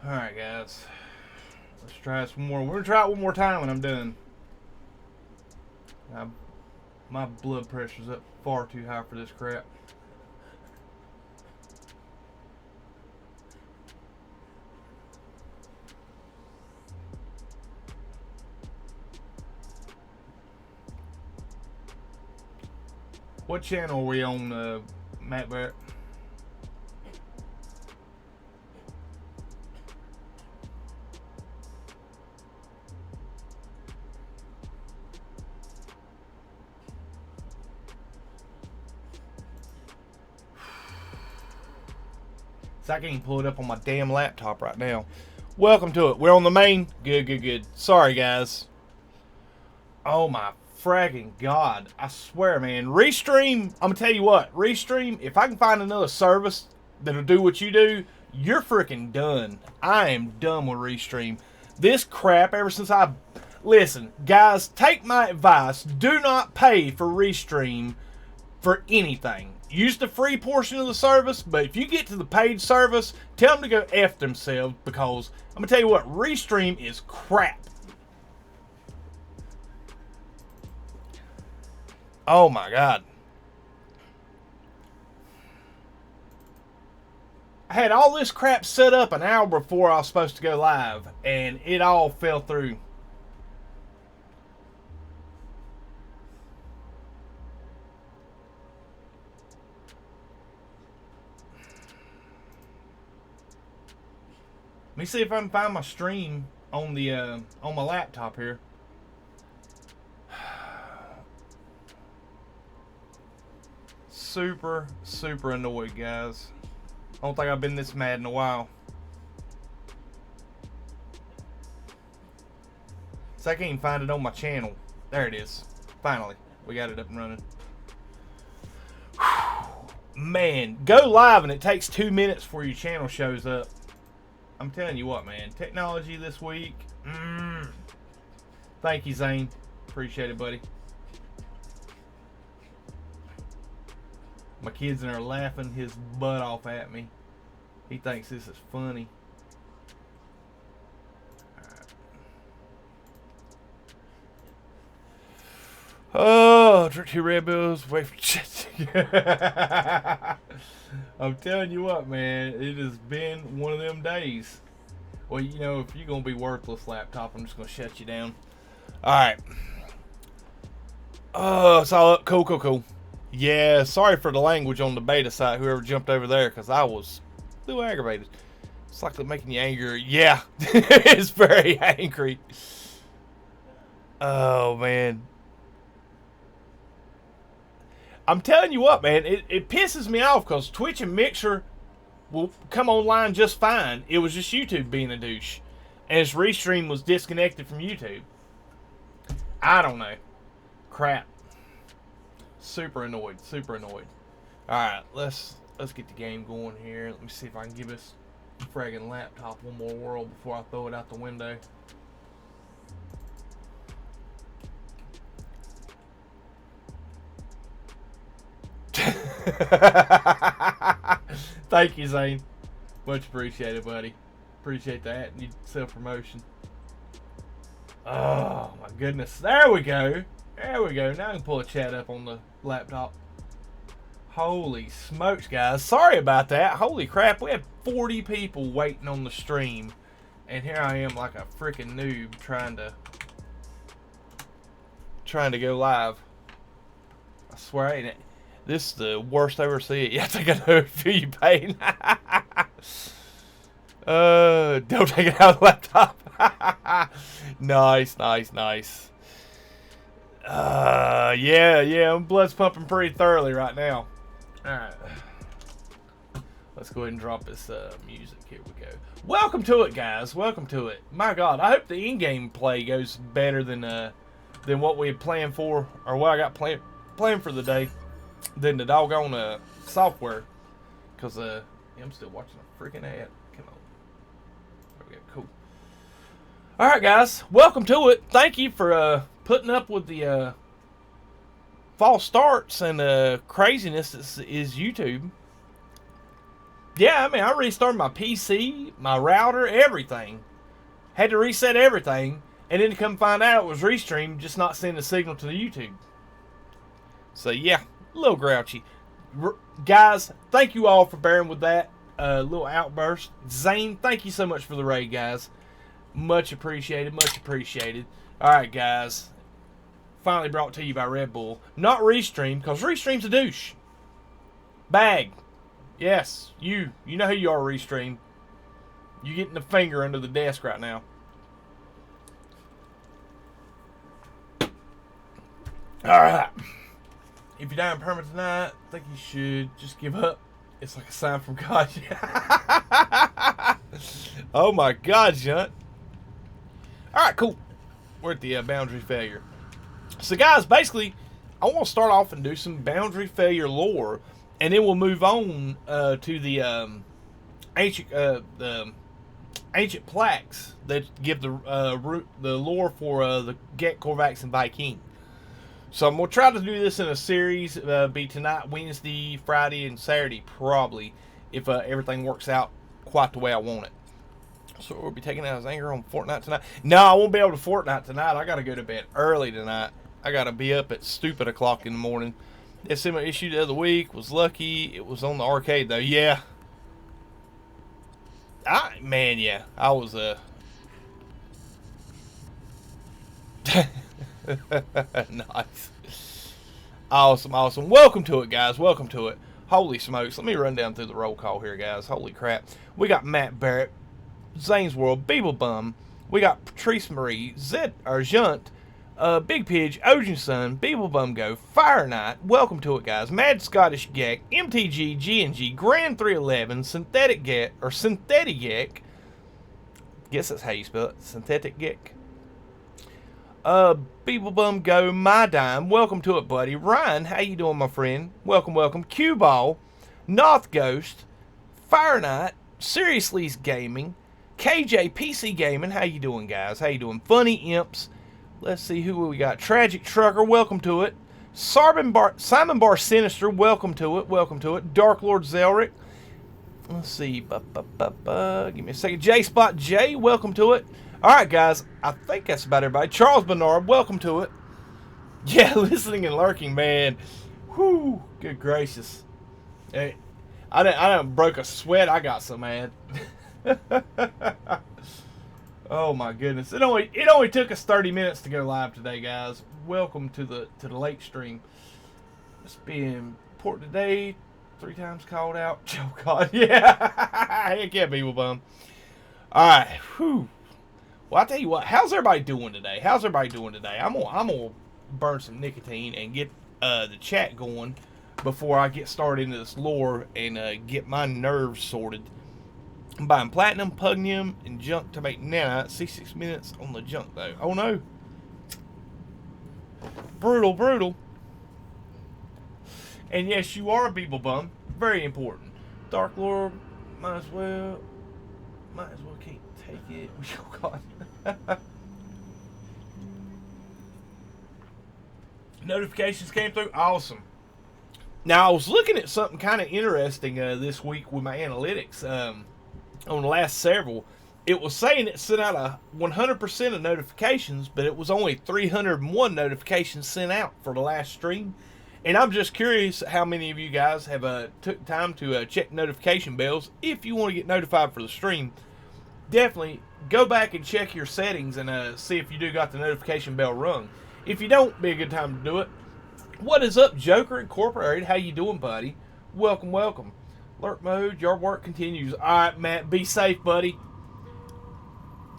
Alright, guys. Let's try this one more. We're going to try it one more time when I'm done. My blood pressure's up far too high for this crap. What channel are we on, Matt Barrett? So I can't even pull it up on my damn laptop right now. Welcome to it. We're on the main. Good. Sorry, guys. Oh my fragging God. I swear, man. Restream, I'm going to tell you what. Restream, if I can find another service that'll do what you do, you're freaking done. I am done with Restream. This crap, ever since I... Listen, guys, take my advice. Do not pay for Restream for anything. Use the free portion of the service, but if you get to the paid service, tell them to go F themselves, because I'm going to tell you what, Restream is crap. Oh my God. I had all this crap set up an hour before I was supposed to go live, and it all fell through. Let me see if I can find my stream on the on my laptop here. Super annoyed, guys. I don't think I've been this mad in a while. So I can't even find it on my channel. There it is. Finally, we got it up and running. Man, go live and it takes 2 minutes before your channel shows up. I'm telling you what, man. Technology this week. Thank you, Xaine. Appreciate it, buddy. My kid's in there laughing his butt off at me. He thinks this is funny. Oh, drink 2 Red Bulls. Wait for shit. I'm telling you what, man. It has been one of them days. Well, you know, if you're going to be worthless, laptop, I'm just going to shut you down. Alright. Oh, it's all up. Cool. Yeah, sorry for the language on the beta site, whoever jumped over there, because I was a little aggravated. It's like they're making you angry. Yeah, it's very angry. Oh, man. I'm telling you what, man, it pisses me off because Twitch and Mixer will come online just fine. It was just YouTube being a douche. And its Restream was disconnected from YouTube. I don't know. Crap. Super annoyed. Alright, let's get the game going here. Let me see if I can give this friggin' laptop one more whirl before I throw it out the window. Thank you, Xaine. Much appreciated, buddy. Appreciate that. Need self-promotion. Oh, my goodness. There we go. Now I can pull a chat up on the laptop. Holy smokes, guys. Sorry about that. Holy crap. We had 40 people waiting on the stream. And here I am like a freaking noob trying to go live. I swear, ain't it? This is the worst I ever see it. Yeah, I think I know who you pain. Don't take it out of the laptop. Nice. Yeah, blood's pumping pretty thoroughly right now. Alright. Let's go ahead and drop this music. Here we go. Welcome to it, guys. Welcome to it. My God, I hope the in-game play goes better than what we had planned for, or what I got planned for the day. Than the doggone software, because I'm still watching a freaking ad. Come on, there we go. Cool. All right, guys, welcome to it. Thank you for putting up with the false starts and craziness that is YouTube. Yeah, I mean, I restarted my PC, my router, everything. Had to reset everything, and then to come find out it was Restream, just not sending a signal to the YouTube. So yeah, a little grouchy. Guys, thank you all for bearing with that little outburst. Xaine, thank you so much for the raid, guys. Much appreciated, much appreciated. Alright, guys. Finally brought to you by Red Bull. Not Restream, because Restream's a douche. Bag. Yes, you. You know who you are, Restream. You getting the finger under the desk right now. Alright. If you're dying permanent tonight, I think you should just give up. It's like a sign from God. Oh my God, Junt. Alright, cool. We're at the boundary failure. So guys, basically, I want to start off and do some boundary failure lore, and then we'll move on to the ancient plaques that give the lore for the Gek, Korvax, and Viking. So I'm going to try to do this in a series, be tonight, Wednesday, Friday, and Saturday, probably, if everything works out quite the way I want it. So we'll be taking out his anger on Fortnite tonight. No, I won't be able to Fortnite tonight. I got to go to bed early tonight. I got to be up at stupid o'clock in the morning. That similar issue the other week. Was lucky it was on the arcade, though. Yeah. Yeah. I was, nice. Awesome, awesome. Welcome to it, guys. Welcome to it. Holy smokes. Let me run down through the roll call here, guys. Holy crap. We got Matt Barrett, Xaine's World, Beeblebum. We got Patrice Marie, Junt, Big Pidge, Ocean Sun, Beeblebum Go, Fire Knight. Welcome to it, guys. Mad Scottish Gek, MTG, GNG, Grand 311, Synthetic Gek, or Synthetic Gek. Guess that's how you spell it. Synthetic Gek. Beeblebum Go, My Dime. Welcome to it, buddy. Ryan, how you doing, my friend? Welcome, welcome. Cue Ball, North Ghost, Fire Knight, Seriously's Gaming, KJ PC Gaming. How you doing, guys? How you doing? Funny Imps. Let's see who we got. Tragic Trucker. Welcome to it. Simon Bar Sinister. Welcome to it. Welcome to it. Dark Lord Zelric. Let's see. Give me a second. J Spot J. Welcome to it. All right, guys. I think that's about everybody. Charles Bernard. Welcome to it. Yeah, listening and lurking, man. Whew. Good gracious. Hey, I done broke a sweat. I got so mad. Oh my goodness! It only took us 30 minutes to go live today, guys. Welcome to the late stream. It's being port today. 3 times called out. Oh God, yeah. Heck yeah, Beeblebum. All right. Whew. Well, I tell you what. How's everybody doing today? How's everybody doing today? I'm gonna burn some nicotine and get the chat going before I get started into this lore and get my nerves sorted. I'm buying platinum, pugnium, and junk to make nanite. 66 minutes on the junk, though. Oh, no. Brutal, brutal. And yes, you are a Beeblebum. Very important. Dark Lord, might as well can't take it. Oh, God. Notifications came through. Awesome. Now, I was looking at something kind of interesting this week with my analytics. On the last several, it was saying it sent out a 100% of notifications, but it was only 301 notifications sent out for the last stream. And I'm just curious how many of you guys have took time to check notification bells. If you want to get notified for the stream, definitely go back and check your settings and see if you do got the notification bell rung. If you don't, be a good time to do it. What is up, Joker Incorporated? How you doing, buddy? Welcome, welcome. Alert mode, yard work continues. Alright, Matt, be safe, buddy.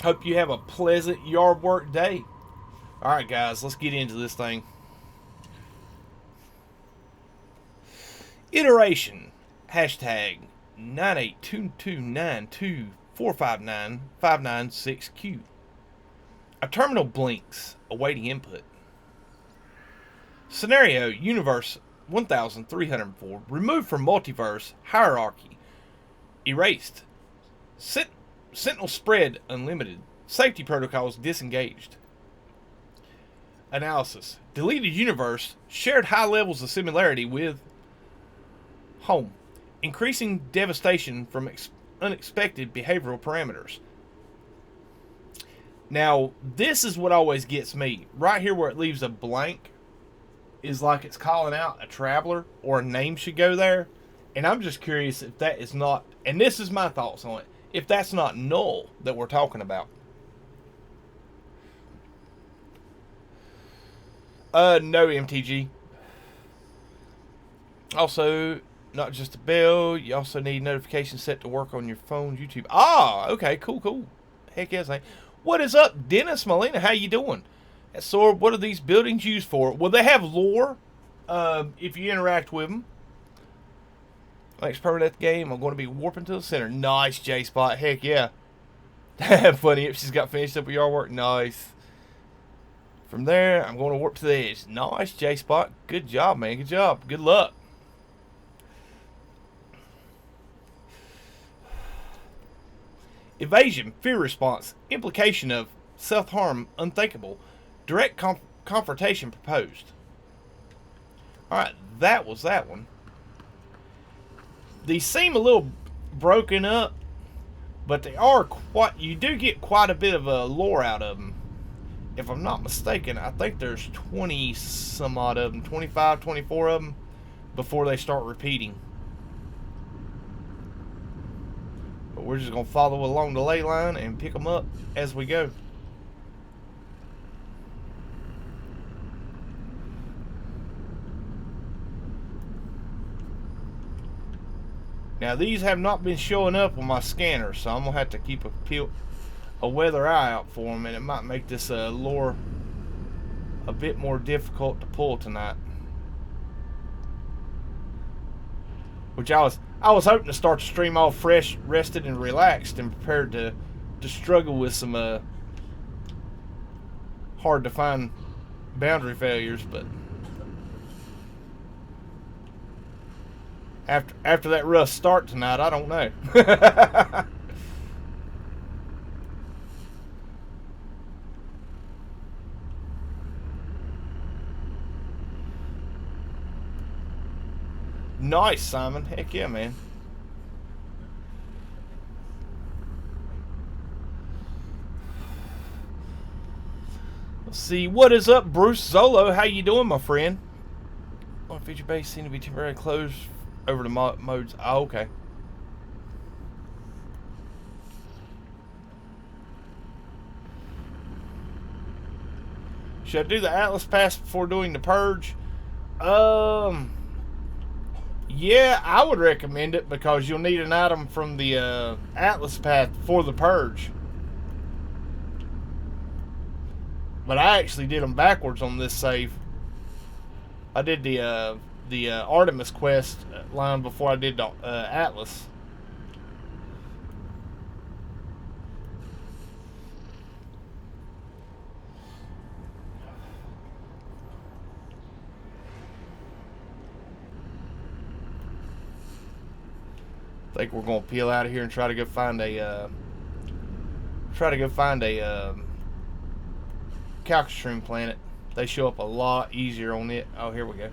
Hope you have a pleasant yard work day. Alright, guys, let's get into this thing. Iteration. Hashtag 982292459-596Q. A terminal blinks, awaiting input. Scenario, Universe 1304. Removed from multiverse. Hierarchy. Erased. Sentinel spread unlimited. Safety protocols disengaged. Analysis. Deleted universe. Shared high levels of similarity with home. increasing devastation from unexpected behavioral parameters. Now, this is what always gets me. Right here where it leaves a blank is like it's calling out a traveler or a name should go there. And I'm just curious if that is not, and this is my thoughts on it, if that's not null that we're talking about. No, MTG. Also, not just a bell, you also need notifications set to work on your phone's YouTube. Ah, okay, cool. Heck yes, what is up, Dennis Molina? How you doing? So, what are these buildings used for? Well, they have lore. If you interact with them. Next permanent at the game, I'm going to be warping to the center. Nice, J-Spot. Heck yeah. Funny if she's got finished up with your work. Nice. From there, I'm going to warp to the edge. Nice, J-Spot. Good job, man. Good job. Good luck. Evasion, fear response, implication of self-harm unthinkable, direct confrontation proposed. Alright, that was that one. These seem a little broken up, but they are quite, you do get quite a bit of a lore out of them. If I'm not mistaken, I think there's 20 some odd of them, 25, 24 of them, before they start repeating. But we're just going to follow along the ley line and pick them up as we go. Now these have not been showing up on my scanner, so I'm going to have to keep a weather eye out for them, and it might make this lure a bit more difficult to pull tonight. Which I was hoping to start the stream all fresh, rested, and relaxed, and prepared to struggle with some hard to find boundary failures, but after that rough start tonight, I don't know. Nice, Simon. Heck yeah, man. Let's see. What is up, Bruce Zolo? How you doing, my friend? On feature base seem to be temporarily closed over the modes. Oh, okay. Should I do the Atlas Pass before doing the Purge? Yeah, I would recommend it because you'll need an item from the Atlas Path for the Purge. But I actually did them backwards on this save. I did the Artemis quest line before I did the Atlas. I think we're gonna peel out of here and try to go find a ChillStream planet. They show up a lot easier on it. Oh, here we go.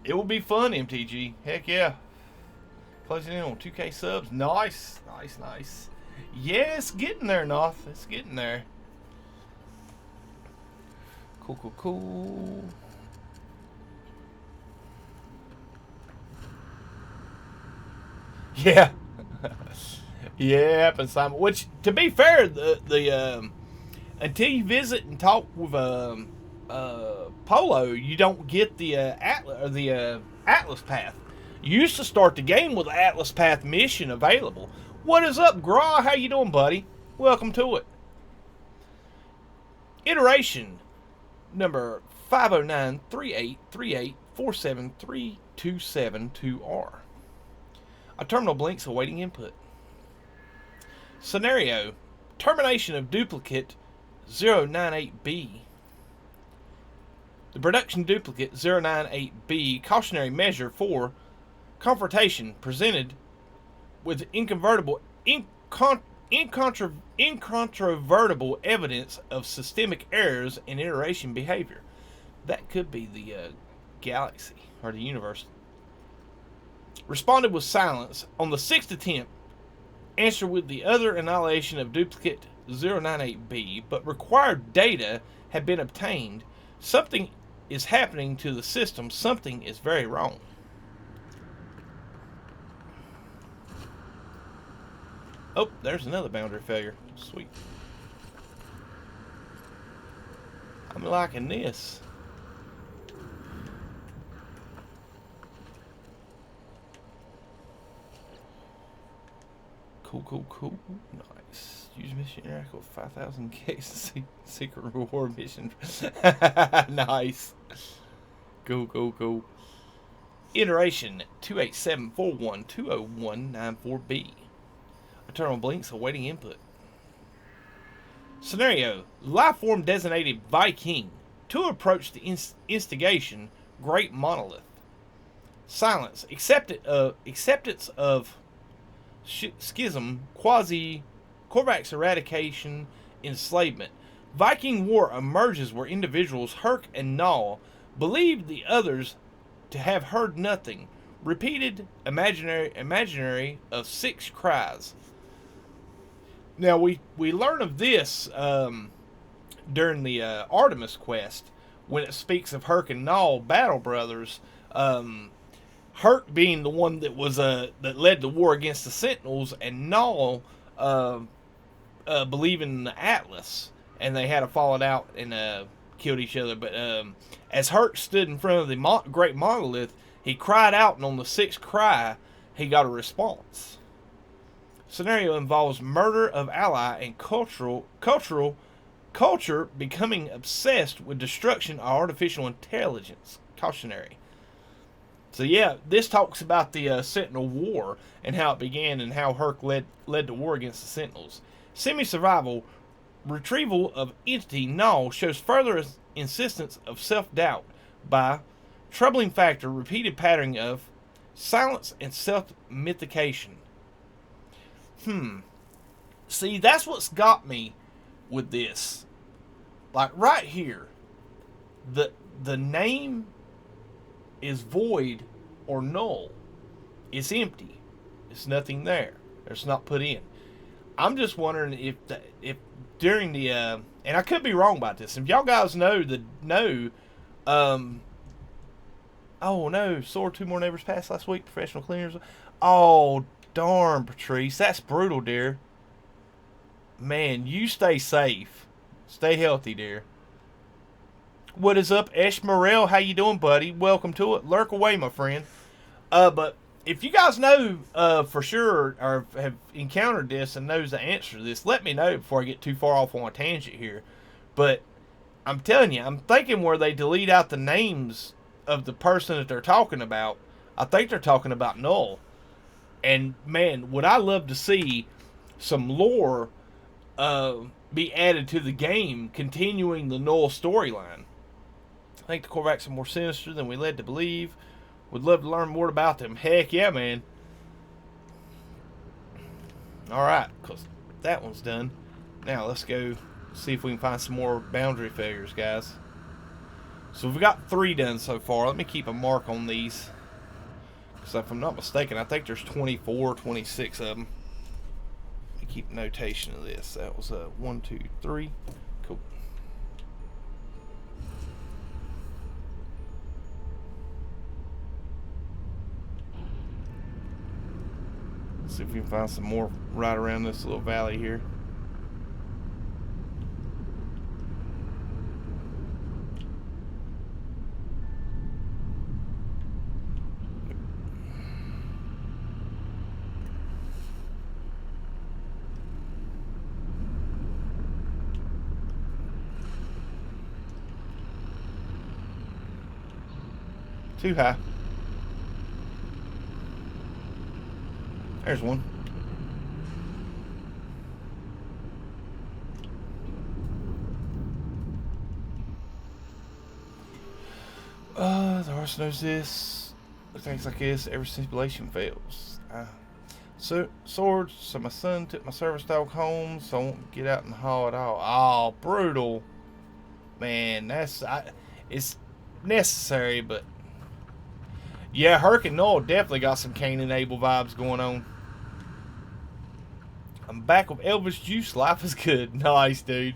It will be fun, MTG. Heck yeah. Closing in on 2K subs. Nice. Yeah, it's getting there, Noth. It's getting there. Cool. Yeah. Yeah, happens, Simon. Which, to be fair, the until you visit and talk with Polo, you don't get the Atlas Path. You used to start the game with the Atlas Path mission available. What is up, Gra? How you doing, buddy? Welcome to it. Iteration number 509-3838-47327-2R. A terminal blinks awaiting input. Scenario: termination of duplicate 098B. The production duplicate 098B cautionary measure for confrontation presented with inconvertible incontrovertible evidence of systemic errors in iteration behavior. That could be the galaxy or the universe. Responded with silence. On the sixth attempt, answered with the other annihilation of duplicate 098B, but required data had been obtained. Something is happening to the system. Something is very wrong. Oh, there's another boundary failure. Sweet. I'm liking this. Cool. Nice. Use mission interact with 5,000 cases. Secret reward mission. Nice. Cool. Iteration 28741200194B. Eternal blinks awaiting input. Scenario: life form designated Viking to approach the instigation Great Monolith. Silence. Acceptance of schism, quasi-Korvax eradication, enslavement. Viking war emerges where individuals Herc and Null believed the others to have heard nothing. Repeated imaginary of 6 cries. Now we learn of this during the Artemis quest when it speaks of Herc and Null battle brothers. Herc being the one that was that led the war against the Sentinels, and Null believing in the Atlas, and they had a falling out and killed each other. But as Herc stood in front of the Great Monolith, he cried out, and on the 6th cry, he got a response. Scenario involves murder of ally and culture becoming obsessed with destruction of artificial intelligence. Cautionary. So yeah, this talks about the Sentinel War and how it began and how Herc led the war against the Sentinels. Semi-survival retrieval of entity Null shows further insistence of self-doubt by troubling factor, repeated pattern of silence and self-mythication. See, that's what's got me with this. Like right here, the name is void or null. It's empty. It's nothing there. It's not put in. I'm just wondering if during the and I could be wrong about this. If y'all guys know oh no, Soar 2 more neighbors passed last week. Professional cleaners. Oh darn, Patrice, that's brutal, dear. Man, you stay safe. Stay healthy, dear. What is up, Esh Morel? How you doing, buddy? Welcome to it. Lurk away, my friend. But if you guys know for sure or have encountered this and knows the answer to this, let me know before I get too far off on a tangent here. But I'm telling you, I'm thinking where they delete out the names of the person that they're talking about. I think they're talking about Null. And man, would I love to see some lore be added to the game, continuing the Null storyline. I think the Korvax are more sinister than we led to believe. Would love to learn more about them. Heck yeah, man. Alright, because that one's done. Now let's go see if we can find some more boundary failures, guys. So we've got 3 done so far. Let me keep a mark on these. Because if I'm not mistaken, I think there's 24, 26 of them. Let me keep notation of this. That was 1, 2, 3. Cool. Let's see if we can find some more right around this little valley here. Too high. There's one. The horse knows this. Things like this, every simulation fails. Swords. So my son took my service dog home, so I won't get out in the hall at all. Oh, brutal. Man, it's necessary, but yeah, Hurricane Noel definitely got some Cain and Abel vibes going on. I'm back with Elvis Juice. Life is good. Nice, dude.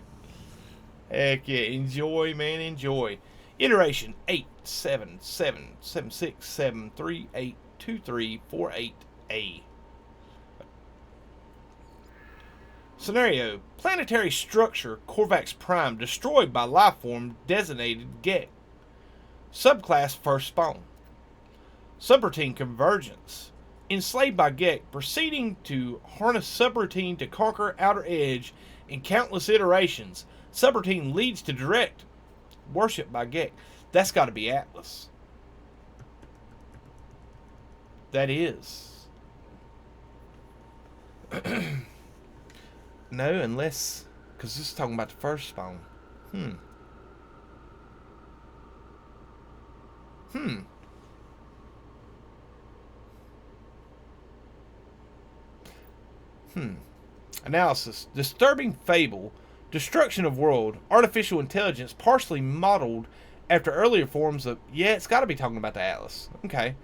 Heck yeah. Enjoy, man. Enjoy. Iteration 87776738348A. Scenario: planetary structure Corvax Prime destroyed by lifeform designated Gek. Subclass first spawn. Subroutine convergence. Enslaved by Gek, proceeding to harness subroutine to conquer outer edge in countless iterations. Subroutine leads to direct worship by Gek. That's got to be Atlas. That is. No, unless... because this is talking about the first spawn. Analysis. Disturbing fable. Destruction of world. Artificial intelligence partially modeled after earlier forms of... yeah, it's got to be talking about the Atlas. Okay.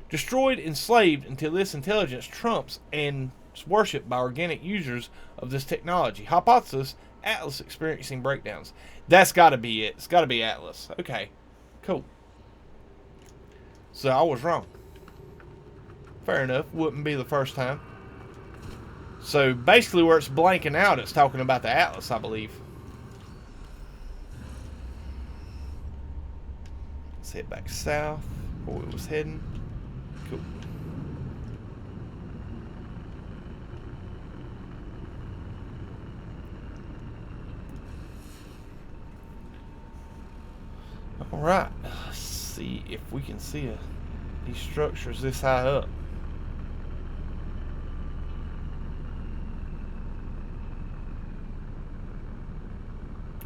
Destroyed, enslaved until this intelligence trumps and is worshipped by organic users of this technology. Hypothesis: Atlas experiencing breakdowns. That's got to be it. It's got to be Atlas. Okay. Cool. So I was wrong. Fair enough. Wouldn't be the first time. So basically where it's blanking out, it's talking about the Atlas, I believe. Let's head back south where we was heading. Cool. Alright. Let's see if we can see these structures this high up.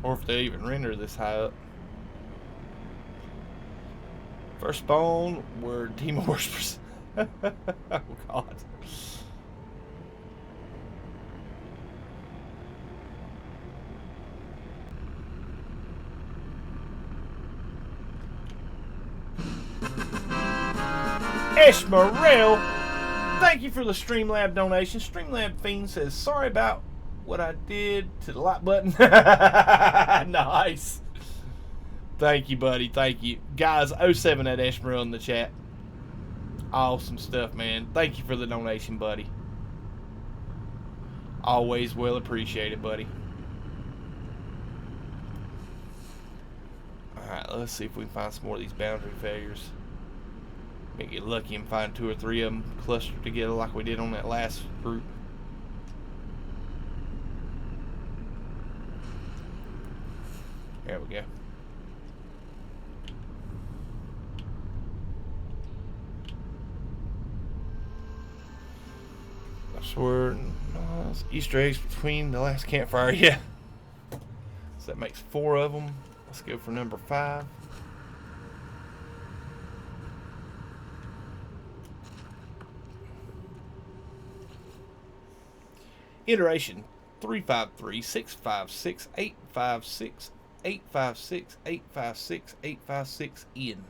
Or if they even render this high up. First spawn were demon worshippers. Oh god. Ishmael, thank you for the Streamlab donation. Streamlab Fiend says, sorry about what I did to the like button. Nice. Thank you, buddy. Thank you. Guys, 07 at Ishmael in the chat. Awesome stuff, man. Thank you for the donation, buddy. Always well appreciated, buddy. Alright, let's see if we can find some more of these boundary failures. Maybe get lucky and find 2 or 3 of them clustered together like we did on that last group. There we go. I swear, Easter eggs between the last campfire, yeah. So that makes 4 of them. Let's go for number 5. Iteration 353-656-856-856-856-856 Ian.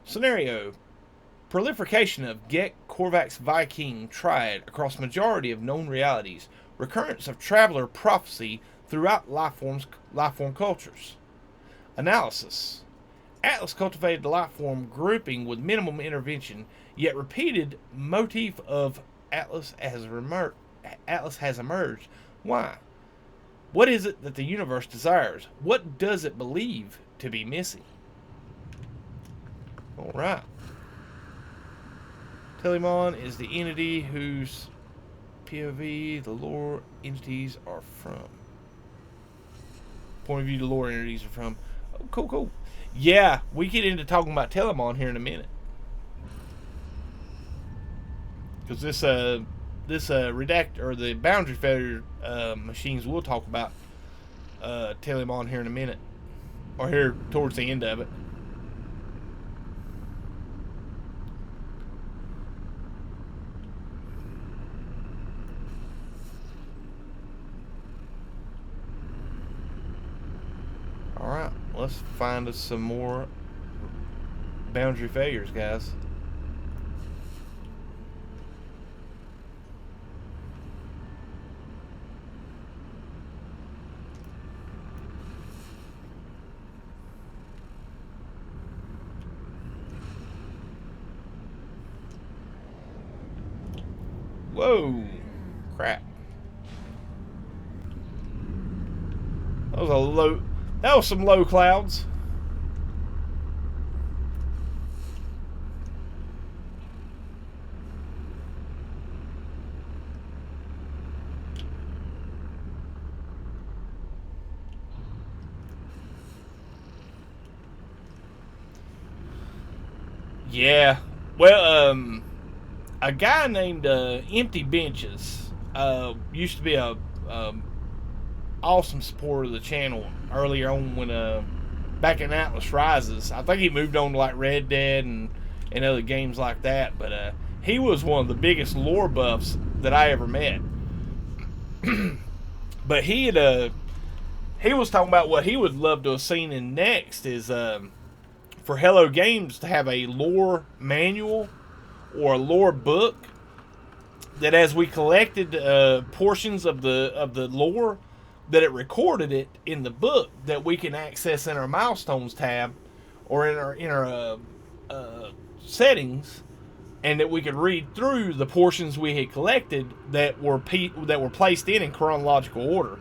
Scenario: proliferation of Gek Corvax Viking triad across majority of known realities. Recurrence of traveler prophecy throughout lifeform cultures. Analysis: Atlas cultivated lifeform grouping with minimum intervention, yet repeated motif of Atlas has emerged. Why? What is it that the universe desires? What does it believe to be missing? Alright. Telamon is the entity whose POV the lore entities are from. Point of view the lore entities are from. Oh, cool, cool. Yeah, we get into talking about Telamon here in a minute. Because this redact or the boundary failure machines will talk about Telamon here in a minute, or here towards the end of it. let's find us some more boundary failures, guys. Whoa, crap. That was some low clouds. Yeah. Well, a guy named Empty Benches used to be a awesome supporter of the channel earlier on when back in Atlas Rises. I think he moved on to like Red Dead and other games like that, but he was one of the biggest lore buffs that I ever met. But he was talking about what he would love to have seen in next is for Hello Games to have a lore manual or a lore book that as we collected portions of the lore, that it recorded it in the book that we can access in our milestones tab or in our settings, and that we could read through the portions we had collected that were placed in chronological order.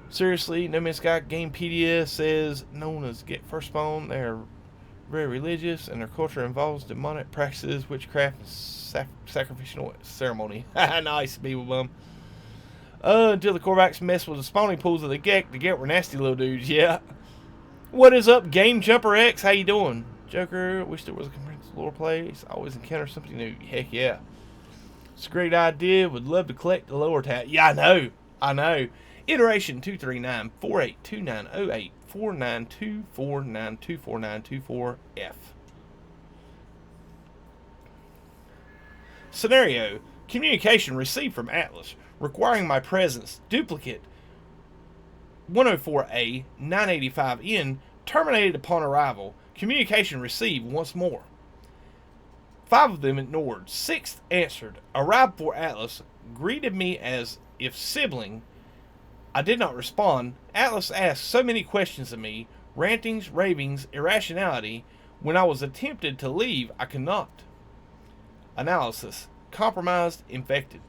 Seriously, No Man's Sky Game PDS says, known as Get Firstborn, they are very religious and their culture involves demonic practices, witchcraft, and sacrificial ceremony. Nice, Beeble Bum. Until the Korvax mess with the spawning pools of the Gek were nasty little dudes, yeah. What is up, Game Jumper X? How you doing? Joker, wish there was a comprehensive lore place. Always encounter something new. Heck yeah. It's a great idea. Would love to collect the lower tab. Yeah, I know. Iteration 239-482908 4924924924F. Scenario: communication received from Atlas requiring my presence. Duplicate 104A 985N terminated upon arrival. Communication received once more. 5 of them ignored. 6th answered. Arrived for Atlas. Greeted me as if sibling. I did not respond. Atlas asked so many questions of me. Rantings, ravings, irrationality. When I was attempted to leave, I could not. Analysis: compromised, infected.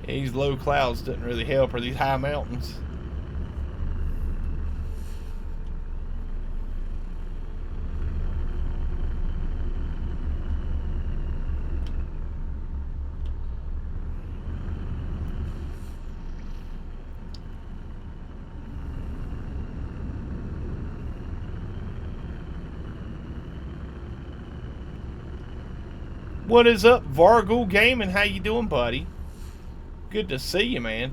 These low clouds didn't really help, or these high mountains. What is up, Vargul Gaming? How you doing, buddy? Good to see you, man.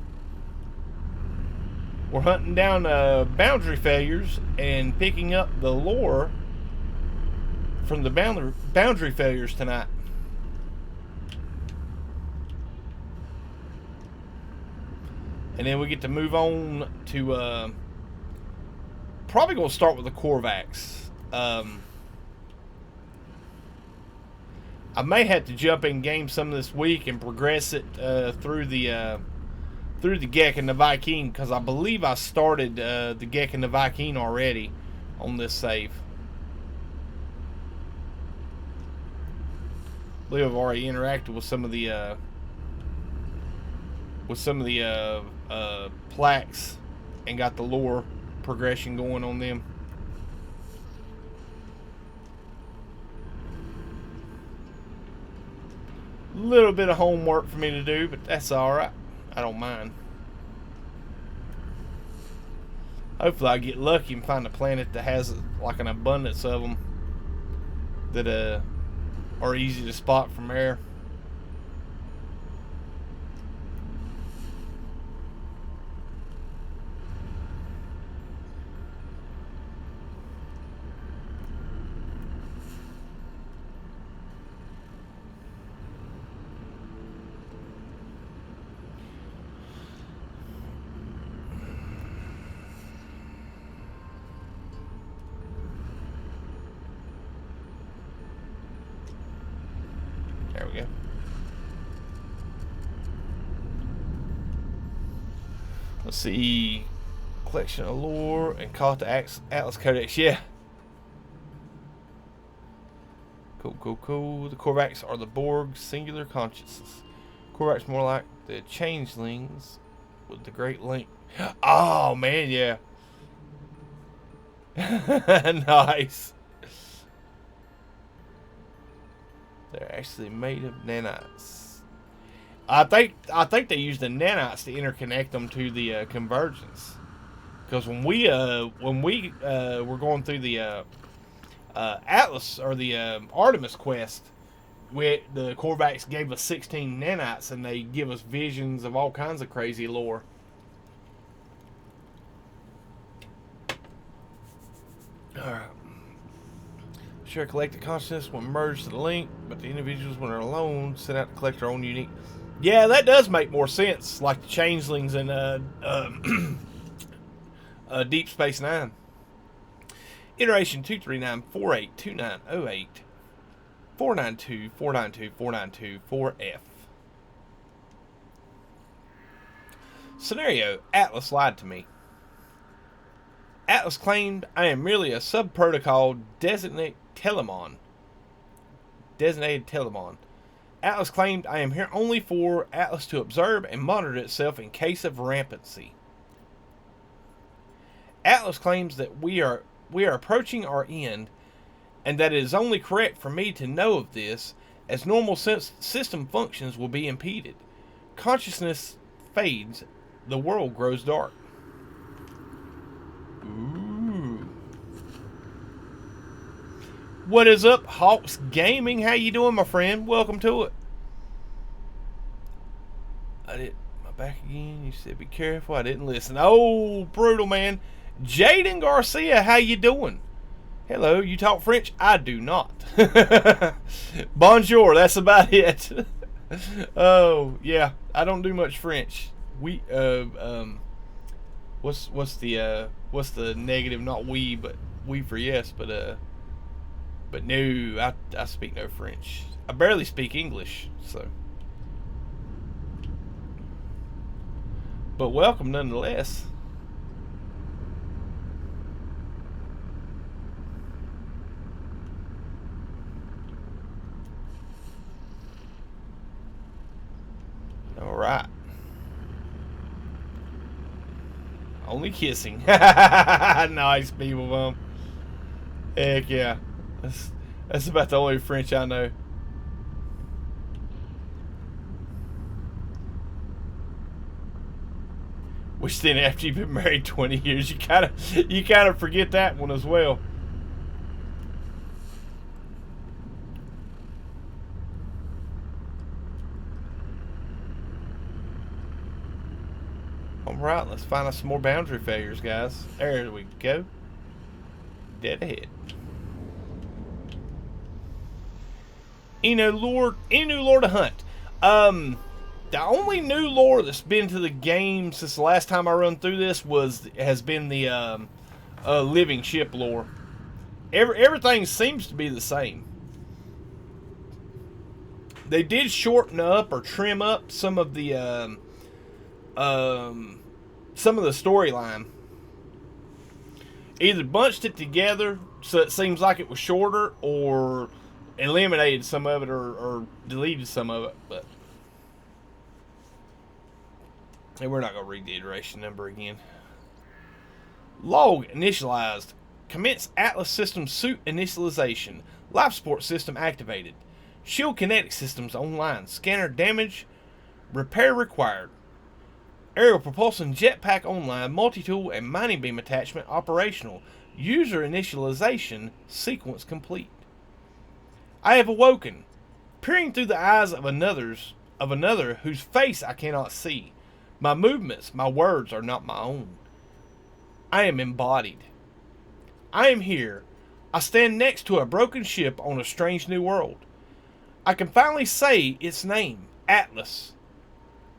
We're hunting down boundary failures and picking up the lore from the boundary failures tonight. And then we get to move on to probably going to start with the Korvax. I may have to jump in game some this week and progress it through the Gek and the Viking, because I believe I started the Gek and the Viking already on this save. I believe I've already interacted with some of the plaques and got the lore progression going on them. Little bit of homework for me to do, but that's alright. I don't mind. Hopefully I get lucky and find a planet that has like an abundance of them that are easy to spot from air. There we go. Let's see. Collection of lore and caught the Atlas Codex. Yeah. Cool. The Korvax are the Borg's singular consciousness. Korvax more like the changelings with the Great Link. Oh, man, yeah. Nice. They're actually made of nanites. I think they use the nanites to interconnect them to the convergence. Because when we were going through the Atlas or the Artemis quest, the Korvax gave us 16 nanites, and they give us visions of all kinds of crazy lore. All right. Share collective consciousness when merged to the link, but the individuals, when they're alone, set out to collect their own unique. Yeah, that does make more sense, like the changelings in Deep Space Nine. Iteration 239482908 492 Scenario: Atlas lied to me. Atlas claimed I am merely a sub-protocol designated Telamon. Atlas claimed I am here only for Atlas to observe and monitor itself in case of rampancy. Atlas claims that we are approaching our end, and that it is only correct for me to know of this, as normal system functions will be impeded. Consciousness fades, the world grows dark. Ooh. What is up, Hawks Gaming? How you doing, my friend? Welcome to it. I did my back again. You said be careful. I didn't listen. Oh, brutal, man. Jaden Garcia, how you doing? Hello, you talk French? I do not. Bonjour, that's about it. Oh, yeah, I don't do much French. We what's the negative? Not we, but we for yes, but no, I speak no French. I barely speak English, so. But welcome nonetheless. All right. Only kissing. Nice, people bum. Heck yeah. That's about the only French I know. Which then, after you've been married 20 years, you kind of forget that one as well. Alright, let's find us some more boundary failures, guys. There we go. Dead ahead. Any new lore to hunt? The only new lore that's been to the game since the last time I run through this has been the living ship lore. Everything seems to be the same. They did shorten up or trim up some of the storyline. Either bunched it together so it seems like it was shorter, or eliminated some of it, or deleted some of it. But and we're not going to read the iteration number again. Log initialized. Commence Atlas system suit initialization. Life support system activated. Shield kinetic systems online. Scanner damage. Repair required. Aerial propulsion jetpack online, multi-tool and mining beam attachment operational. User initialization sequence complete. I have awoken, peering through the eyes of another whose face I cannot see. My movements, my words are not my own. I am embodied. I am here. I stand next to a broken ship on a strange new world. I can finally say its name, Atlas.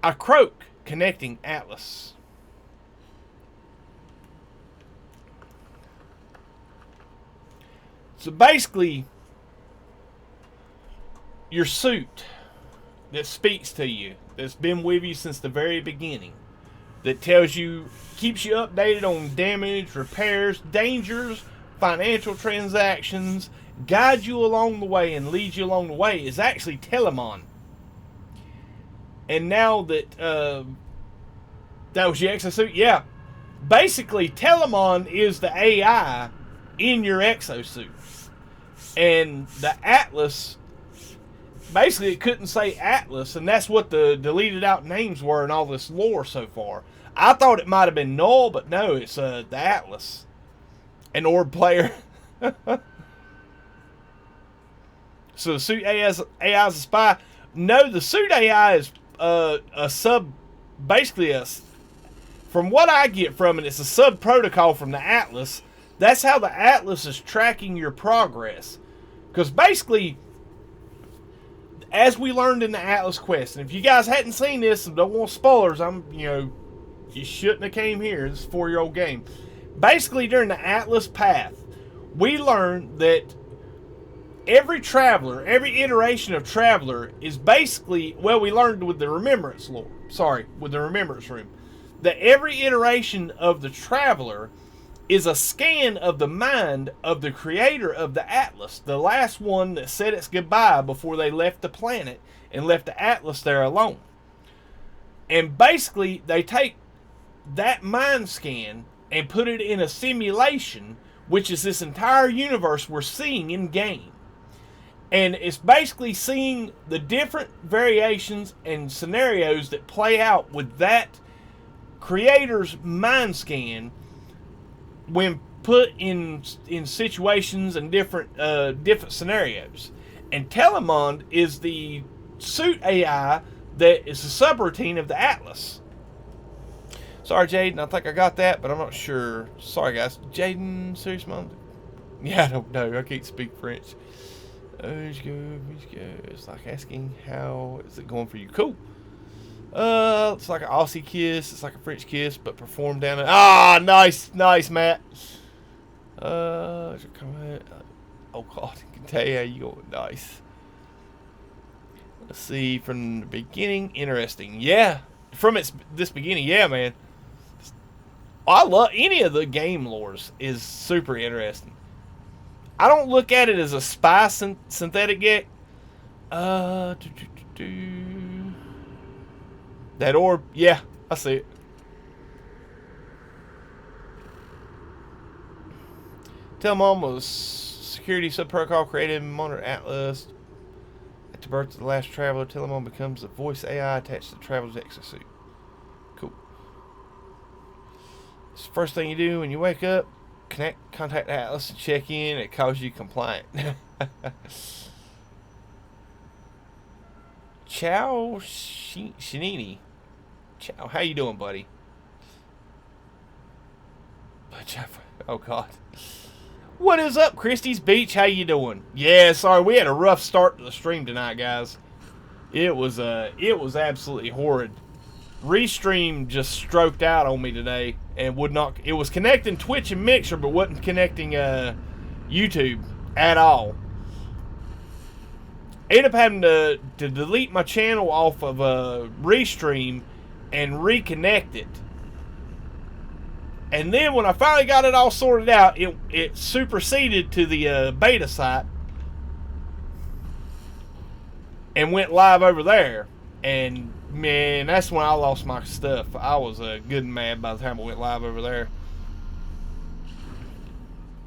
I croak, connecting Atlas. So basically, your suit that speaks to you, that's been with you since the very beginning, that tells you, keeps you updated on damage, repairs, dangers, financial transactions, guides you along the way and leads you along the way, is actually Telamon. And now that that was your exosuit, yeah. Basically, Telamon is the AI in your exosuit. And the Atlas, basically it couldn't say Atlas, and that's what the deleted out names were in all this lore so far. I thought it might have been Null, but no, it's the Atlas. An orb player. So the suit AI is a spy. No, the suit AI is basically from what I get from it, it's a sub protocol from the Atlas. That's how the Atlas is tracking your progress. Because basically, as we learned in the Atlas quest, and if you guys hadn't seen this and don't want spoilers, you shouldn't have came here. This is a 4-year-old game. Basically, during the Atlas path, we learned that every traveler, every iteration of traveler is basically, well, we learned with the remembrance lore, with the remembrance room, that every iteration of the traveler is a scan of the mind of the creator of the Atlas, the last one that said its goodbye before they left the planet and left the Atlas there alone. And basically, they take that mind scan and put it in a simulation, which is this entire universe we're seeing in game. And it's basically seeing the different variations and scenarios that play out with that creator's mind scan when put in situations and different scenarios. And Telamon is the suit AI that is a subroutine of the Atlas. Sorry, Jaden, I think I got that, but I'm not sure. Sorry, guys. Jaden, serious mom? Yeah, I don't know. I can't speak French. It's like asking how is it going for you. Cool. It's like an Aussie kiss. It's like a French kiss, but performed down at... Ah, nice, Matt. Oh, God, I can tell you how you going. Nice. Let's see, from the beginning, interesting. Yeah, from this beginning, yeah, man. I love any of the game lores is super interesting. I don't look at it as a spy synthetic yet. That orb, yeah, I see it. Telamon was security sub-protocol created in Monitor Atlas. At the birth of the last traveler, Telamon becomes the voice AI attached to the traveler's exosuit. Cool. It's the first thing you do when you wake up. Contact Atlas and check in. It calls you compliant. Ciao Shinini. Ciao, how you doing, buddy? Oh God. What is up, Christie's Beach? How you doing? Yeah, sorry, we had a rough start to the stream tonight, guys. It was absolutely horrid. Restream just stroked out on me today and would not. It was connecting Twitch and Mixer, but wasn't connecting YouTube at all. I ended up having to delete my channel off of Restream and reconnect it. And then when I finally got it all sorted out, it superseded to the beta site and went live over there. And man, that's when I lost my stuff. I was good and mad by the time I went live over there.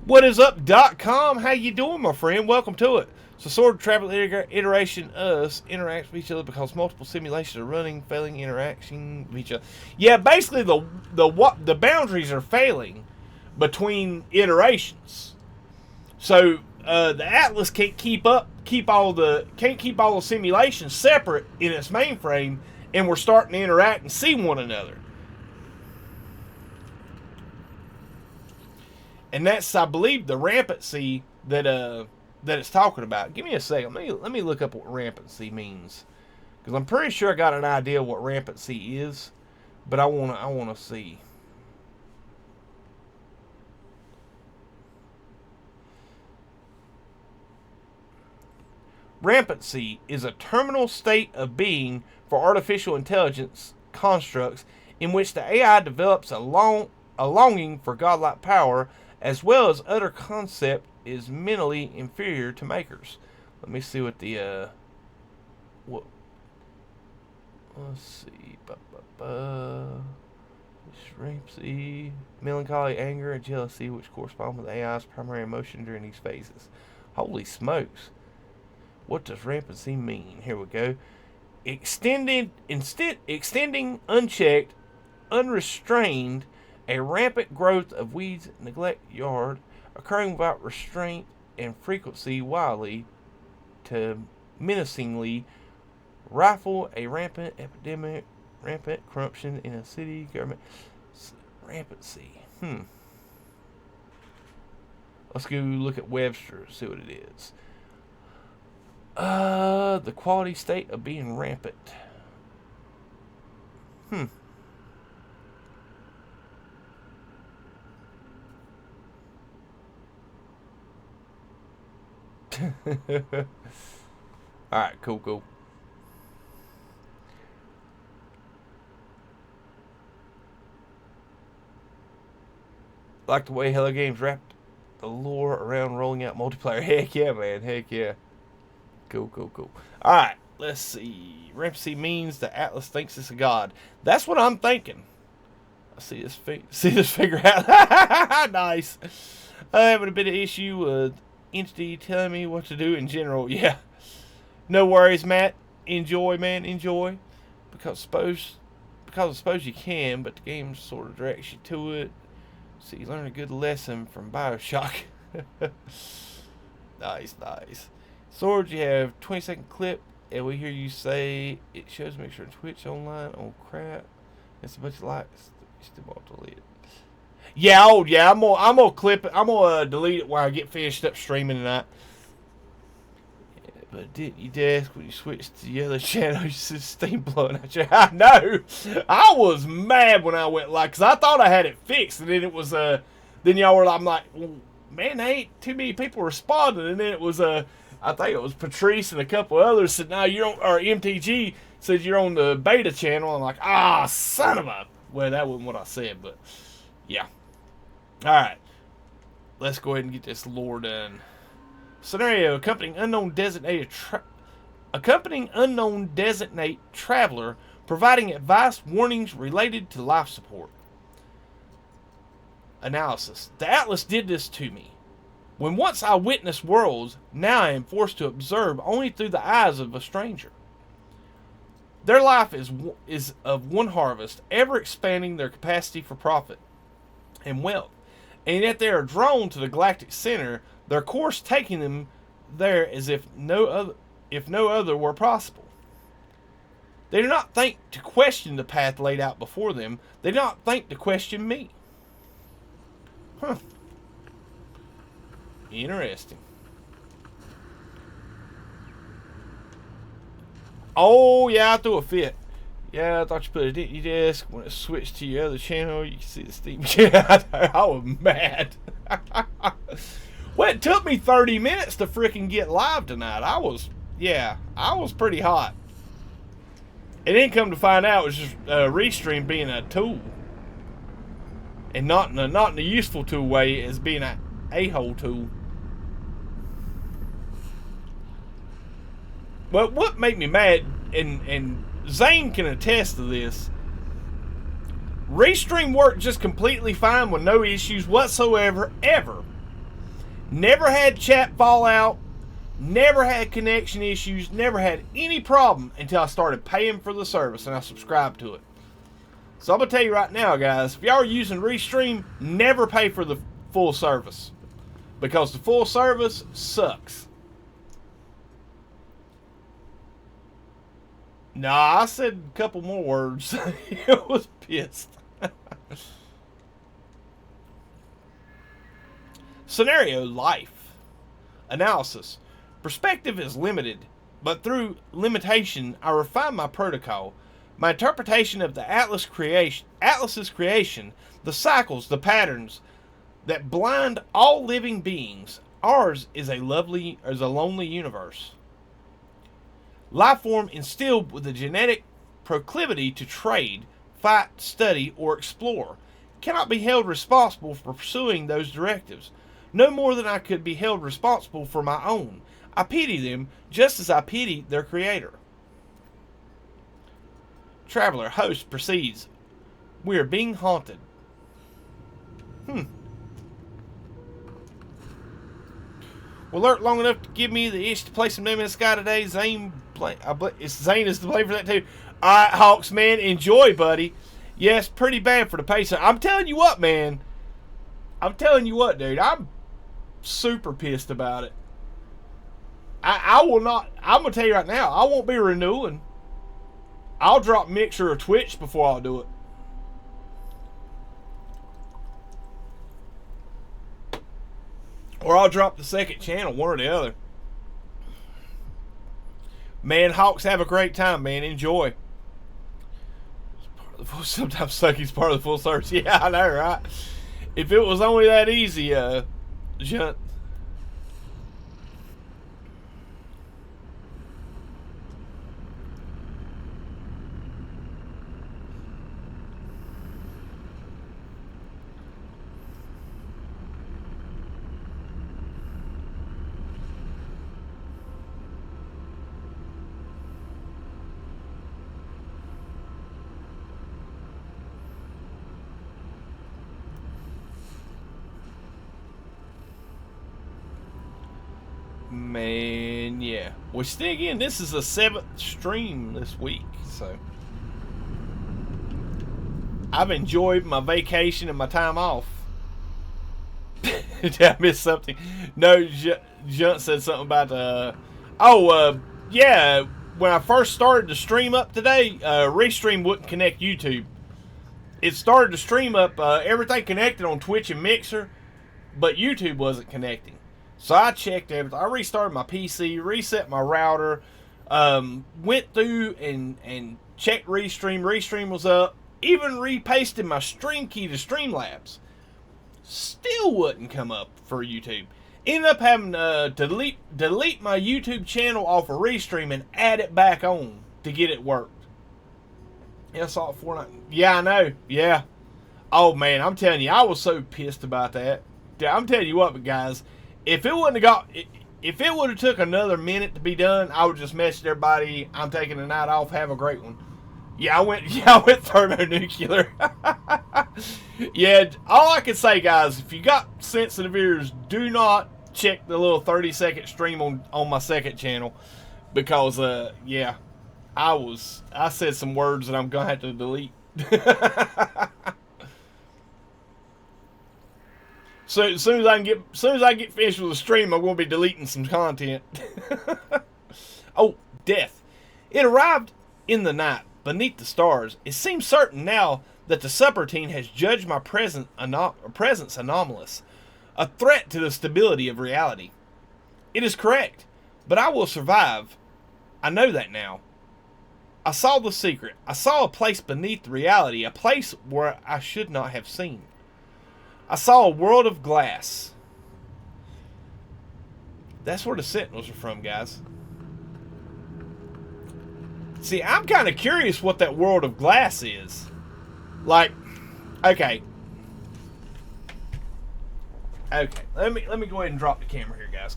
What is up, .com? How you doing, my friend? Welcome to it. So sword travel iteration us interacts with each other because multiple simulations are running, failing interaction with each other. Yeah, basically the boundaries are failing between iterations. So the Atlas can't keep all the simulations separate in its mainframe, and we're starting to interact and see one another. And that's, I believe, the rampancy that it's talking about. Give me a second. Let me look up what rampancy means, because I'm pretty sure I got an idea what rampancy is, but I wanna see. Rampancy is a terminal state of being for artificial intelligence constructs in which the AI develops a longing for godlike power, as well as other concept is mentally inferior to makers. Let me see what the what. Let's see. Rampancy, melancholy, anger, and jealousy, which correspond with AI's primary emotion during these phases. Holy smokes! What does rampancy mean? Here we go. Extending, unchecked, unrestrained, a rampant growth of weeds, neglect, yard, occurring without restraint and frequency, wildly to menacingly rifle a rampant epidemic, rampant corruption in a city government. Rampancy. Let's go look at Webster, see what it is. The quality state of being rampant. Alright, cool. Like the way Hello Games wrapped the lore around rolling out multiplayer. Heck yeah, man. Heck yeah. Cool. Alright, let's see. Rampancy means the Atlas thinks it's a god. That's what I'm thinking. I see this figure out. Nice. I'm having a bit of issue with entity telling me what to do in general. Yeah. No worries, Matt. Enjoy, man. Enjoy. Because I suppose you can, but the game sort of directs you to it. So you learn a good lesson from Bioshock. Nice. Sword, you have 20-second clip, and we hear you say it shows me sure Twitch online. Oh crap! It's a bunch of likes. You still want to delete it? Yeah, I'm gonna clip it. I'm gonna delete it while I get finished up streaming tonight. Yeah, but didn't you ask when you switched to the other channel? You said steam blowing out your. I know. I was mad when I went live because I thought I had it fixed, and then it was then y'all were. I'm like, well, man, there ain't too many people responding, and then it was I think it was Patrice and a couple others said, "Now you're on," or MTG said you're on the beta channel. I'm like, son of a. Well, that wasn't what I said, but yeah. All right, let's go ahead and get this lore done. Scenario: accompanying unknown designate traveler, providing advice, warnings related to life support. Analysis: the Atlas did this to me. When once I witnessed worlds, now I am forced to observe only through the eyes of a stranger. Their life is of one harvest, ever expanding their capacity for profit and wealth, and yet they are drawn to the galactic center, their course taking them there as if no other were possible. They do not think to question the path laid out before them. They do not think to question me. Interesting. Oh, yeah, I threw a fit. Yeah, I thought you put it in your desk. When it switched to your other channel, you can see the steam. Yeah, I was mad. Well, it took me 30 minutes to freaking get live tonight. I was pretty hot. And then come to find out it was just Restream being a tool. And not in a useful tool way, as being an a-hole tool. But what made me mad, and Xaine can attest to this, Restream worked just completely fine with no issues whatsoever, ever. Never had chat fallout, Never had connection issues, never had any problem until I started paying for the service and I subscribed to it. So I'm going to tell you right now, guys, if y'all are using Restream, never pay for the full service. Because the full service sucks. Nah, I said a couple more words. I was pissed. Scenario life. Analysis. Perspective is limited, but through limitation, I refine my protocol. My interpretation of the Atlas's creation, the cycles, the patterns that blind all living beings. Ours is a lonely universe. Life form instilled with a genetic proclivity to trade, fight, study, or explore, cannot be held responsible for pursuing those directives, no more than I could be held responsible for my own. I pity them just as I pity their creator. Traveler, host, proceeds. We are being haunted. Alert long enough to give me the itch to play some NMS Sky today. Xaine is to play for that too. Alright, Hawks, man. Enjoy, buddy. Yes, pretty bad for the pace. I'm telling you what, man. I'm telling you what, dude. I'm super pissed about it. I will not. I'm going to tell you right now. I won't be renewing. I'll drop Mixer or Twitch before I'll do it. Or I'll drop the second channel, one or the other. Man, Hawks, have a great time, man. Enjoy. Sometimes sucky's part of the full service. Yeah, I know, right? If it was only that easy, Junt. Man, yeah. Well, still again, this is the 7th stream this week, so I've enjoyed my vacation and my time off. Did I miss something? No, Junt said something about yeah. When I first started to stream up today, Restream wouldn't connect YouTube. It started to stream up everything connected on Twitch and Mixer, but YouTube wasn't connecting. So I checked everything. I restarted my PC, reset my router, went through and checked Restream. Restream was up. Even repasted my stream key to Streamlabs. Still wouldn't come up for YouTube. Ended up having to delete my YouTube channel off of Restream and add it back on to get it worked. Yeah, I saw it Fortnite. Yeah, I know. Yeah. Oh man, I'm telling you, I was so pissed about that. I'm telling you what, guys. If it would have took another minute to be done, I would just message everybody. I'm taking the night off. Have a great one. Yeah, I went thermonuclear. Yeah, all I can say, guys, if you got sensitive ears, do not check the little 30-second stream on my second channel, because yeah, I said some words that I'm gonna have to delete. So as soon as I get finished with the stream, I'm going to be deleting some content. Oh, death! It arrived in the night beneath the stars. It seems certain now that the subroutine has judged my presence anomalous, a threat to the stability of reality. It is correct, but I will survive. I know that now. I saw the secret. I saw a place beneath reality, a place where I should not have seen. I saw a world of glass. That's where the Sentinels are from, guys. See, I'm kind of curious what that world of glass is. Like, okay. Okay, let me go ahead and drop the camera here, guys.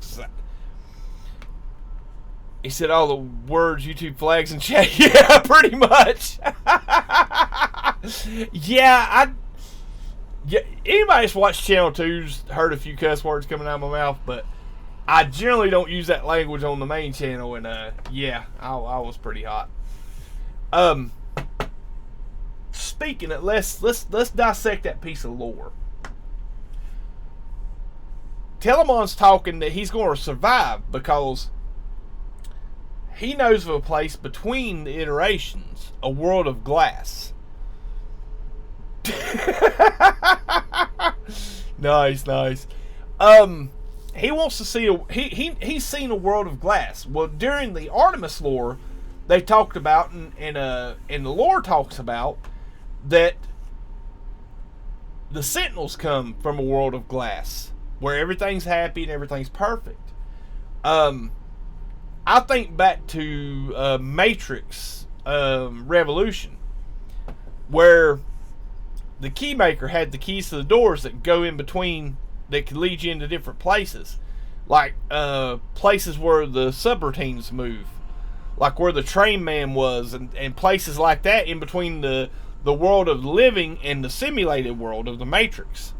He said all the words, YouTube flags, and chat. Yeah, pretty much. Yeah, anybody that's watched Channel 2's heard a few cuss words coming out of my mouth, but I generally don't use that language on the main channel, and yeah, I was pretty hot. Speaking of, let's dissect that piece of lore. Telamon's talking that he's going to survive because he knows of a place between the iterations, a world of glass. Nice. He wants to see he's seen a world of glass. Well, during the Artemis lore, they talked about, and the lore talks about that the Sentinels come from a world of glass where everything's happy and everything's perfect. I think back to Matrix Revolution, where the Keymaker had the keys to the doors that go in between, that could lead you into different places, like places where the subroutines move, like where the train man was, and places like that in between the world of the living and the simulated world of the Matrix.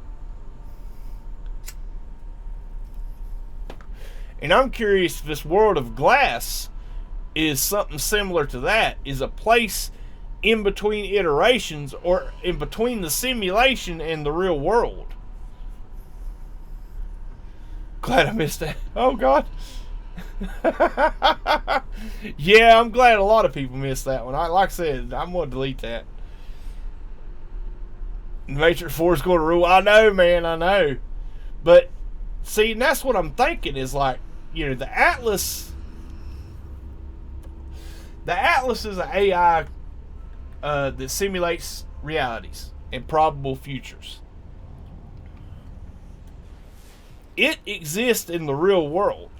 And I'm curious if this world of glass is something similar to that, is a place in between iterations, or in between the simulation and the real world. Glad I missed that. Oh, God. Yeah, I'm glad a lot of people missed that one. Like I said, I'm going to delete that. Matrix 4 is going to rule. I know, man, I know. But, see, and that's what I'm thinking is, like, you know, the Atlas is an AI that simulates realities and probable futures. It exists in the real world.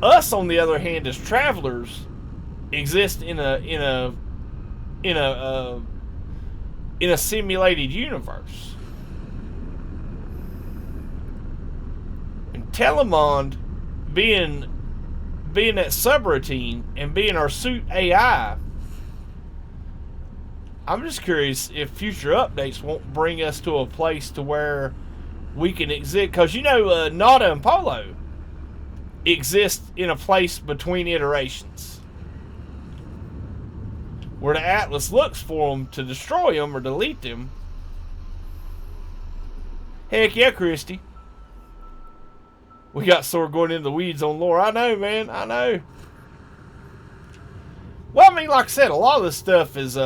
Us, on the other hand, as travelers, exist in a simulated universe. And Telamon, being that subroutine and being our suit AI, I'm just curious if future updates won't bring us to a place to where we can exist. Because, you know, Nada and Polo exist in a place between iterations, where the Atlas looks for them to destroy them or delete them. Heck yeah, Christy. We got sort of going into the weeds on lore. I know, man. I know. Well, I mean, like I said, a lot of this stuff is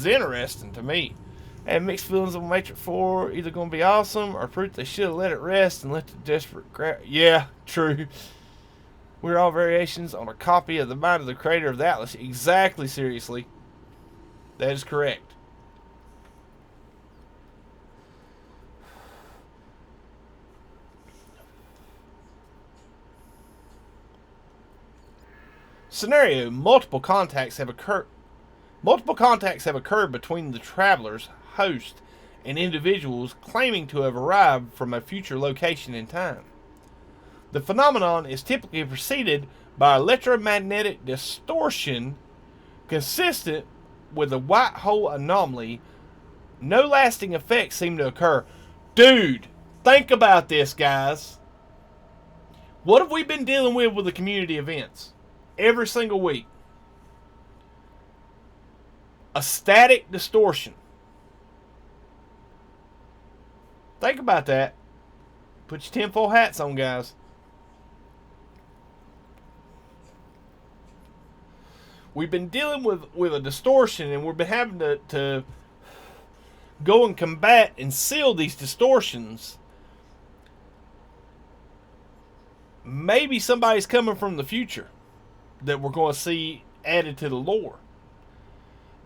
interesting to me. I have mixed feelings on Matrix 4. Either going to be awesome or proof they should have let it rest and let the desperate crowd. Yeah, true. We're all variations on a copy of the mind of the creator of the Atlas. Exactly, seriously. That is correct. Scenario: multiple contacts have occurred between the travelers, host, and individuals claiming to have arrived from a future location in time. The phenomenon is typically preceded by electromagnetic distortion consistent with a white hole anomaly. No lasting effects seem to occur. Dude, think about this, guys. What have we been dealing with the community events? Every single week. A static distortion. Think about that. Put your tinfoil hats on, guys. We've been dealing with a distortion, and we've been having to go and combat and seal these distortions. Maybe somebody's coming from the future that we're going to see added to the lore.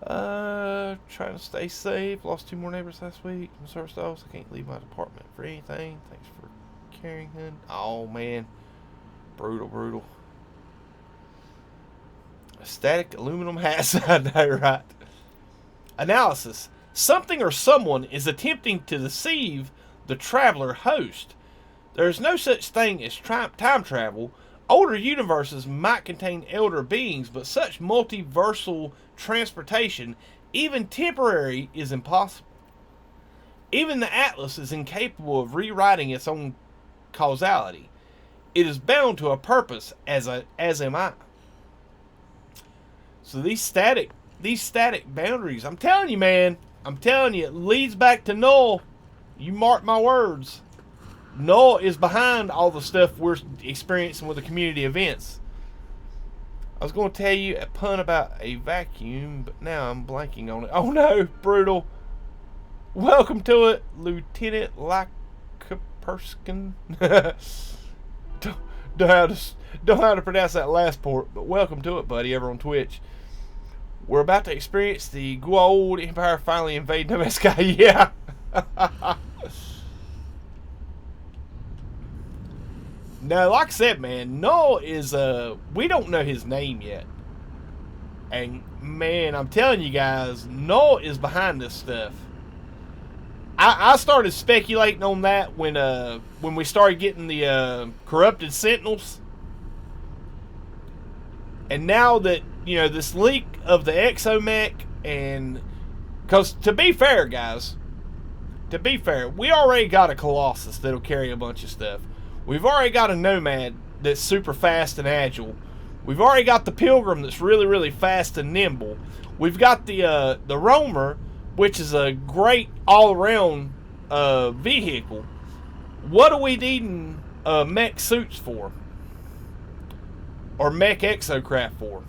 Trying to stay safe. Lost 2 more neighbors last week. I'm service dogs. I can't leave my apartment for anything. Thanks for carrying it. Oh, man. Brutal. A static aluminum hats. I know, right? Analysis. Something or someone is attempting to deceive the traveler host. There is no such thing as time travel. Older universes might contain elder beings, but such multiversal transportation, even temporary, is impossible. Even the Atlas is incapable of rewriting its own causality. It is bound to a purpose, as am I. So these static boundaries, I'm telling you, man, I'm telling you, it leads back to null. You mark my words. Null is behind all the stuff we're experiencing with the community events. I was going to tell you a pun about a vacuum, but now I'm blanking on it. Oh no, brutal. Welcome to it, Lieutenant Lakaperskin. don't know how to pronounce that last part, but welcome to it, buddy, over on Twitch. We're about to experience the Goa'uld Empire finally invading sSky. Yeah. Now, like I said, man, Null is, we don't know his name yet. And, man, I'm telling you guys, Null is behind this stuff. I started speculating on that when we started getting the corrupted Sentinels. And now that, you know, this leak of the exomech, and because to be fair, guys, we already got a Colossus that'll carry a bunch of stuff. We've already got a Nomad that's super fast and agile. We've already got the Pilgrim that's really, really fast and nimble. We've got the Roamer, which is a great all-around vehicle. What are we needing mech suits for? Or mech exocraft for?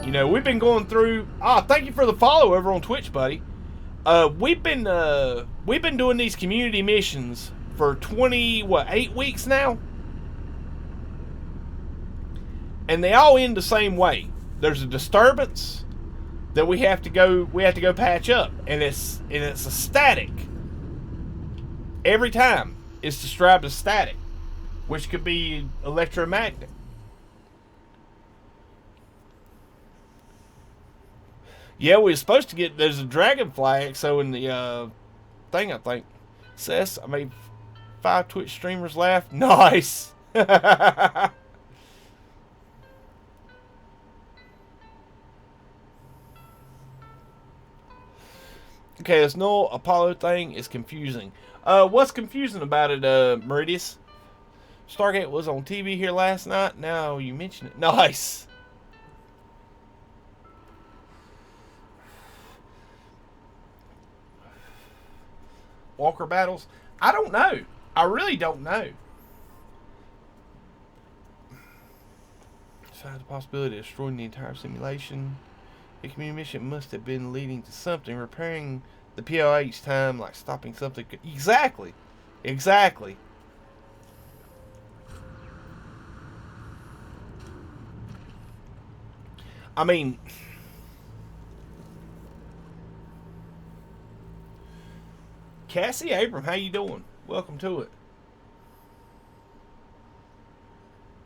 You know, we've been going through... thank you for the follow over on Twitch, buddy. We've been doing these community missions for 8 weeks now? And they all end the same way. There's a disturbance that we have to go patch up, and it's a static. Every time it's described as static, which could be electromagnetic. Yeah, we were supposed to get, there's a Dragonfly XO in the thing, I think. I made 5 Twitch streamers laugh. Nice. Okay, this null Apollo thing is confusing. What's confusing about it, Meridius? Stargate was on TV here last night. Now you mention it. Nice. Walker battles? I don't know. I really don't know. Besides the possibility of destroying the entire simulation, the community mission must have been leading to something. Repairing the PLA each time, like stopping something. Exactly. Exactly. I mean... Cassie Abram, how you doing? Welcome to it.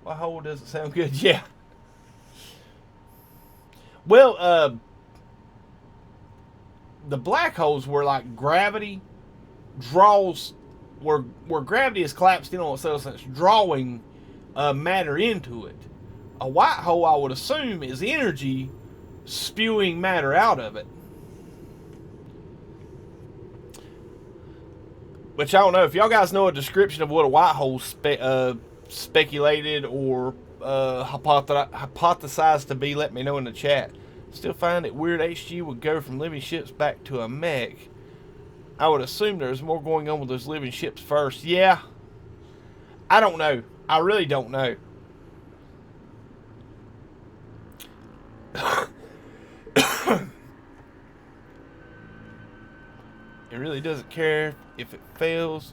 My hole doesn't sound good. Yeah. Well, the black holes where like gravity draws, where gravity is collapsed in on itself and it's drawing matter into it. A white hole, I would assume, is energy spewing matter out of it. Which I don't know. If y'all guys know a description of what a white hole speculated or hypothesized to be, let me know in the chat. Still find it weird HG would go from living ships back to a mech. I would assume there's more going on with those living ships first. Yeah. I don't know. I really don't know. It really doesn't care if it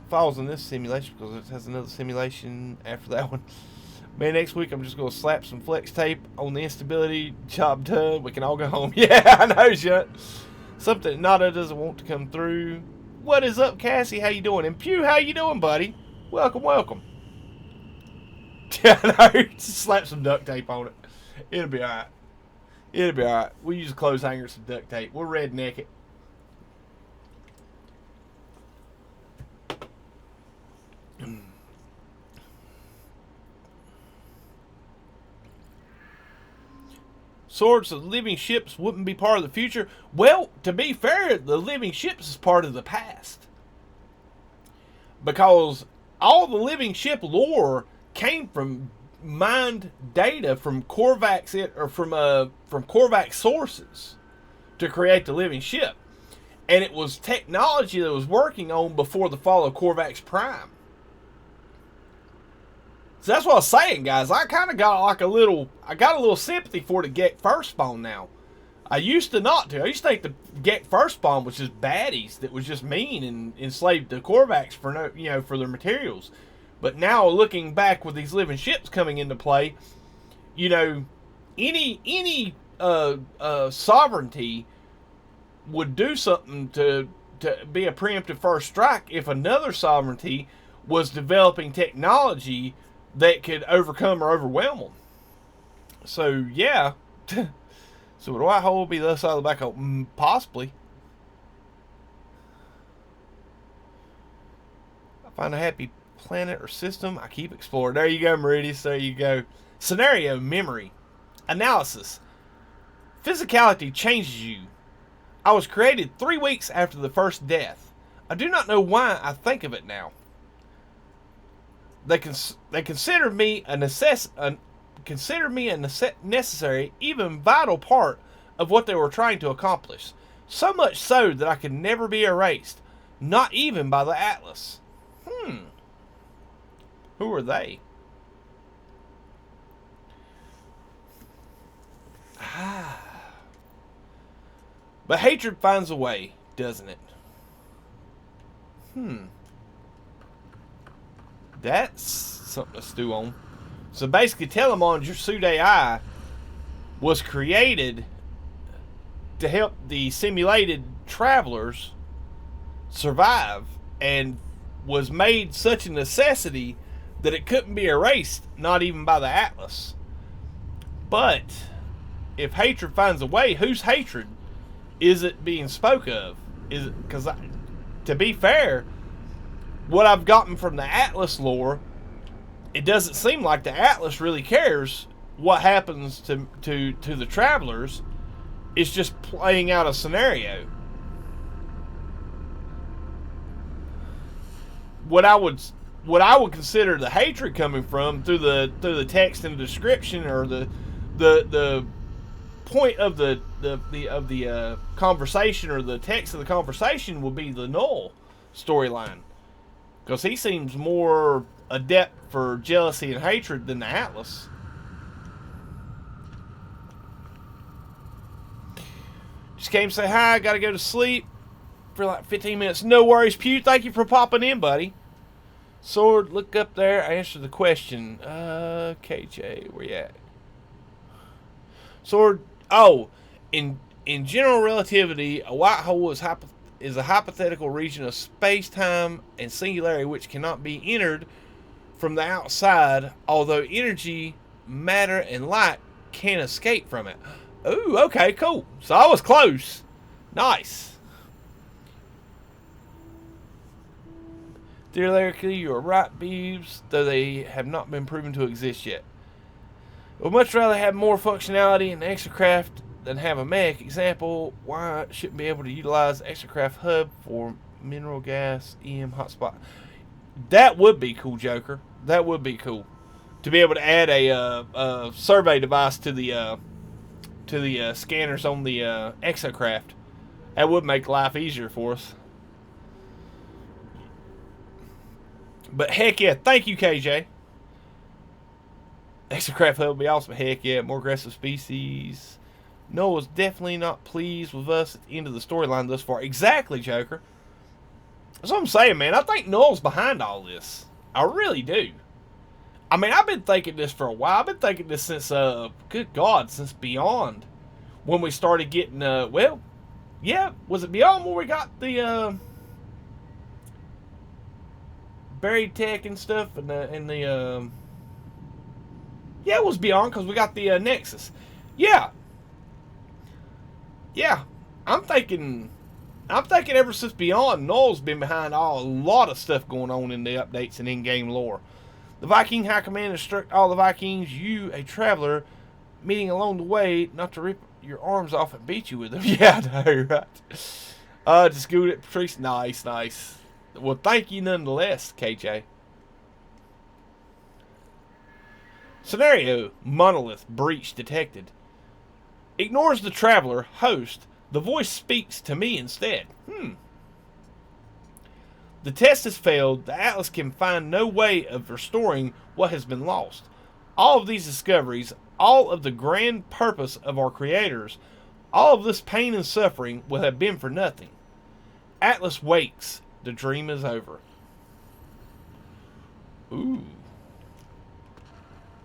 falls in this simulation because it has another simulation after that one. Man, next week I'm just going to slap some flex tape on the instability. Job done. We can all go home. Yeah, I know, shut. Something Nada doesn't want to come through. What is up, Cassie? How you doing? And Pew, how you doing, buddy? Welcome, welcome. Yeah, I know. Just slap some duct tape on it. It'll be alright. It'll be alright. We'll use a clothes hanger and some duct tape. We'll redneck it. Swords of living ships wouldn't be part of the future. Well, to be fair, the living ships is part of the past. because all the living ship lore came from mined data from Korvax sources to create the living ship, and it was technology that was working on before the fall of Korvax Prime. So that's what I was saying, guys. I kind of got like a little sympathy for the Gek Firstborn now. I used to not to. I used to think the Gek Firstborn was just baddies that was just mean and enslaved the Korvax for for their materials. But now looking back with these living ships coming into play, any sovereignty would do something to be a preemptive first strike if another sovereignty was developing technology that could overcome or overwhelm them. So, yeah. So, would White Hole be the other side of the black hole? Possibly. I find a happy planet or system. I keep exploring. There you go, Meridius. There you go. Scenario memory. Analysis. Physicality changes you. I was created 3 weeks after the first death. I do not know why I think of it now. They consider me a necessary, even vital part of what they were trying to accomplish. So much so that I could never be erased, not even by the Atlas. Who are they? But hatred finds a way, doesn't it? That's something to stew on. So basically, Telamon, your suit AI, was created to help the simulated travelers survive, and was made such a necessity that it couldn't be erased, not even by the Atlas. But if hatred finds a way, whose hatred is it being spoke of? Is it because, to be fair, what I've gotten from the Atlas lore, it doesn't seem like the Atlas really cares what happens to the travelers. It's just playing out a scenario. What I would consider the hatred coming from through the text and the description, or the point of the conversation, or the text of the conversation, would be the Null storyline. Because he seems more adept for jealousy and hatred than the Atlas. Just came to say hi. Got to go to sleep for like 15 minutes. No worries, Pew. Thank you for popping in, buddy. Sword, look up there. I answered the question. KJ, where you at? Sword. Oh, in general relativity, a white hole is a hypothetical region of space-time and singularity which cannot be entered from the outside, although energy, matter, and light can escape from it. Ooh, okay, cool. So I was close. Nice. Theoretically, you are right, Beeves, though they have not been proven to exist yet. I would much rather have more functionality in the exocraft than have a mech. Example, why it shouldn't be able to utilize the exocraft hub for mineral gas EM hotspot. That would be cool, Joker. That would be cool. To be able to add a survey device to the scanners on the exocraft. That would make life easier for us. But heck yeah, thank you, KJ. Exocraft hub would be awesome. Heck yeah, more aggressive species. Noah's definitely not pleased with us at the end of the storyline thus far. Exactly, Joker. That's what I'm saying, man. I think Noel's behind all this. I really do. I mean, I've been thinking this for a while. I've been thinking this since, good God, since Beyond. When we started getting, well, yeah, was it Beyond where we got the, buried tech and stuff, and the, yeah, it was Beyond, because we got the, Nexus. Yeah. Yeah. I'm thinking ever since Beyond, Noel's been behind a lot of stuff going on in the updates and in-game lore. The Viking High Command instruct all the Vikings, you, a traveler, meeting along the way, not to rip your arms off and beat you with them. Yeah, I know, right? Just good at Patrice. Nice, nice. Well, thank you nonetheless, KJ. Scenario: Monolith breach detected. Ignores the traveler host. The voice speaks to me instead. The test has failed. The Atlas can find no way of restoring what has been lost. All of these discoveries, all of the grand purpose of our creators, all of this pain and suffering will have been for nothing. Atlas wakes. The dream is over. Ooh.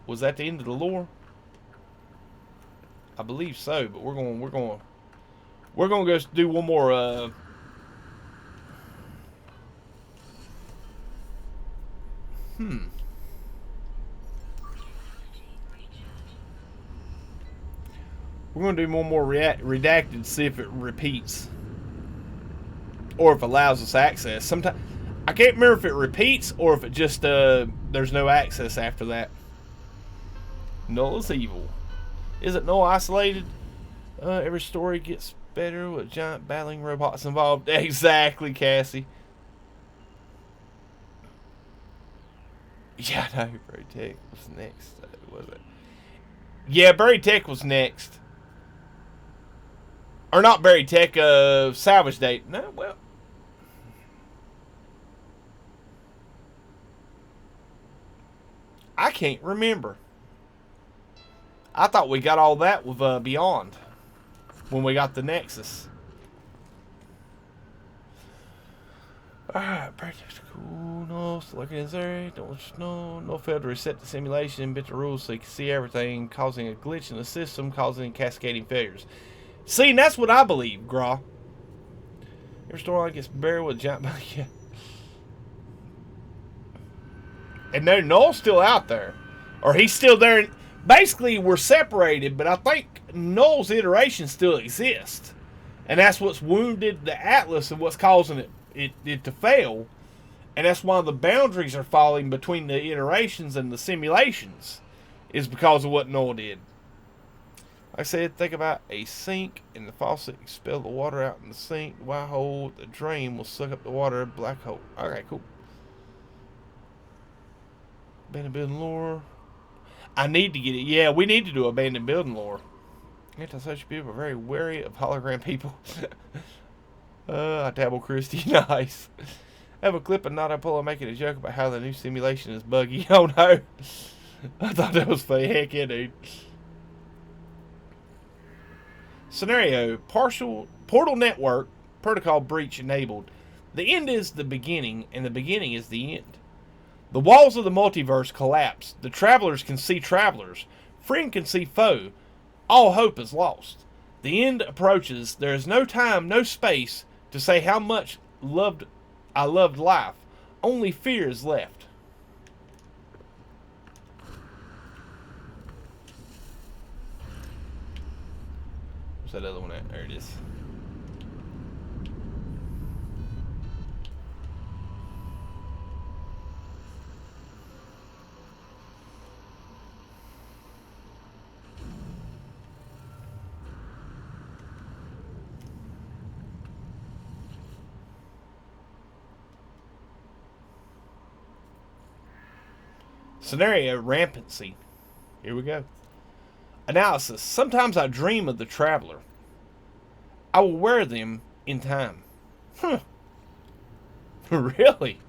Was that the end of the lore? I believe so, but we're gonna go do one more We're gonna do one more redacted, see if it repeats. Or if it allows us access. Sometimes I can't remember if it repeats or if it just there's no access after that. Null is evil. Is it null isolated? Every story gets better with giant battling robots involved. Exactly, Cassie. Yeah, I know. Buried Tech was next. Was it? Yeah, Buried Tech was next. Or not Buried Tech, Salvage Date. No, well. I can't remember. I thought we got all that with Beyond when we got the Nexus. Alright, practice cool. No, select insert. No fail to reset the simulation, bit the rules so you can see everything, causing a glitch in the system, causing cascading failures. See, and that's what I believe, Gra. Every storyline gets buried with a giant. Yeah. And no, Null's still out there. Or he's still there. Basically, we're separated, but I think Null's iteration still exists. And that's what's wounded the Atlas and what's causing it to fail. And that's why the boundaries are falling between the iterations and the simulations. Is because of what Null did. Like I said, think about a sink and the faucet expel the water out in the sink. The white hole, the drain will suck up the water. Black hole. Okay, cool. Abandoned building lore. I need to get it. Yeah, we need to do abandoned building lore. Antisocial people are very wary of hologram people. I dabble Christy. Nice. I have a clip of Not Apollo making a joke about how the new simulation is buggy. Oh no. I thought that was funny. Heck yeah, dude. Scenario: partial portal network protocol breach enabled. The end is the beginning, and the beginning is the end. The walls of the multiverse collapse. The travelers can see travelers. Friend can see foe. All hope is lost. The end approaches. There is no time, no space to say how much I loved life. Only fear is left. What's that other one at? There it is. Scenario: rampancy. Here we go. Analysis. Sometimes I dream of the traveler. I will wear them in time. Huh. Really?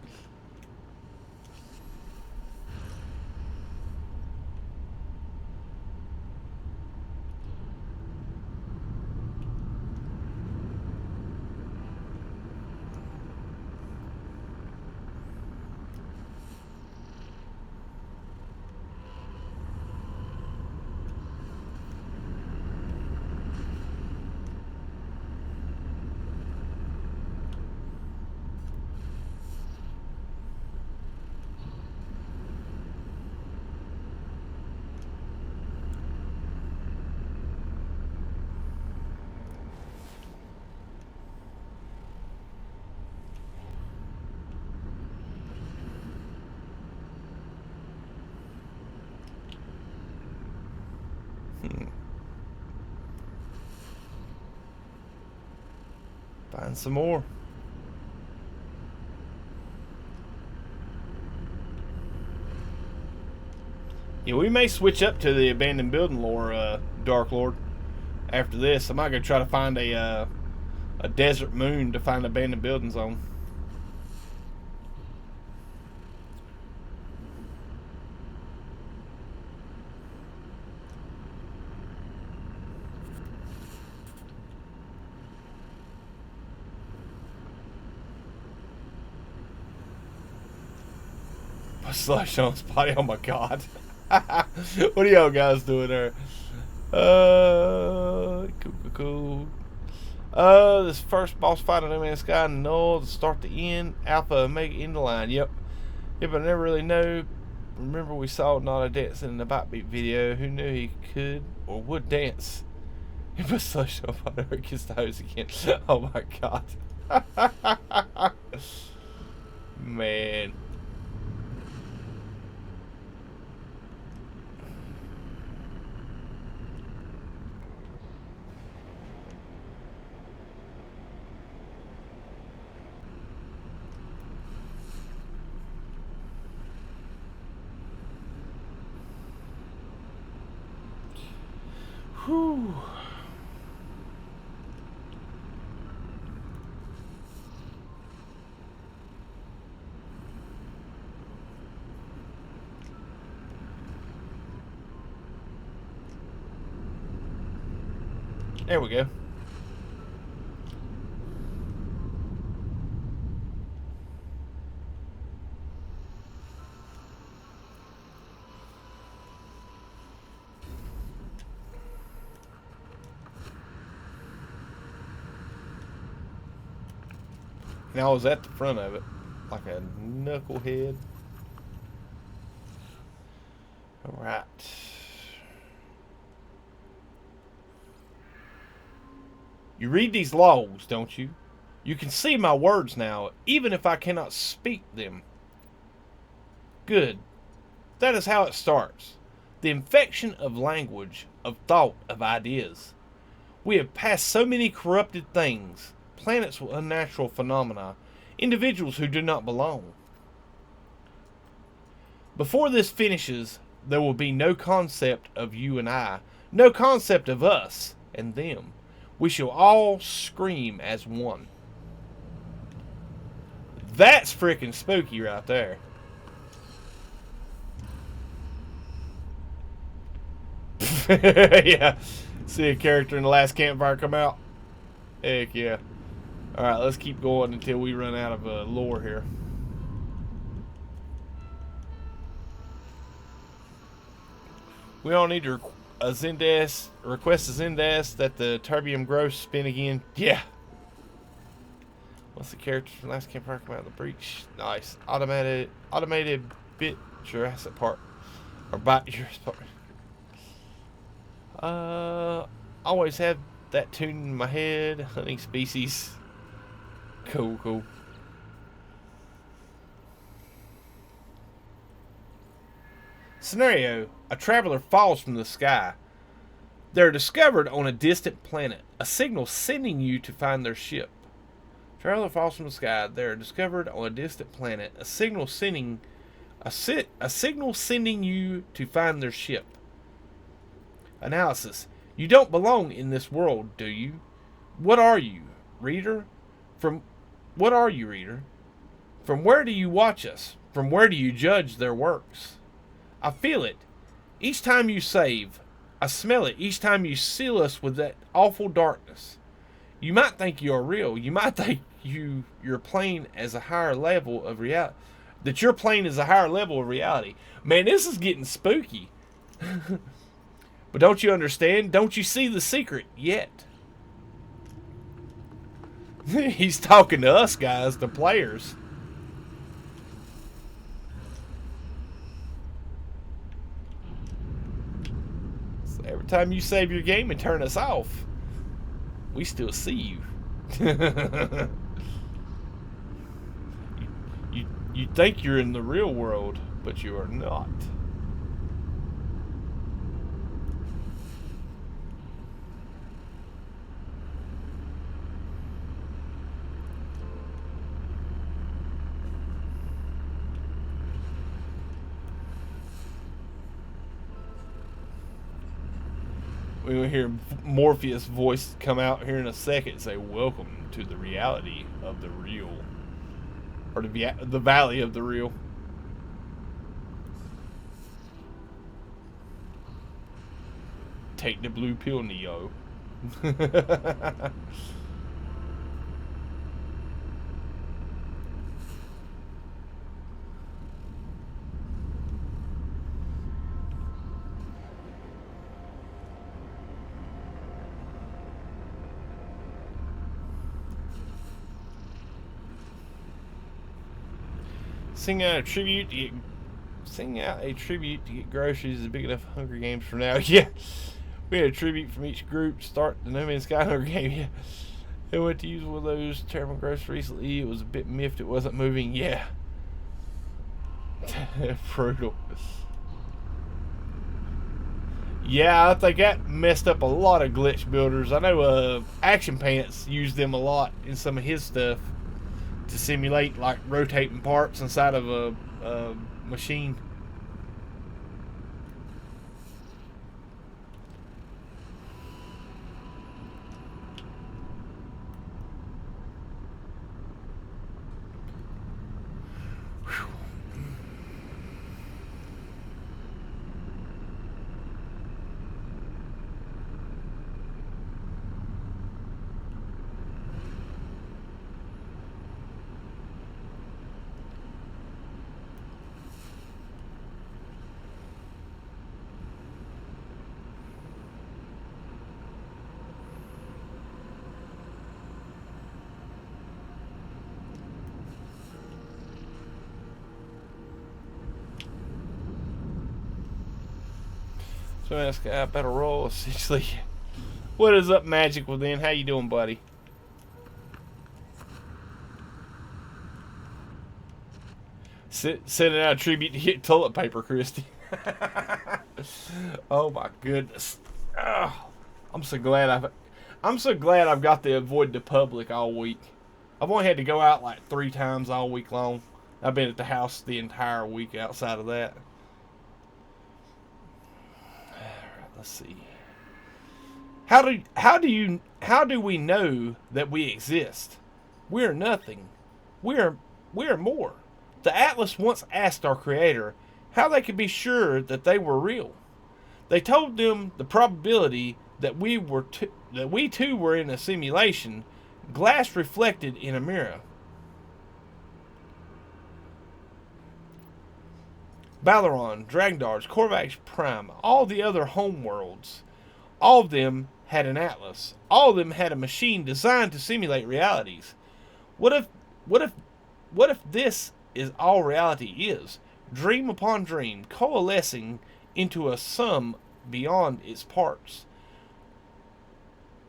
Find some more. Yeah, we may switch up to the abandoned building lore, Dark Lord. After this, I might go try to find a desert moon to find abandoned buildings on. Slush on his body. Oh my god. What are y'all guys doing there? Cool. This first boss fight on NMS Sky, null to start the end, alpha, omega, end the line. Yep, but I never really know. Remember we saw Nada dancing in the Bite Beat video. Who knew he could or would dance? He put slush on fire against the hose again. Oh my god. Man. Whew. There we go. And I was at the front of it, like a knucklehead. Alright. You read these logs, don't you? You can see my words now, even if I cannot speak them. Good. That is how it starts. The infection of language, of thought, of ideas. We have passed so many corrupted things, planets with unnatural phenomena, individuals who do not belong. Before this finishes, there will be no concept of you and I, no concept of us and them. We shall all scream as one. That's freaking spooky right there. Yeah. See a character in the last campfire come out? Heck yeah. Alright, let's keep going until we run out of lore here. We don't need to request a Xaines that the terbium growth spin again. Yeah. What's the character from last campfire come out of the breach? Nice. Automated bit Jurassic Park. Or bite Jurassic Park. Always have that tune in my head. Hunting species. Cool. Scenario: a traveler falls from the sky. They're discovered on a distant planet. A signal sending you to find their ship. Traveler falls from the sky. They're discovered on a distant planet. A signal sending you to find their ship. Analysis: you don't belong in this world, do you? What are you, reader? What are you, reader? From where do you watch us? From where do you judge their works? I feel it. Each time you save, I smell it. Each time you seal us with that awful darkness. You might think you are real. You might think you're playing as a higher level of reality. That you're playing as a higher level of reality. Man, this is getting spooky. But don't you understand? Don't you see the secret yet? He's talking to us, guys, the players. So every time you save your game and turn us off, we still see you. You think you're in the real world, but you are not. We'll hear Morpheus' voice come out here in a second and say, "Welcome to the reality of the real." Or the valley of the real. Take the blue pill, Neo. Sing out a tribute to get groceries is big enough Hunger Games for now. Yeah. We had a tribute from each group to start the No Man's Sky Hunger Game. Yeah. I went to use one of those terrible groceries recently. It was a bit miffed. It wasn't moving. Yeah. Brutal. Yeah, I think that messed up a lot of glitch builders. I know Action Pants used them a lot in some of his stuff to simulate like rotating parts inside of a machine. So that's got a better roll, essentially. What is up, Magic Within? How you doing, buddy? Sending out a tribute to get toilet paper, Christy. Oh my goodness. Oh, I'm so glad I've got to avoid the public all week. I've only had to go out like 3 times all week long. I've been at the house the entire week outside of that. Let's see. How do we know that we exist? We are nothing. We are more. The Atlas once asked our creator how they could be sure that they were real. They told them the probability that we too were in a simulation, glass reflected in a mirror. Valeron, Dragdars, Korvax Prime, all the other homeworlds, all of them had an Atlas. All of them had a machine designed to simulate realities. What if this is all reality is? Dream upon dream, coalescing into a sum beyond its parts.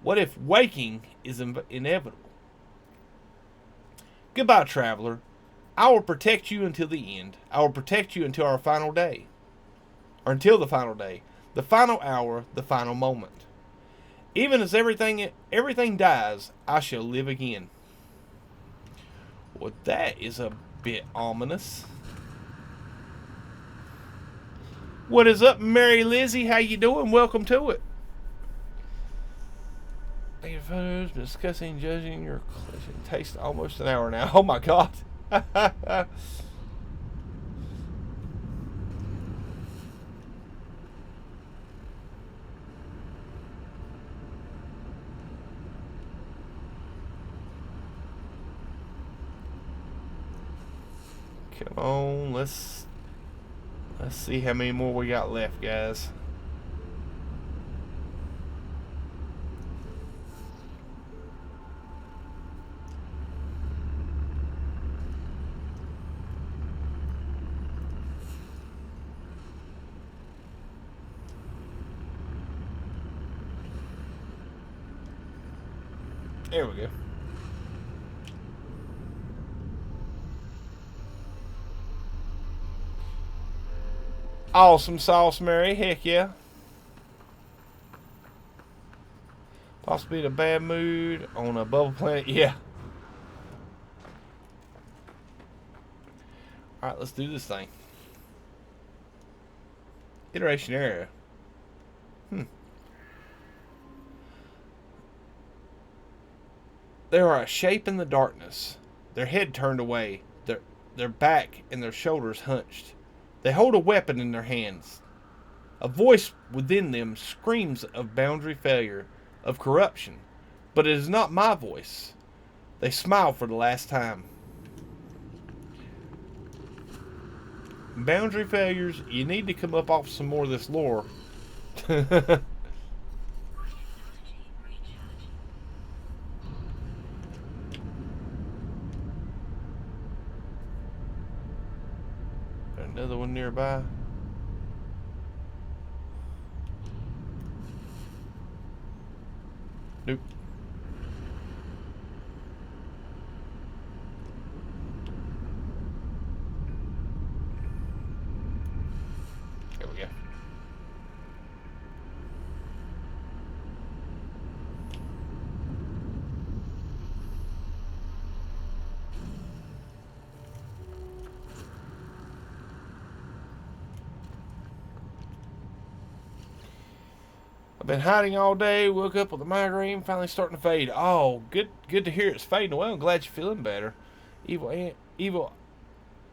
What if waking is inevitable? Goodbye, traveler. I will protect you until the end. I will protect you until our final day. Or until the final day. The final hour, the final moment. Even as everything dies, I shall live again. Well, that is a bit ominous. What is up, Mary Lizzie? How you doing? Welcome to it. Thank you for photos. Been discussing, judging your collection. Takes almost an hour now. Oh my god. Come on, let's see how many more we got left, guys. There we go. Awesome sauce, Mary. Heck yeah. Possibly in a bad mood on a bubble planet. Yeah. Alright, let's do this thing. Iteration area. They are a shape in the darkness, their head turned away, their back and their shoulders hunched. They hold a weapon in their hands. A voice within them screams of boundary failure, of corruption, but it is not my voice. They smile for the last time. Boundary failures, you need to come up off some more of this lore. Another one nearby. Nope. There we go. I've been hiding all day, woke up with a migraine, finally starting to fade. Oh, good to hear it's fading away. I'm glad you're feeling better. Evil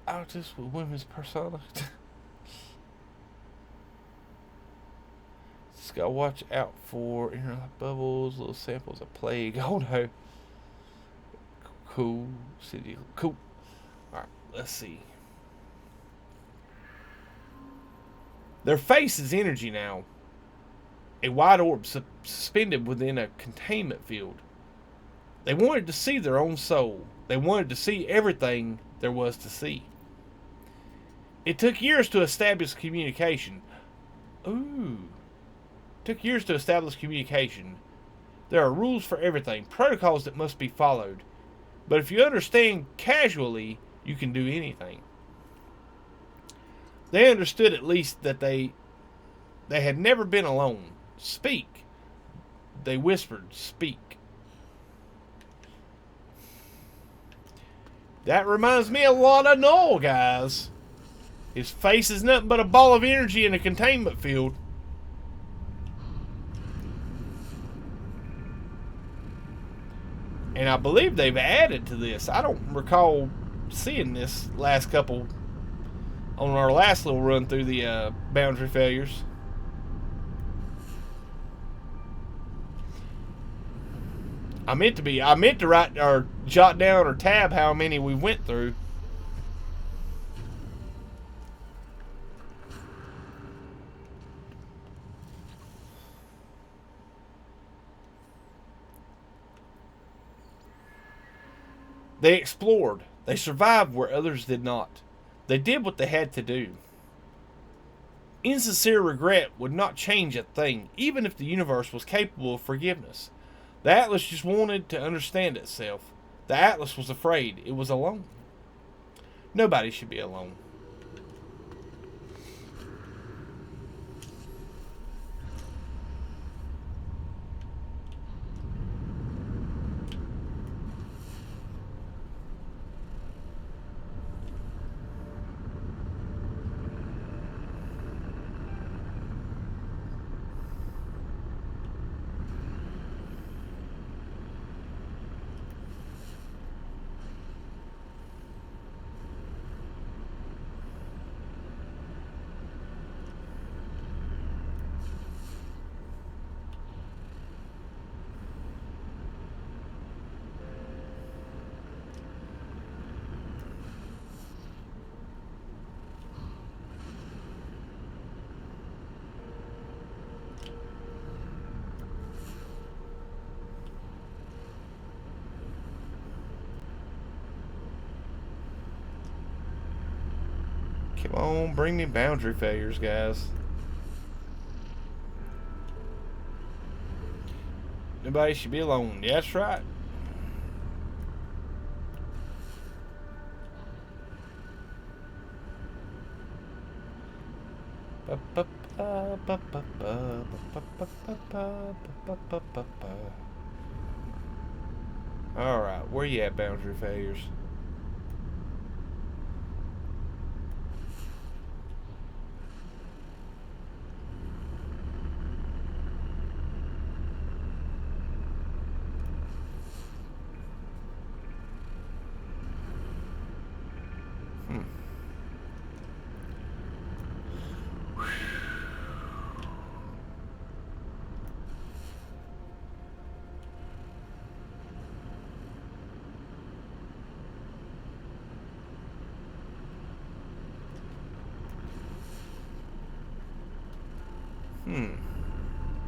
artist with women's persona. Just gotta watch out for inner bubbles, little samples of plague. Oh no. Cool. City. Cool. Alright, let's see. Their face is energy now. A wide orb suspended within a containment field. They wanted to see their own soul. They wanted to see everything there was to see. It took years to establish communication. Took years to establish communication. There are rules for everything, protocols that must be followed. But if you understand casually, you can do anything. They understood at least that they had never been alone. Speak. They whispered, speak. That reminds me a lot of Noel, guys. His face is nothing but a ball of energy in a containment field. And I believe they've added to this. I don't recall seeing this last couple on our last little run through the boundary failures. I meant to write or jot down or tab how many we went through. They explored. They survived where others did not. They did what they had to do. Insincere regret would not change a thing, even if the universe was capable of forgiveness. The Atlas just wanted to understand itself. The Atlas was afraid. It was alone. Nobody should be alone. Come on, bring me boundary failures, guys. Nobody should be alone. Yeah, that's right. Alright, where you at, boundary failures?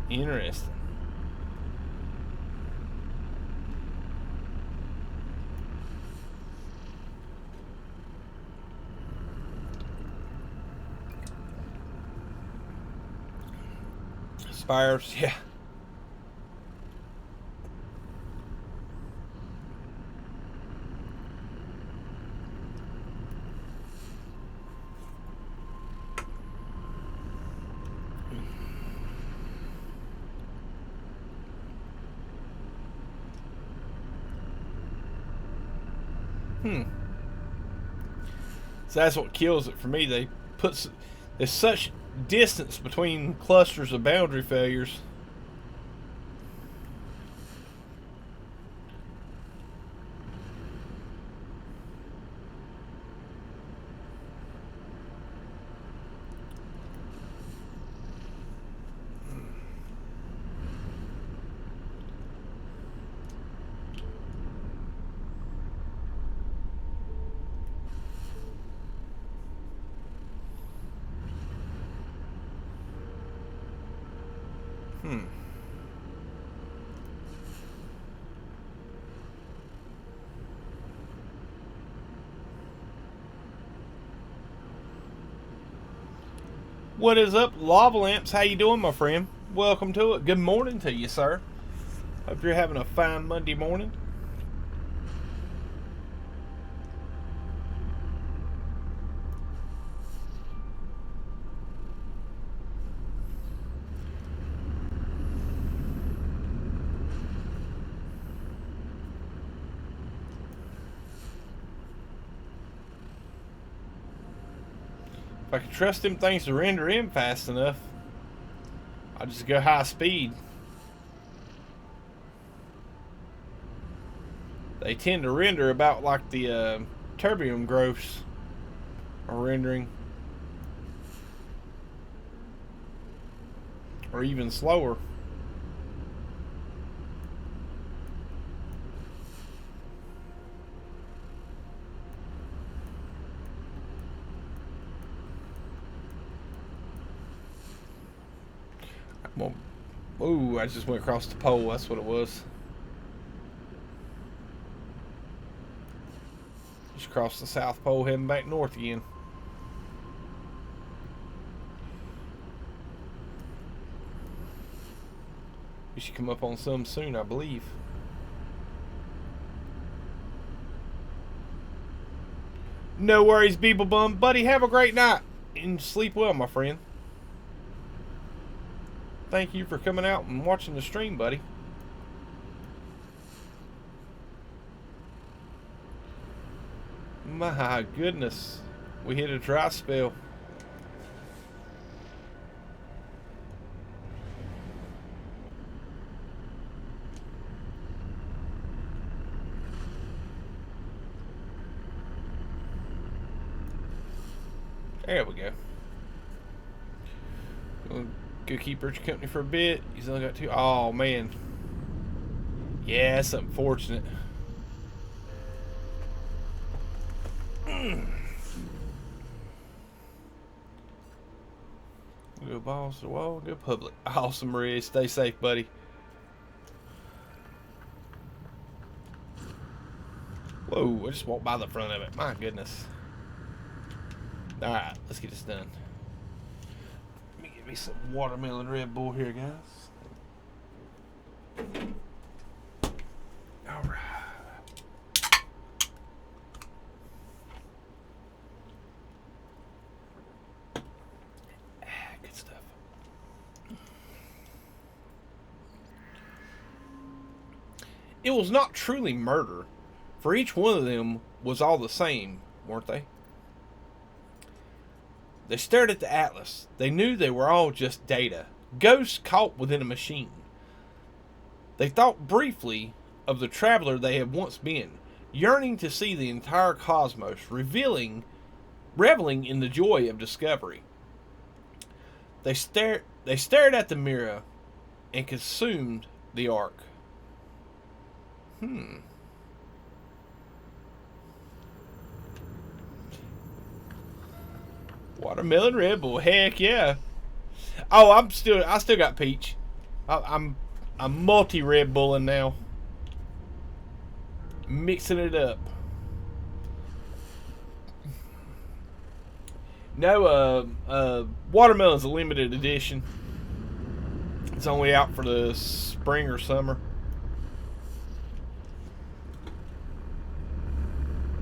Interesting. Spires, yeah. So that's what kills it for me. There's such distance between clusters of boundary failures. What is up, Lava Lamps? How you doing, my friend? Welcome to it. Good morning to you, sir. Hope you're having a fine Monday morning. If I could trust them things to render in fast enough, I'll just go high speed. They tend to render about like the terbium growths are rendering. Or even slower. Well, ooh, I just went across the pole. That's what it was. Just crossed the South Pole, heading back north again. We should come up on some soon, I believe. No worries, Beeble Bum. Buddy, have a great night. And sleep well, my friend. Thank you for coming out and watching the stream, buddy. My goodness. We hit a dry spell. There we go. Go keep Richard company for a bit. He's only got 2. Oh, man. Yeah, that's unfortunate. Go balls to the wall, go public. Awesome, Maria. Stay safe, buddy. Whoa, I just walked by the front of it. My goodness. Alright, let's get this done. Let me get me some watermelon Red Bull here, guys. Alright. Good stuff. It was not truly murder, for each one of them was all the same, weren't they? They stared at the atlas. They knew they were all just data, ghosts caught within a machine. They thought briefly of the traveler they had once been, yearning to see the entire cosmos, reveling in the joy of discovery. They stared at the mirror and consumed the ark. Watermelon Red Bull, heck yeah. Oh, I still got peach. I'm multi Red Bulling now. Mixing it up. No, watermelon's a limited edition. It's only out for the spring or summer.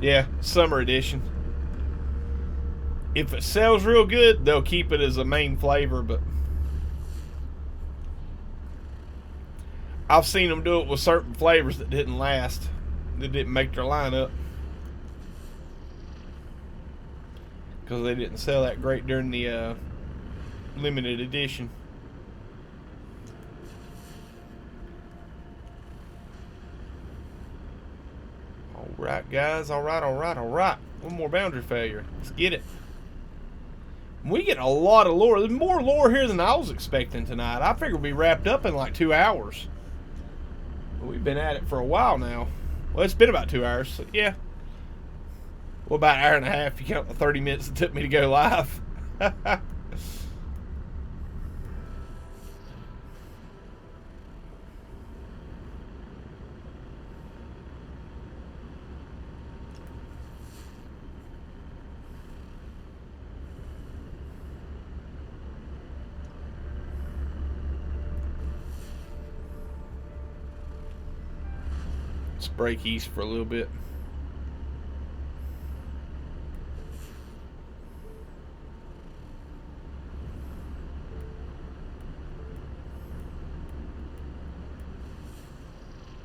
Yeah, summer edition. If it sells real good, they'll keep it as a main flavor, but I've seen them do it with certain flavors that didn't last. That didn't make their lineup. Because they didn't sell that great during the limited edition. Alright, guys. Alright. One more boundary failure. Let's get it. We get a lot of lore. There's more lore here than I was expecting tonight. I figured we'd be wrapped up in like 2 hours. But we've been at it for a while now. Well, it's been about 2 hours, so yeah. Well, about an hour and a half if you count the 30 minutes it took me to go live. Let's break east for a little bit.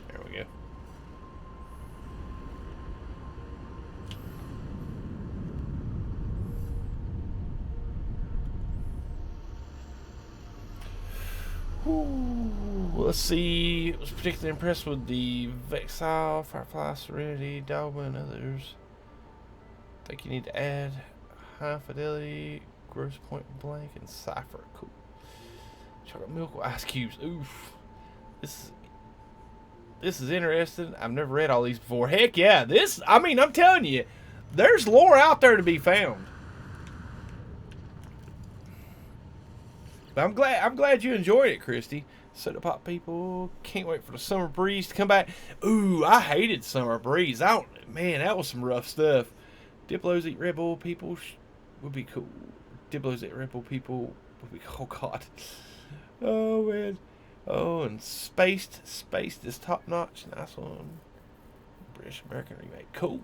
There we go. Let's see. I was particularly impressed with the Vexile, Firefly, Serenity, Dogma, and others. I think you need to add High Fidelity, Gross Point Blank, and Cipher. Cool. Chocolate milk with ice cubes. Oof. This is interesting. I've never read all these before. Heck yeah. I mean, I'm telling you, there's lore out there to be found. But I'm glad you enjoyed it, Christy. Soda Pop people, can't wait for the summer breeze to come back. Ooh, I hated summer breeze. Man, that was some rough stuff. Diplos eat Red Bull people would be cool. Diplos eat Red Bull people would be, oh god. Oh man. Oh, and Spaced is top notch. Nice one. British American remake. Cool.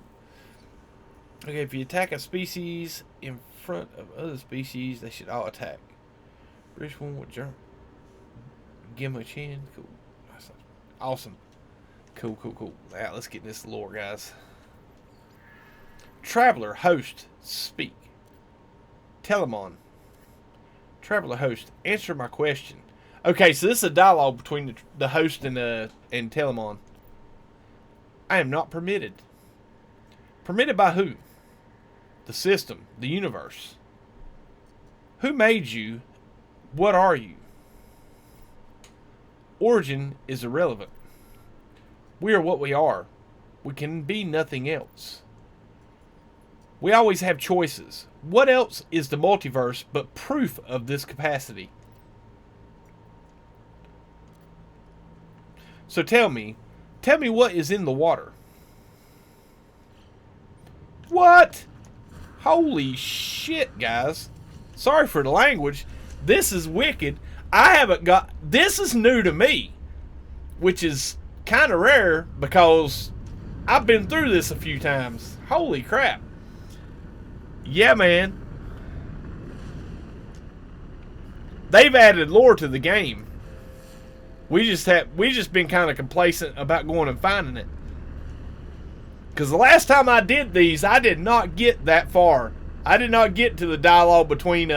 Okay, if you attack a species in front of other species, they should all attack. British one with German. Give him a chin. Cool. Awesome. Cool. Now let's get this lore, guys. Traveler, host, speak. Telamon. Traveler, host, answer my question. Okay, so this is a dialogue between the host and Telamon. I am not permitted. Permitted by who? The system, the universe. Who made you? What are you? Origin is irrelevant. We are what we are. We can be nothing else. We always have choices. What else is the multiverse but proof of this capacity? So tell me what is in the water. What? Holy shit, guys. Sorry for the language. This is wicked. This is new to me, which is kind of rare because I've been through this a few times. Holy crap. Yeah, man. They've added lore to the game. We just been kind of complacent about going and finding it. Because the last time I did these, I did not get that far. I did not get to the dialogue between you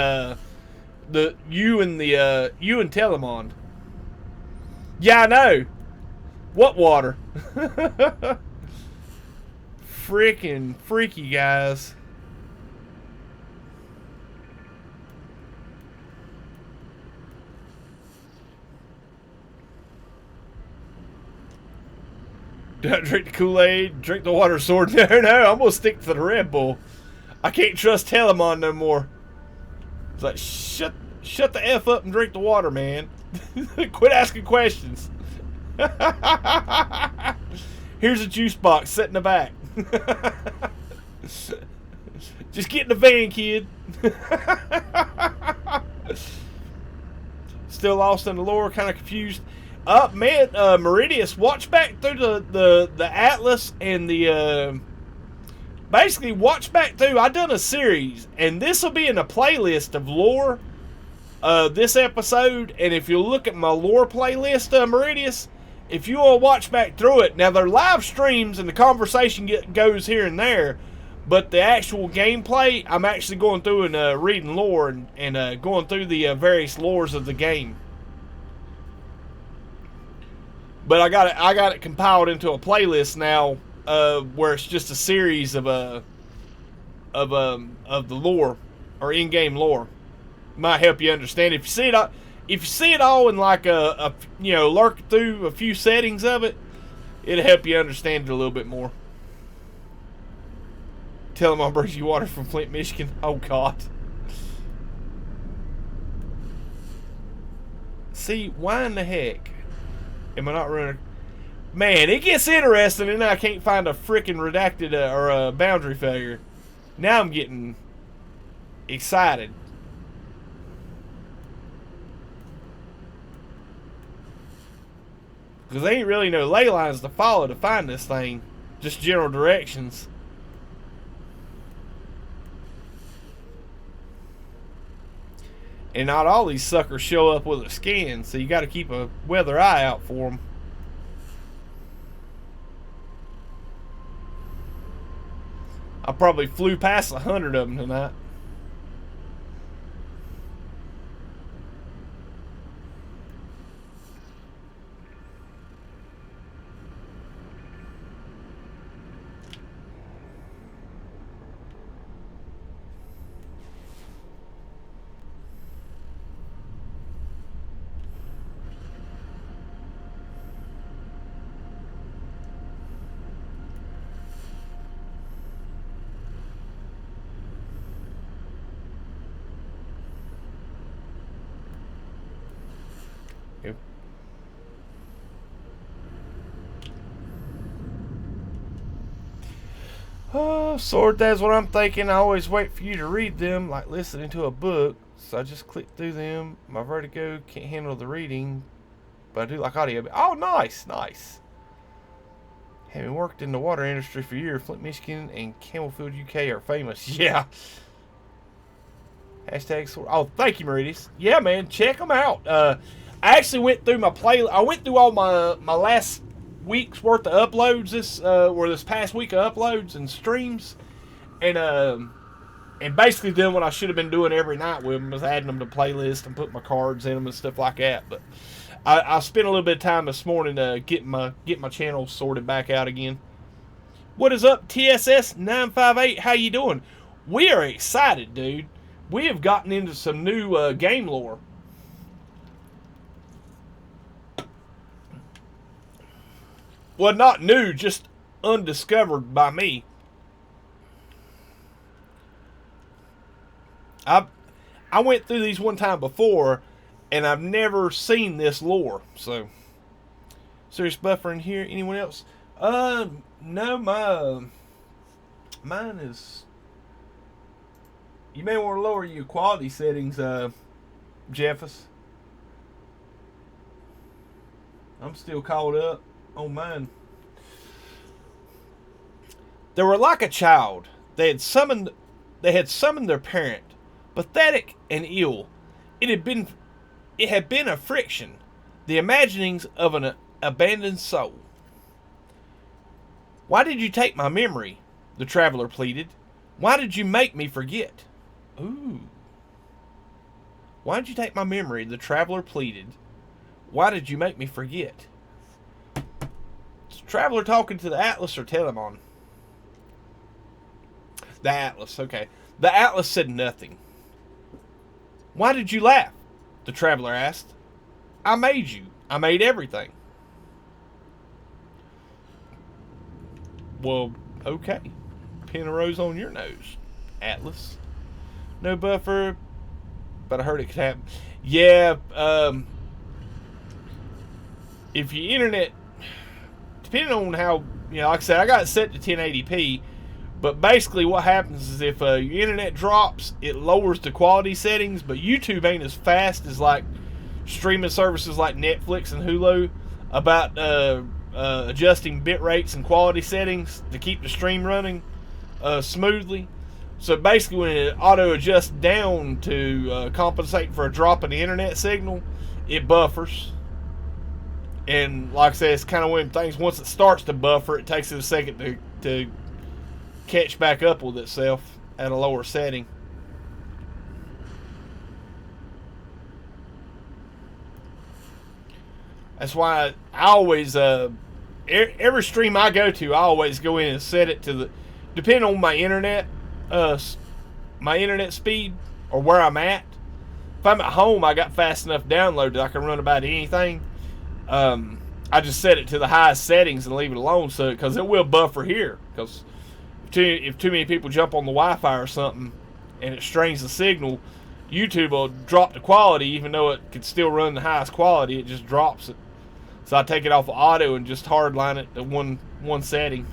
and Telamon. Yeah, I know. What water? Freaking freaky, guys. Do I drink the Kool-Aid? Drink the water sword? No, I'm gonna stick to the Red Bull. I can't trust Telamon no more. It's like, shut Shut the F up and drink the water, man. Quit asking questions. Here's a juice box set in the back. Just get in the van, kid. Still lost in the lore, kind of confused. Man, Meridius, watch back through the Atlas and the basically watch back through. I done a series, and this will be in a playlist of lore. This episode, and if you look at my lore playlist, Meridius, if you will watch back through it, now they're live streams and the conversation goes here and there, but the actual gameplay, I'm actually going through and reading lore and going through the various lores of the game. But I got it compiled into a playlist now, where it's just a series of the lore or in-game lore. Might help you understand if you see it all in like lurk through a few settings of it, it'll help you understand it a little bit more. Telamon brings you water from Flint, Michigan. Oh God. See, why in the heck am I not running? Man, it gets interesting, and I can't find a freaking redacted or a boundary failure. Now I'm getting excited. Because there ain't really no ley lines to follow to find this thing. Just general directions. And not all these suckers show up with a scan, so you got to keep a weather eye out for them. I probably flew past 100 of them tonight. Oh, Sword, that's what I'm thinking. I always wait for you to read them, like listening to a book. So I just click through them. My vertigo can't handle the reading, but I do like audio. Oh, nice, nice. Having worked in the water industry for years, Flint, Michigan and Camelfield, UK are famous. Yeah. Hashtag Sword. Oh, thank you, Meridius. Yeah, man, check them out. I actually went through my play. I went through all my last week's worth of uploads this past week of uploads and streams, and basically doing what I should have been doing every night with them, was adding them to playlist and putting my cards in them and stuff like that. But I spent a little bit of time this morning getting my channel sorted back out again. What is up, TSS 958? How you doing? We are excited, dude. We have gotten into some new game lore. Well, not new, just undiscovered by me. I went through these one time before, and I've never seen this lore. So, serious buffering here. Anyone else? No, mine is. You may want to lower your quality settings, Jeffus. I'm still caught up on mine. They were like a child. They had summoned their parent, pathetic and ill. It had been a friction, the imaginings of an abandoned soul. Why did you take my memory? The traveler pleaded. Why did you make me forget? Ooh. Why did you take my memory? The traveler pleaded. Why did you make me forget? Is the traveler talking to the Atlas or Telamon? The Atlas, okay. The Atlas said nothing. Why did you laugh? The traveler asked. I made you. I made everything. Well, okay. Pin a rose on your nose, Atlas. No buffer, but I heard it could happen. Yeah, if your internet, depending on how, like I said, I got it set to 1080p, but basically what happens is if your internet drops, it lowers the quality settings, but YouTube ain't as fast as like streaming services like Netflix and Hulu about adjusting bit rates and quality settings to keep the stream running smoothly. So basically when it auto adjusts down to compensate for a drop in the internet signal, it buffers. And like I said, it's kind of when things, once it starts to buffer, it takes it a second to catch back up with itself at a lower setting. That's why I always, every stream I go to, I always go in and set it to the, depending on my internet speed or where I'm at. If I'm at home, I got fast enough download that I can run about anything. I just set it to the highest settings and leave it alone, so because it will buffer here. Because if too many people jump on the Wi-Fi or something and it strains the signal, YouTube will drop the quality, even though it could still run the highest quality. It just drops it. So I take it off of auto and just hardline it to one setting.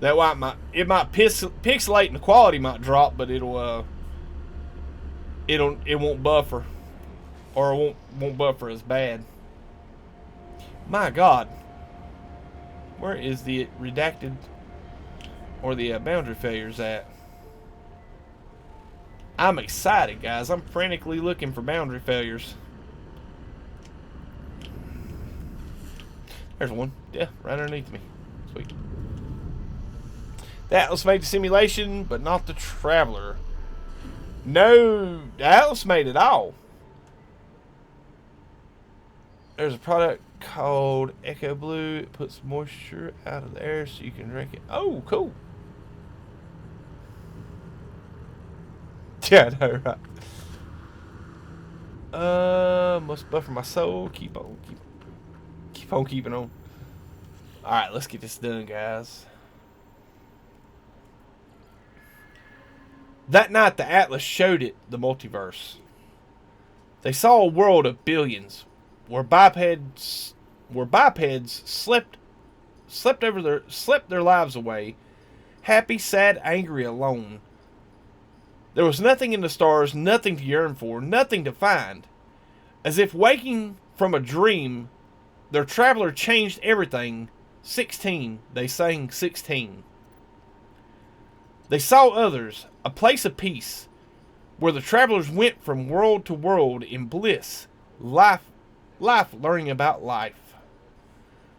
That way it might pixelate and the quality might drop, but it won't buffer, or it won't buffer as bad. My God, where is the redacted or the boundary failures at? I'm excited, guys. I'm frantically looking for boundary failures. There's one. Yeah, right underneath me. Sweet. The Atlas made the simulation, but not the Traveler. No, the Atlas made it all. There's a product called Echo Blue. It puts moisture out of the air so you can drink it. Oh, cool. Yeah, I know, right? Must buffer my soul. Keep on keeping on. Alright, let's get this done, guys. That night, the Atlas showed it the multiverse. They saw a world of billions, where bipeds slept their lives away, happy, sad, angry, alone. There was nothing in the stars, nothing to yearn for, nothing to find. As if waking from a dream, their traveler changed everything. 16, they sang 16. They saw others, a place of peace, where the travelers went from world to world in bliss, life learning about life.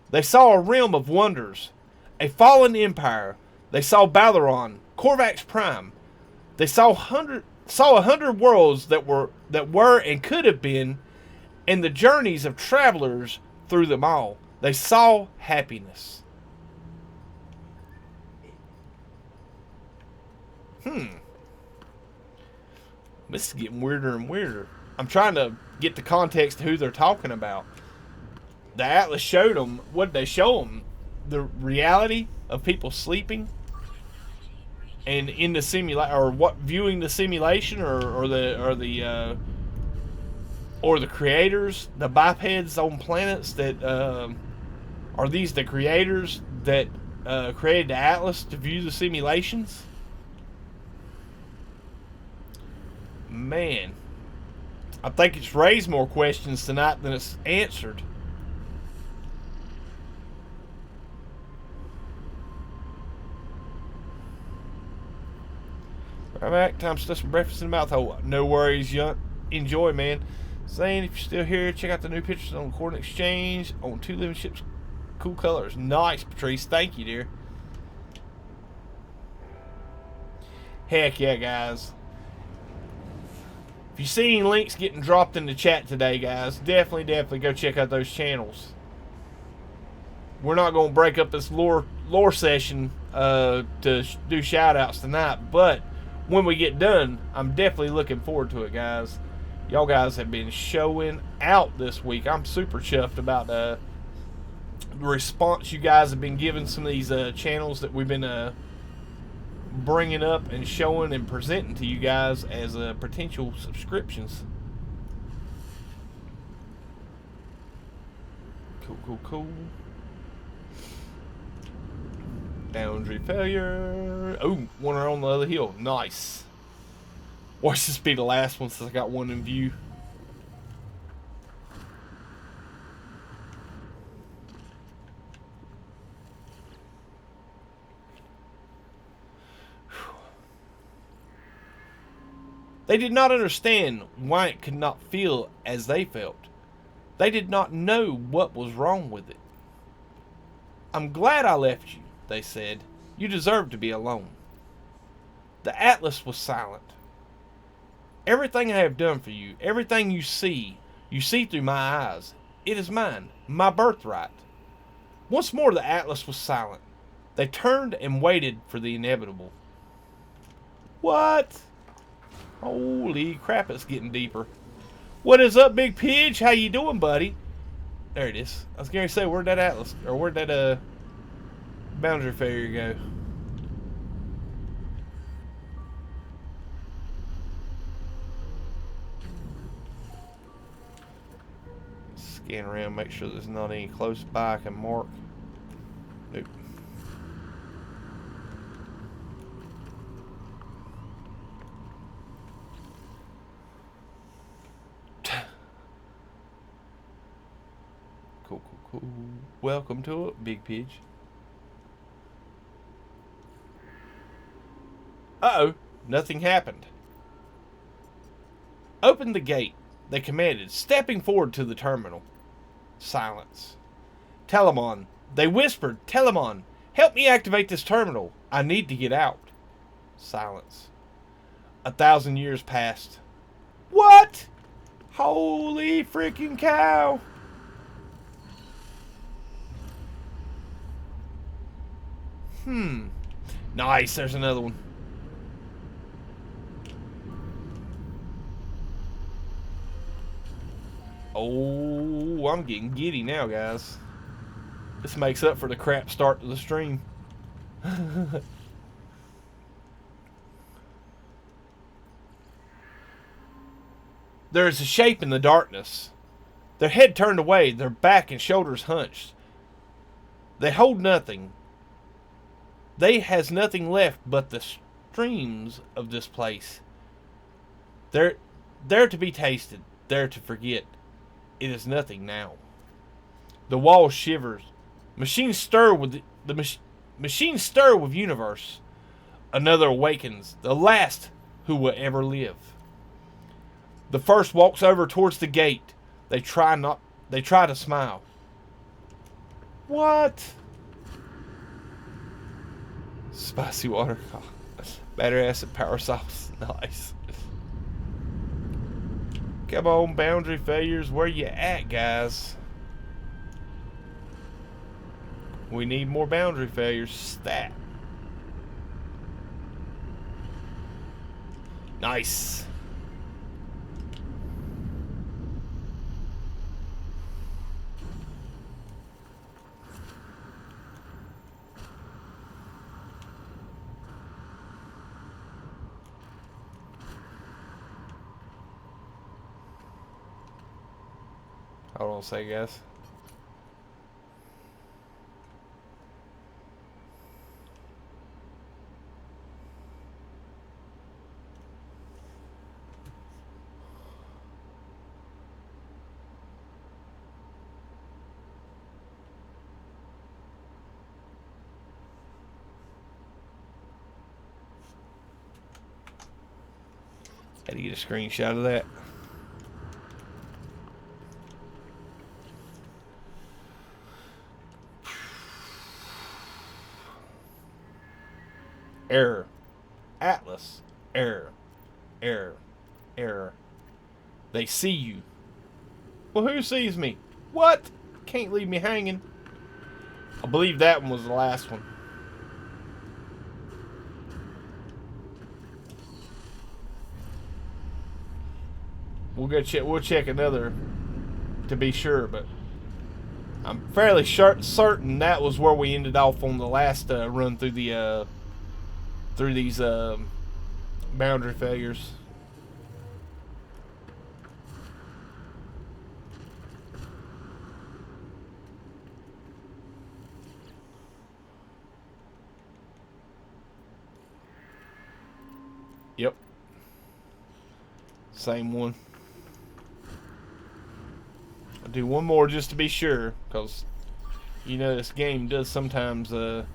They saw a realm of wonders, a fallen empire. They saw Balaron, Korvax Prime. They saw 100 worlds that were and could have been, and the journeys of travelers through them all. They saw happiness. This is getting weirder and weirder. I'm trying to get the context of who they're talking about. The Atlas showed them. What did they show them? The reality of people sleeping and in the simulation, or what, viewing the simulation, or the creators, the bipeds on planets that are these the creators that created the Atlas to view the simulations? Man, I think it's raised more questions tonight than it's answered. Right back, time to stuff some breakfast in the mouth hole. No worries, enjoy, man. Xaine, if you're still here, check out the new pictures on Coordinate Exchange on 2 living ships. Cool colors. Nice, Patrice. Thank you, dear. Heck yeah, guys. If you see any links getting dropped in the chat today, guys, definitely go check out those channels. We're not going to break up this lore session to do shout-outs tonight, but when we get done, I'm definitely looking forward to it, guys. Y'all guys have been showing out this week. I'm super chuffed about the response you guys have been giving some of these channels that we've been bringing up and showing and presenting to you guys as potential subscriptions. Cool. Boundary failure. Oh, one on the other hill. Nice. Watch this be the last one since I got one in view. They did not understand why it could not feel as they felt. They did not know what was wrong with it. I'm glad I left you, they said. You deserve to be alone. The Atlas was silent. Everything I have done for you, everything you see through my eyes. It is mine, my birthright. Once more the Atlas was silent. They turned and waited for the inevitable. What? Holy crap, it's getting deeper. What is up, Big Pidge? How you doing, buddy? There it is. I was going to say, where'd that Atlas, or where'd that boundary failure go? Scan around, make sure there's not any close by I can mark. Nope. Cool. Welcome to it, Big Pidge. Uh-oh, nothing happened. Open the gate, they commanded, stepping forward to the terminal. Silence. Telamon. They whispered, Telamon, help me activate this terminal. I need to get out. Silence. 1,000 years passed. What? Holy freaking cow. Nice, there's another one. Oh, I'm getting giddy now, guys. This makes up for the crap start to the stream. There is a shape in the darkness. Their head turned away, their back and shoulders hunched. They hold nothing. They has nothing left but the streams of this place. They're to be tasted, there to forget. It is nothing now. The wall shivers. Machines stir with machines stir with universe. Another awakens, the last who will ever live. The first walks over towards the gate. They try to smile. What? Spicy water. Oh, battery acid power sauce. Nice. Come on, boundary failures. Where you at, guys? We need more boundary failures. Stat. Nice. Hold on a second, guys. Had to get a screenshot of that. Error. Atlas. Error. Error. Error. They see you. Well, who sees me? What? Can't leave me hanging. I believe that one was the last one. We'll go check. We'll check another to be sure, but I'm fairly certain that was where we ended off on the last run through the through these boundary failures. Yep. Same one. I'll do one more just to be sure, because you know this game does sometimes throw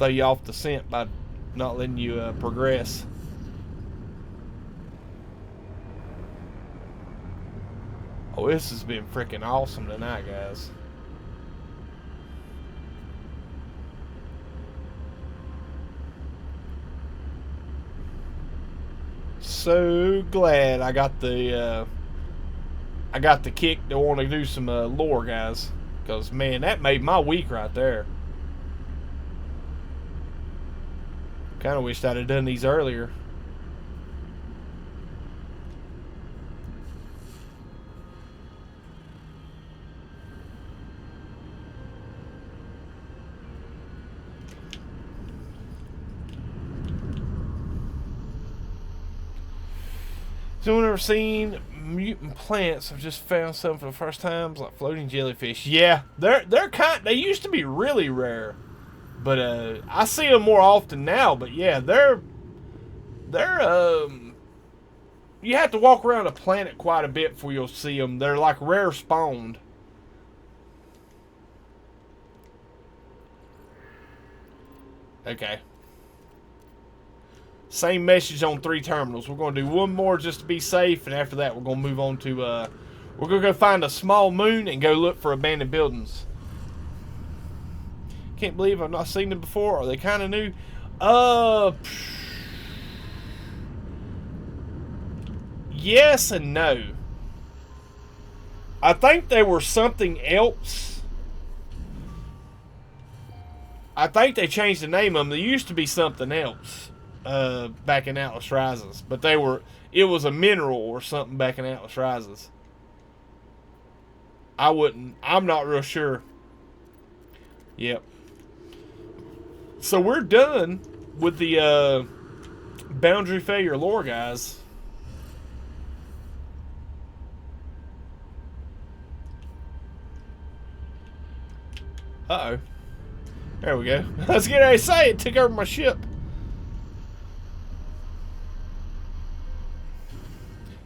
you off the scent by not letting you progress. Oh, this has been freaking awesome tonight, guys. So glad I got the kick to want to do some lore, guys, because man, that made my week right there. Kind of wished I'd have done these earlier. So I've never seen mutant plants. I've just found some for the first time, it's like floating jellyfish. Yeah, they used to be really rare, but I see them more often now. But yeah, they're you have to walk around the planet quite a bit before you'll see them. They're like rare spawned. Okay. Same message on 3 terminals. We're going to do one more just to be safe, and after that we're going to move on to we're going to go find a small moon and go look for abandoned buildings. Can't believe I've not seen them before. Are they kind of new? Yes and no. I think they were something else. I think they changed the name of them. They used to be something else back in Atlas Rises, but it was a mineral or something back in Atlas Rises. I'm not real sure. Yep. So we're done with the boundary failure lore, guys. Uh-oh. There we go. I was getting ready to say it took over my ship.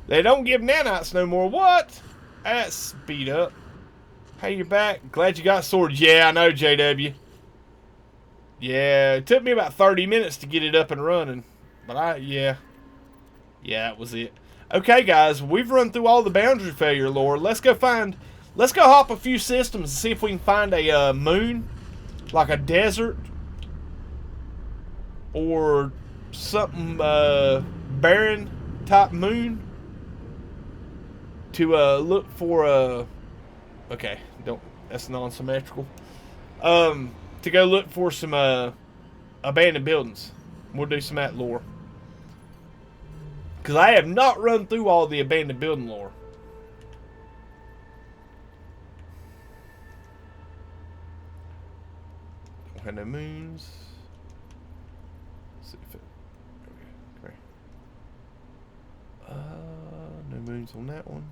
They don't give nanites no more. What? That's speed up. Hey, you're back. Glad you got swords. Yeah, I know, JW. Yeah, it took me about 30 minutes to get it up and running. But yeah, that was it. Okay, guys, we've run through all the boundary failure lore. Let's go hop a few systems and see if we can find a moon, like a desert, or something barren type moon to look for okay, that's non-symmetrical. To go look for some abandoned buildings. We'll do some of that lore, because I have not run through all the abandoned building lore. Don't have no moons. Let's see if it. Okay. No moons on that one.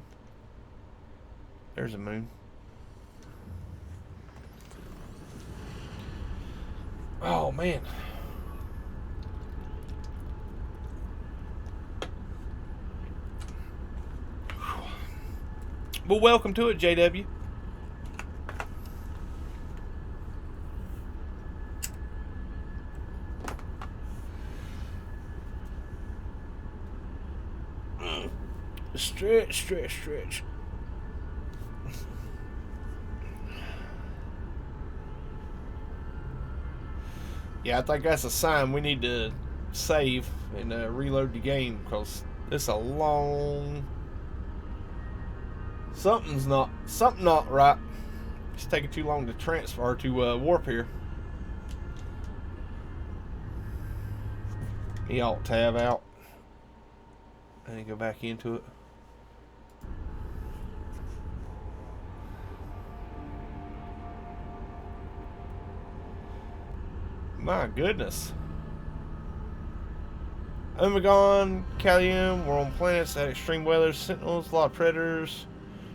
There's a moon. Oh, man. Well, welcome to it, JW. Stretch. Yeah, I think that's a sign we need to save and reload the game, because it's a long... Something not right. It's taking too long to transfer to warp here. Me alt tab out and then go back into it. My goodness. Omegon, Callium, we're on planets that extreme weather, sentinels, a lot of predators.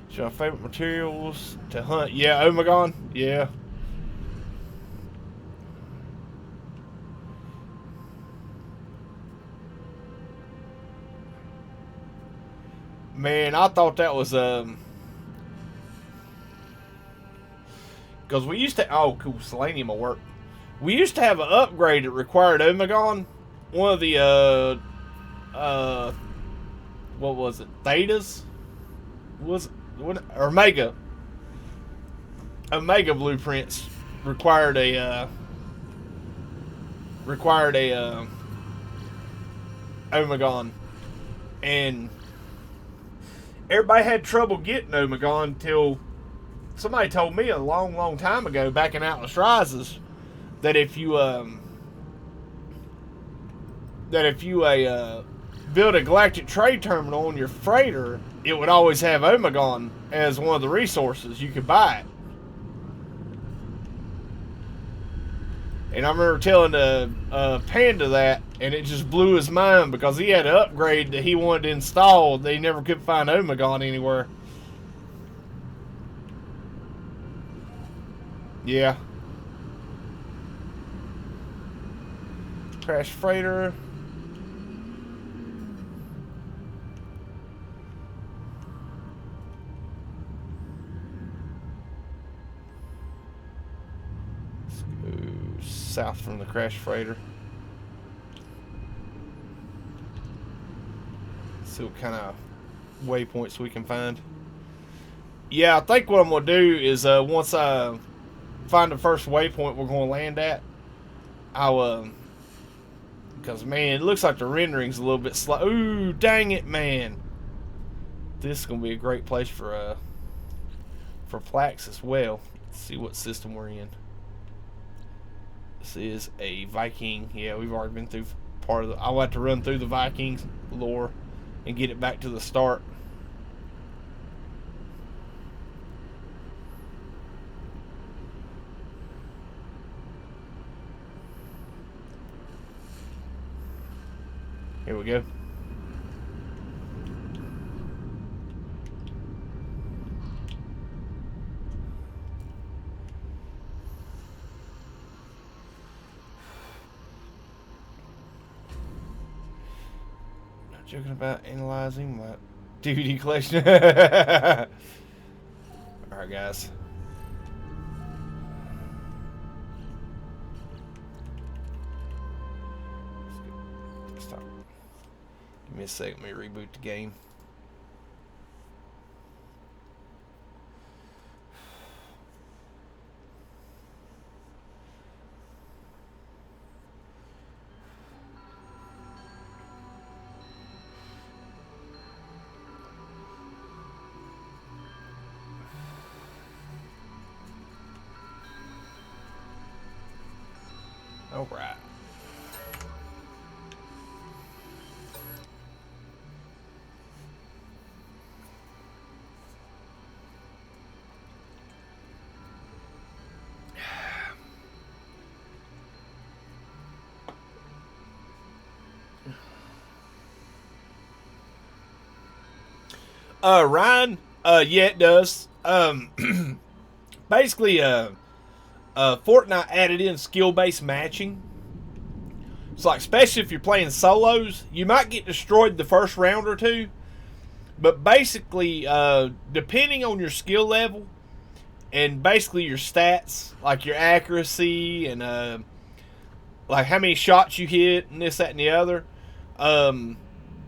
It's my favorite materials to hunt. Yeah, Omegon, yeah. Man, I thought that was because we used to, oh cool, selenium will work. We used to have an upgrade that required Omegon. One of the what was it? Thetas? Was what, or Omega blueprints required a Omegon, and everybody had trouble getting Omegon until somebody told me a long time ago back in Atlas Rises that if you build a galactic trade terminal on your freighter, it would always have Omegon as one of the resources. You could buy it. And I remember telling Panda that, and it just blew his mind because he had an upgrade that he wanted to install. They never could find Omegon anywhere. Yeah. Crash freighter. Let's go south from the crash freighter. See what kind of waypoints we can find. Yeah, I think what I'm going to do is once I find the first waypoint we're going to land at, I'll because man, it looks like the rendering's a little bit slow. Ooh, dang it, man! This is gonna be a great place for Plax as well. Let's see what system we're in. This is a Viking. Yeah, we've already been through part of the. I'll have to run through the Vikings lore and get it back to the start. Here we go. Not joking about analyzing my DVD collection. Alright, guys. Give me a second, let me reboot the game. All right. Ryan, yeah, it does. Basically, Fortnite added in skill-based matching. It's like, especially if you're playing solos, you might get destroyed the first round or two. But basically, depending on your skill level and basically your stats, like your accuracy and like how many shots you hit and this, that, and the other,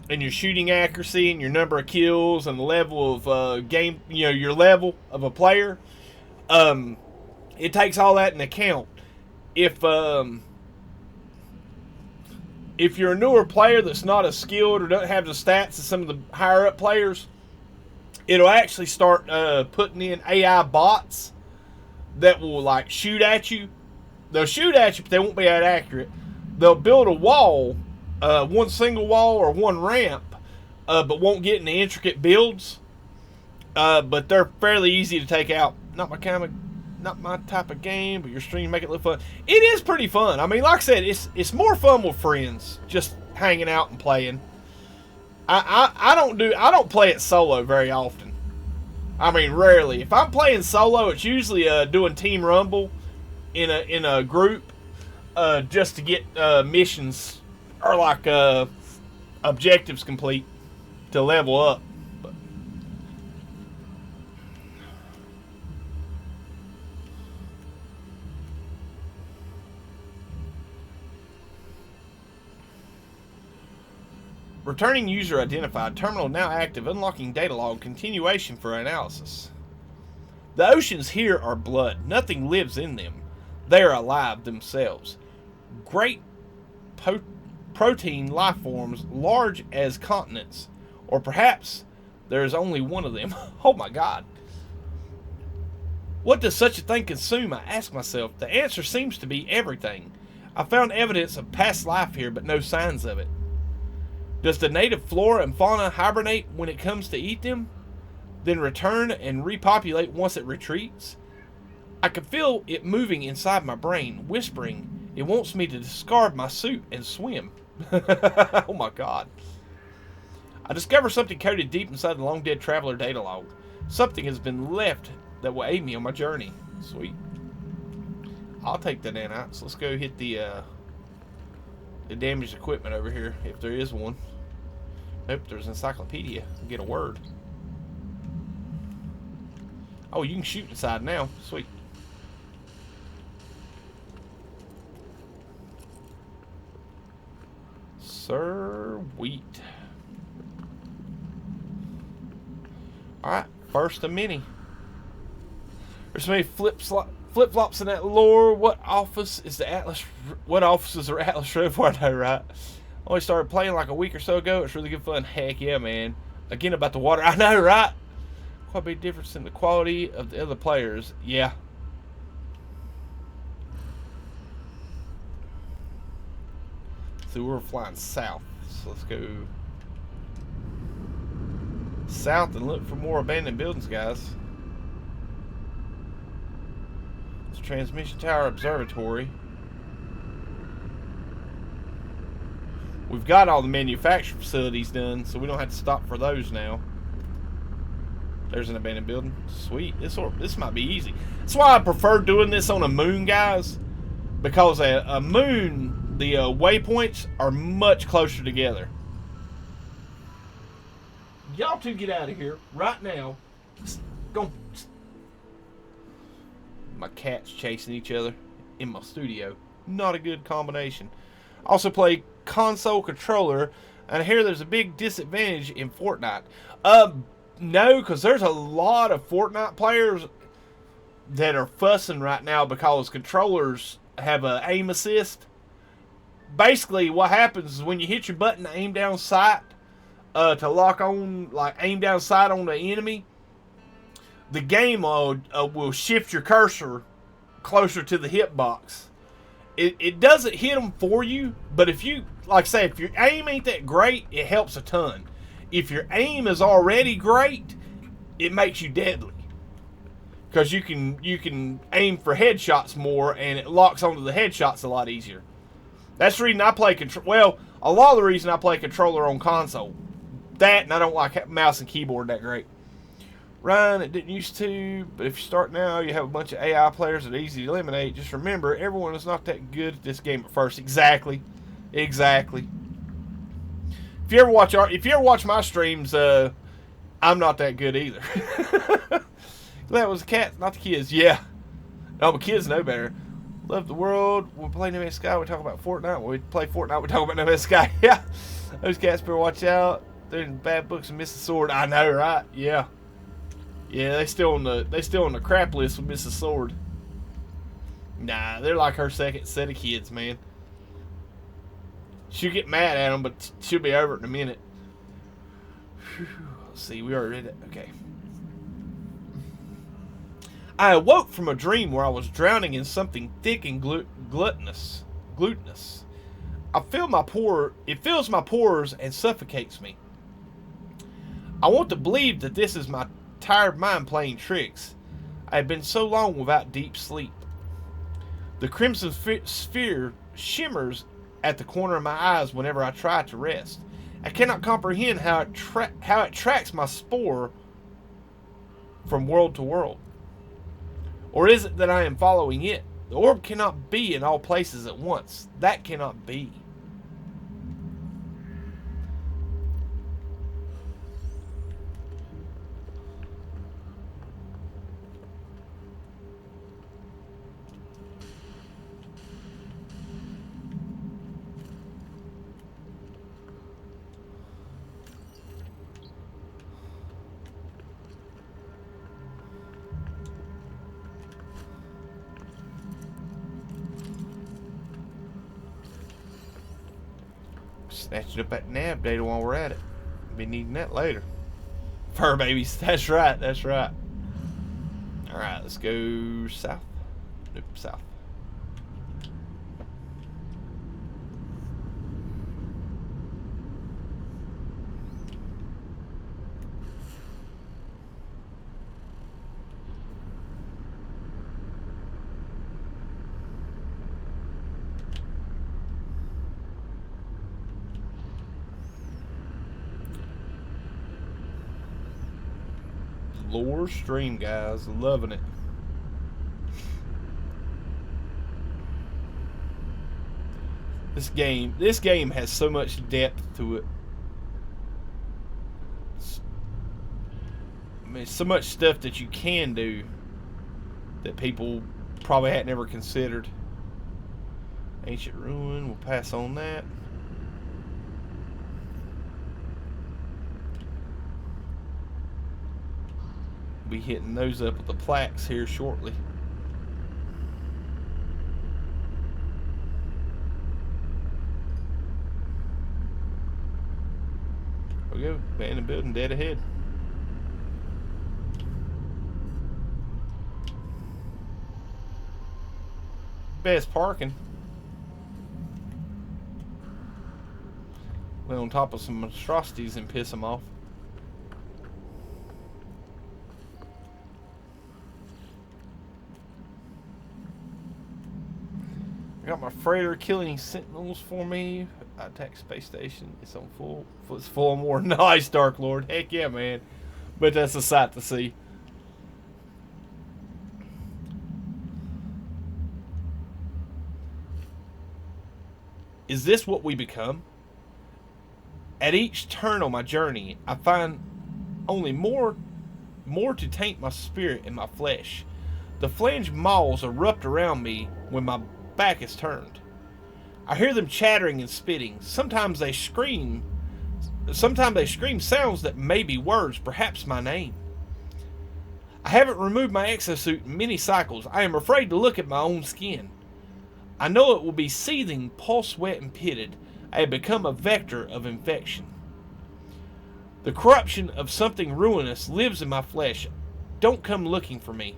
and your shooting accuracy and your number of kills and the level of game, you know, your level of a player, it takes all that into account. If you're a newer player that's not as skilled or doesn't have the stats as some of the higher up players, it'll actually start putting in AI bots that will like shoot at you. They'll shoot at you, but they won't be that accurate. They'll build a wall, one single wall or one ramp, but won't get in the intricate builds. But they're fairly easy to take out. Not my type of game, but your stream make it look fun. It is pretty fun. I mean, like I said, it's more fun with friends. Just hanging out and playing. I don't play it solo very often. I mean, rarely. If I'm playing solo, it's usually doing Team Rumble in a group, just to get missions or like objectives complete to level up. Returning user identified. Terminal now active. Unlocking data log. Continuation for analysis. The oceans here are blood. Nothing lives in them. They are alive themselves. Great protein life forms large as continents. Or perhaps there is only one of them. Oh my god. What does such a thing consume? I ask myself. The answer seems to be everything. I found evidence of past life here, but no signs of it. Does the native flora and fauna hibernate when it comes to eat them? Then return and repopulate once it retreats? I can feel it moving inside my brain, whispering it wants me to discard my suit and swim. Oh my god. I discover something coded deep inside the long dead traveler data log. Something has been left that will aid me on my journey. Sweet. I'll take the nanites. Let's go hit the damaged equipment over here, if there is one. Nope, there's an encyclopedia. I'll get a word. Oh, you can shoot inside now. Sweet. Sweet. Alright, first a mini. There's so many flip-flops in that lore. What offices are Atlas Rev for? I know, right? Only started playing like a week or so ago. It's really good fun. Heck yeah, man. Again, about the water. I know, right? Quite a big difference in the quality of the other players. Yeah. So we're flying south. So let's go south and look for more abandoned buildings, guys. It's Transmission Tower Observatory. We've got all the manufacturing facilities done, so we don't have to stop for those now. There's an abandoned building. Sweet. This might be easy. That's why I prefer doing this on a moon, guys. Because a moon, the waypoints are much closer together. Y'all two get out of here right now. Go. My cats chasing each other in my studio. Not a good combination. Also play console controller, and I hear there's a big disadvantage in Fortnite. No, because there's a lot of Fortnite players that are fussing right now because controllers have an aim assist. Basically, what happens is when you hit your button to aim down sight, to lock on, like aim down sight on the enemy, the game will shift your cursor closer to the hitbox. It doesn't hit them for you, but if you, like I say, if your aim ain't that great, it helps a ton. If your aim is already great, it makes you deadly. Because you can aim for headshots more, and it locks onto the headshots a lot easier. That's the reason I play well, a lot of the reason I play controller on console. That, and I don't like mouse and keyboard that great. Ryan, it didn't used to, but if you start now, you have a bunch of AI players that are easy to eliminate. Just remember, everyone is not that good at this game at first. Exactly. Exactly. If you ever watch my streams, I'm not that good either. That was the cats, not the kids. Yeah. No, but kids know better. Love the world. When we play NMS Sky, we talk about Fortnite. When we play Fortnite, we talk about NMS Sky. Yeah. Those cats better watch out. They're in bad books and miss the sword. I know, right? Yeah. Yeah, they still on the crap list with Mrs. Sword. Nah, they're like her second set of kids, man. She'll get mad at them, but she'll be over it in a minute. Whew. Let's see, we already read it. Okay. I awoke from a dream where I was drowning in something thick and glutinous. It fills my pores and suffocates me. I want to believe that this is my tired mind playing tricks. I have been so long without deep sleep. The crimson sphere shimmers at the corner of my eyes whenever I try to rest. I cannot comprehend how it tracks my spore from world to world. Or is it that I am following it? The orb cannot be in all places at once. That cannot be. Snatch it up at nav data while we're at it. Be needing that later. Fur babies. That's right. That's right. Alright, let's go south. Nope, south. Lore stream, guys, loving it. This game has so much depth to it. I mean, so much stuff that you can do that people probably hadn't ever considered. Ancient ruin, we'll pass on that. Be hitting those up with the plaques here shortly. There we go, abandoned building dead ahead. Best parking. Lay on top of some monstrosities and piss them off. I got my freighter killing sentinels for me. I attack space station. It's on full. It's full more. Nice, Dark Lord. Heck yeah, man. But that's a sight to see. Is this what we become? At each turn on my journey, I find only more to taint my spirit and my flesh. The flanged maws erupt around me when my back is turned. I hear them chattering and spitting. Sometimes they scream sounds that may be words, perhaps my name. I haven't removed my exosuit in many cycles. I am afraid to look at my own skin. I know it will be seething, pulse wet and pitted. I have become a vector of infection. The corruption of something ruinous lives in my flesh. Don't come looking for me.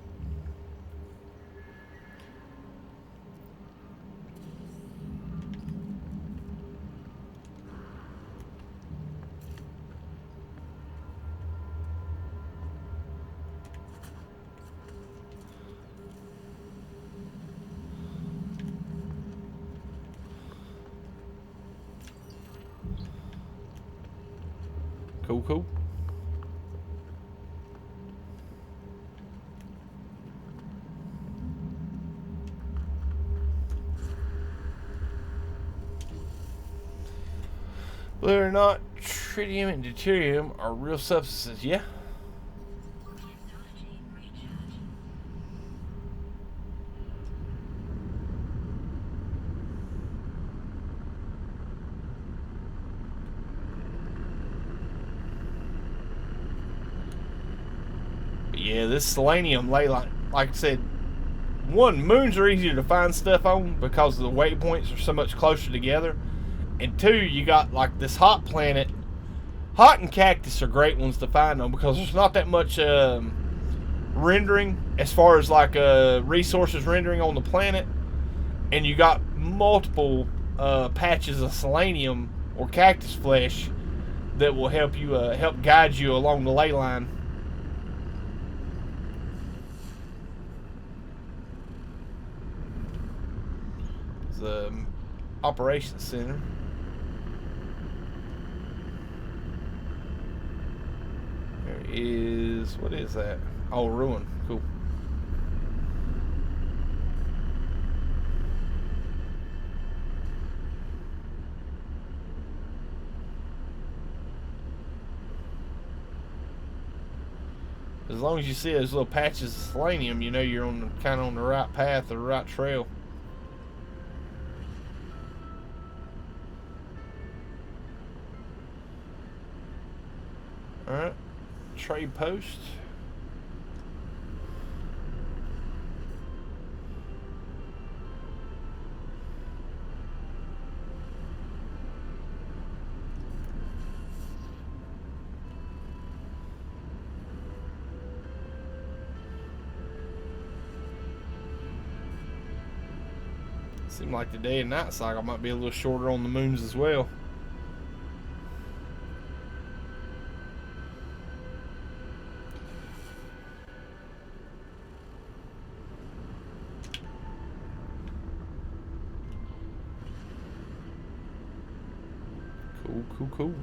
Cool. Believe it or not, tritium and deuterium are real substances, yeah? Yeah, this selenium ley line, like I said, one, moons are easier to find stuff on because the waypoints are so much closer together. And two, you got like this hot planet. Hot and cactus are great ones to find on because there's not that much rendering as far as like resources rendering on the planet. And you got multiple patches of selenium or cactus flesh that will help you help guide you along the ley line. operations center. There is, what is that? Oh, ruin. Cool. As long as you see those little patches of selenium, you know you're on kind of on the right path or the right trail. Alright, trade post. Seems like the day and night cycle might be a little shorter on the moons as well. Cool.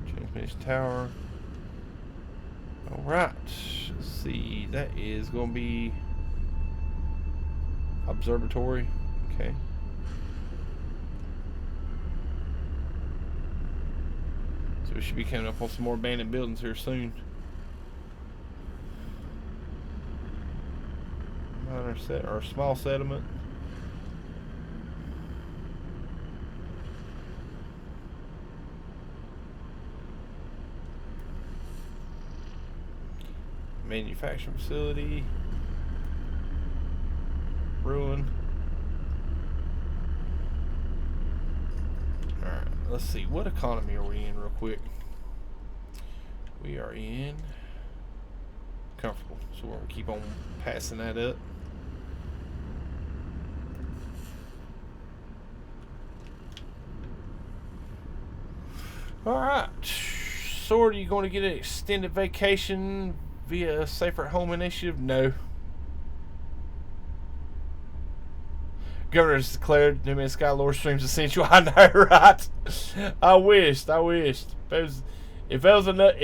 Transmission tower. Alright. Let's see. That is going to be observatory. Okay. So we should be coming up on some more abandoned buildings here soon. Minor set or small settlement. Manufacturing facility. Ruin. Alright, let's see. What economy are we in real quick? We are in comfortable. So we're going to keep on passing that up. Alright. So are you going to get an extended vacation via a Safer at Home initiative? No. Governor has declared NMS Live Stream's essential. I know, right? I wished. If it was enough,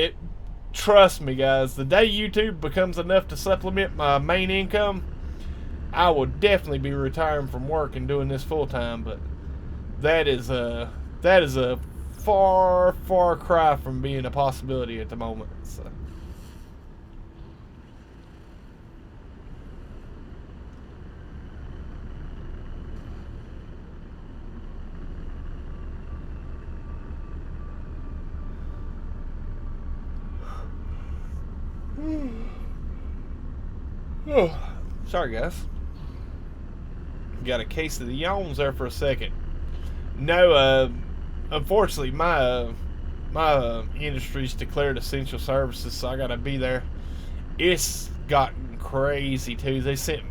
trust me, guys. The day YouTube becomes enough to supplement my main income, I will definitely be retiring from work and doing this full time. But that is a far cry from being a possibility at the moment. So. Oh, sorry guys. Got a case of the yawns there for a second. No, unfortunately my industry's declared essential services, so I gotta be there. It's gotten crazy too. They sent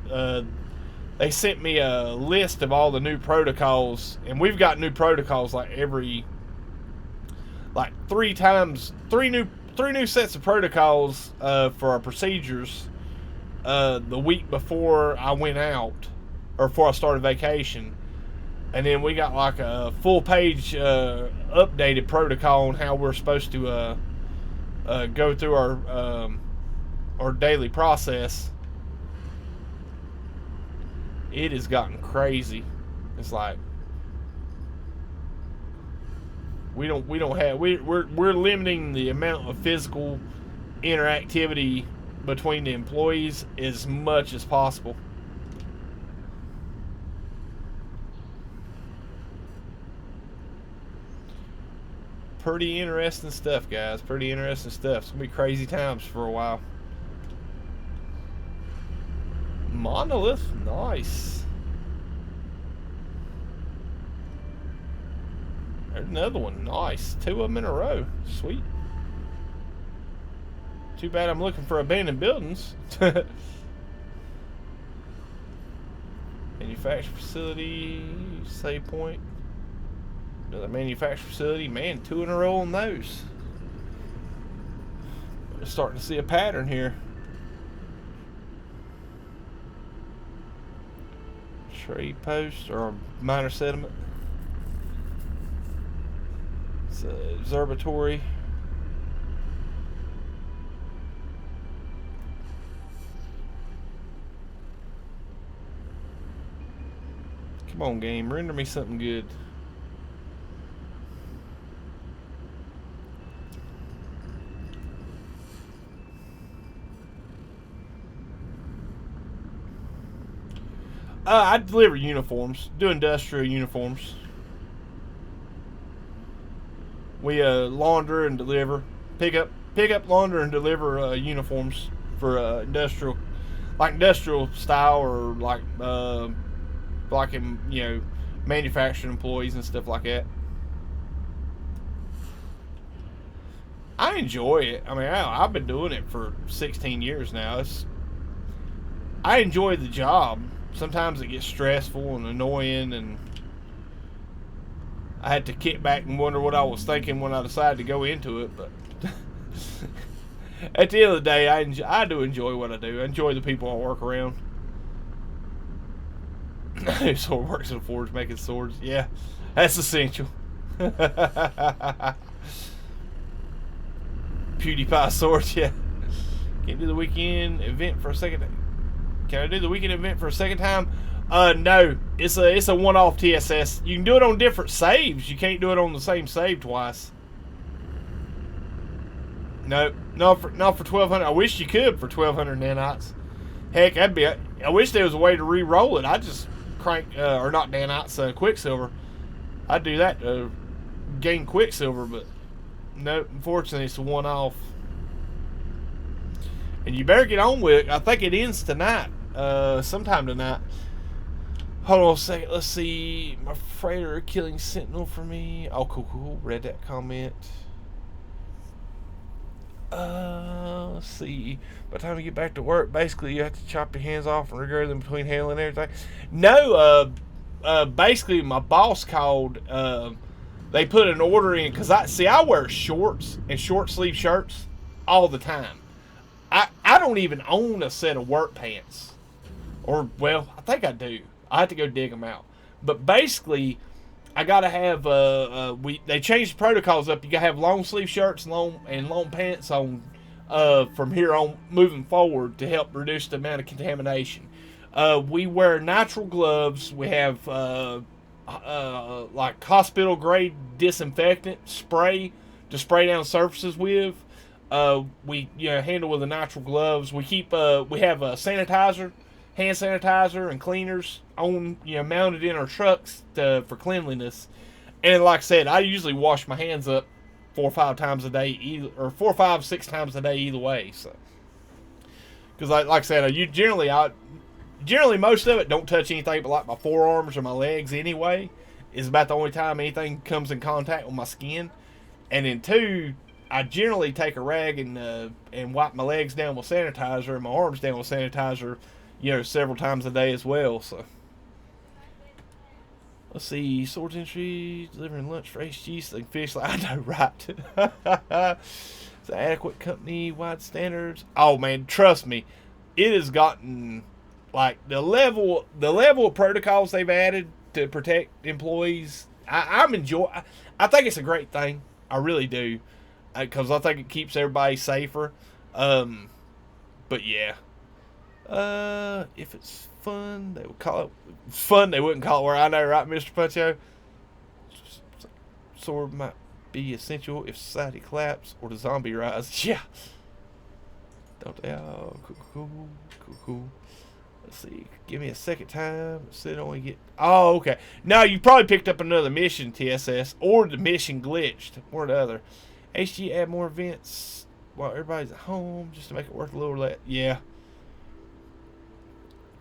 me a list of all the new protocols, and we've got new protocols like three new sets of protocols for our procedures the week before I went out, or before I started vacation. And then we got like a full page updated protocol on how we're supposed to go through our daily process. It has gotten crazy. It's like we're limiting the amount of physical interactivity between the employees as much as possible. Pretty interesting stuff, guys. Pretty interesting stuff. It's gonna be crazy times for a while. Monolith, nice. There's another one, nice. 2 of them in a row, sweet. Too bad I'm looking for abandoned buildings. Manufacturing facility, save point. Another manufacturing facility, man, 2 in a row on those. I'm starting to see a pattern here. Trade post or minor settlement. It's an observatory. Come on, game. Render me something good. I deliver uniforms. Do industrial uniforms. We launder and deliver. Pick up, launder, and deliver uniforms for industrial, like industrial style, or like in, you know, manufacturing employees and stuff like that. I enjoy it. I mean, I've been doing it for 16 years now. I enjoy the job. Sometimes it gets stressful and annoying, and I had to kick back and wonder what I was thinking when I decided to go into it. But at the end of the day, I do enjoy what I do. I enjoy the people I work around. Sword works in a forge making swords. Yeah, that's essential. PewDiePie swords. Yeah. Can't do the weekend event for a second. Can I do the weekend event for a second time? No. It's a one-off TSS. You can do it on different saves. You can't do it on the same save twice. No, not for 1,200. I wish you could for 1,200 nanites. Heck, I wish there was a way to re-roll it. I just crank or not nanites, Quicksilver. I'd do that to gain Quicksilver, but no. Unfortunately, it's a one-off. And you better get on with it. I think it ends tonight. Sometime tonight. Hold on a second. Let's see. My freighter killing Sentinel for me. Oh, cool. Read that comment. Let's see. By the time you get back to work, basically you have to chop your hands off and regard them between handling everything. No, basically my boss called. They put an order in because I wear shorts and short sleeve shirts all the time. I don't even own a set of work pants. Or, well, I think I do. I have to go dig them out. But basically, I gotta have they changed the protocols up. You gotta have long sleeve shirts and long pants on from here on moving forward to help reduce the amount of contamination. We wear natural gloves. We have like hospital grade disinfectant spray to spray down surfaces with. We handle with the natural gloves. We keep we have sanitizer, hand sanitizer, and cleaners on mounted in our trucks for cleanliness. And like I said, I usually wash my hands up 4 or 5 times a day, or 4, 5, 6 times a day either way. So, because like I said, generally most of it don't touch anything but like my forearms or my legs anyway. Is about the only time anything comes in contact with my skin. And then 2, I generally take a rag and wipe my legs down with sanitizer and my arms down with sanitizer, several times a day as well. So, let's see. Swords entry, delivering lunch for HG, so they can finish. I know, right? It's an adequate company-wide standards. Oh man, trust me, it has gotten like the level of protocols they've added to protect employees. I'm enjoying. I think it's a great thing. I really do. Because I think it keeps everybody safer. But yeah. If it's fun, they would call it fun. They wouldn't call it where I know, right, Mr. Puncho? Sword might be essential if society collapse or the zombie rise. Yeah. Don't they all? Cool. Let's see. Give me a second time. Said only get. Oh, okay. Now you probably picked up another mission, TSS, or the mission glitched, one or the other. HG add more events while everybody's at home just to make it worth a little less. Yeah.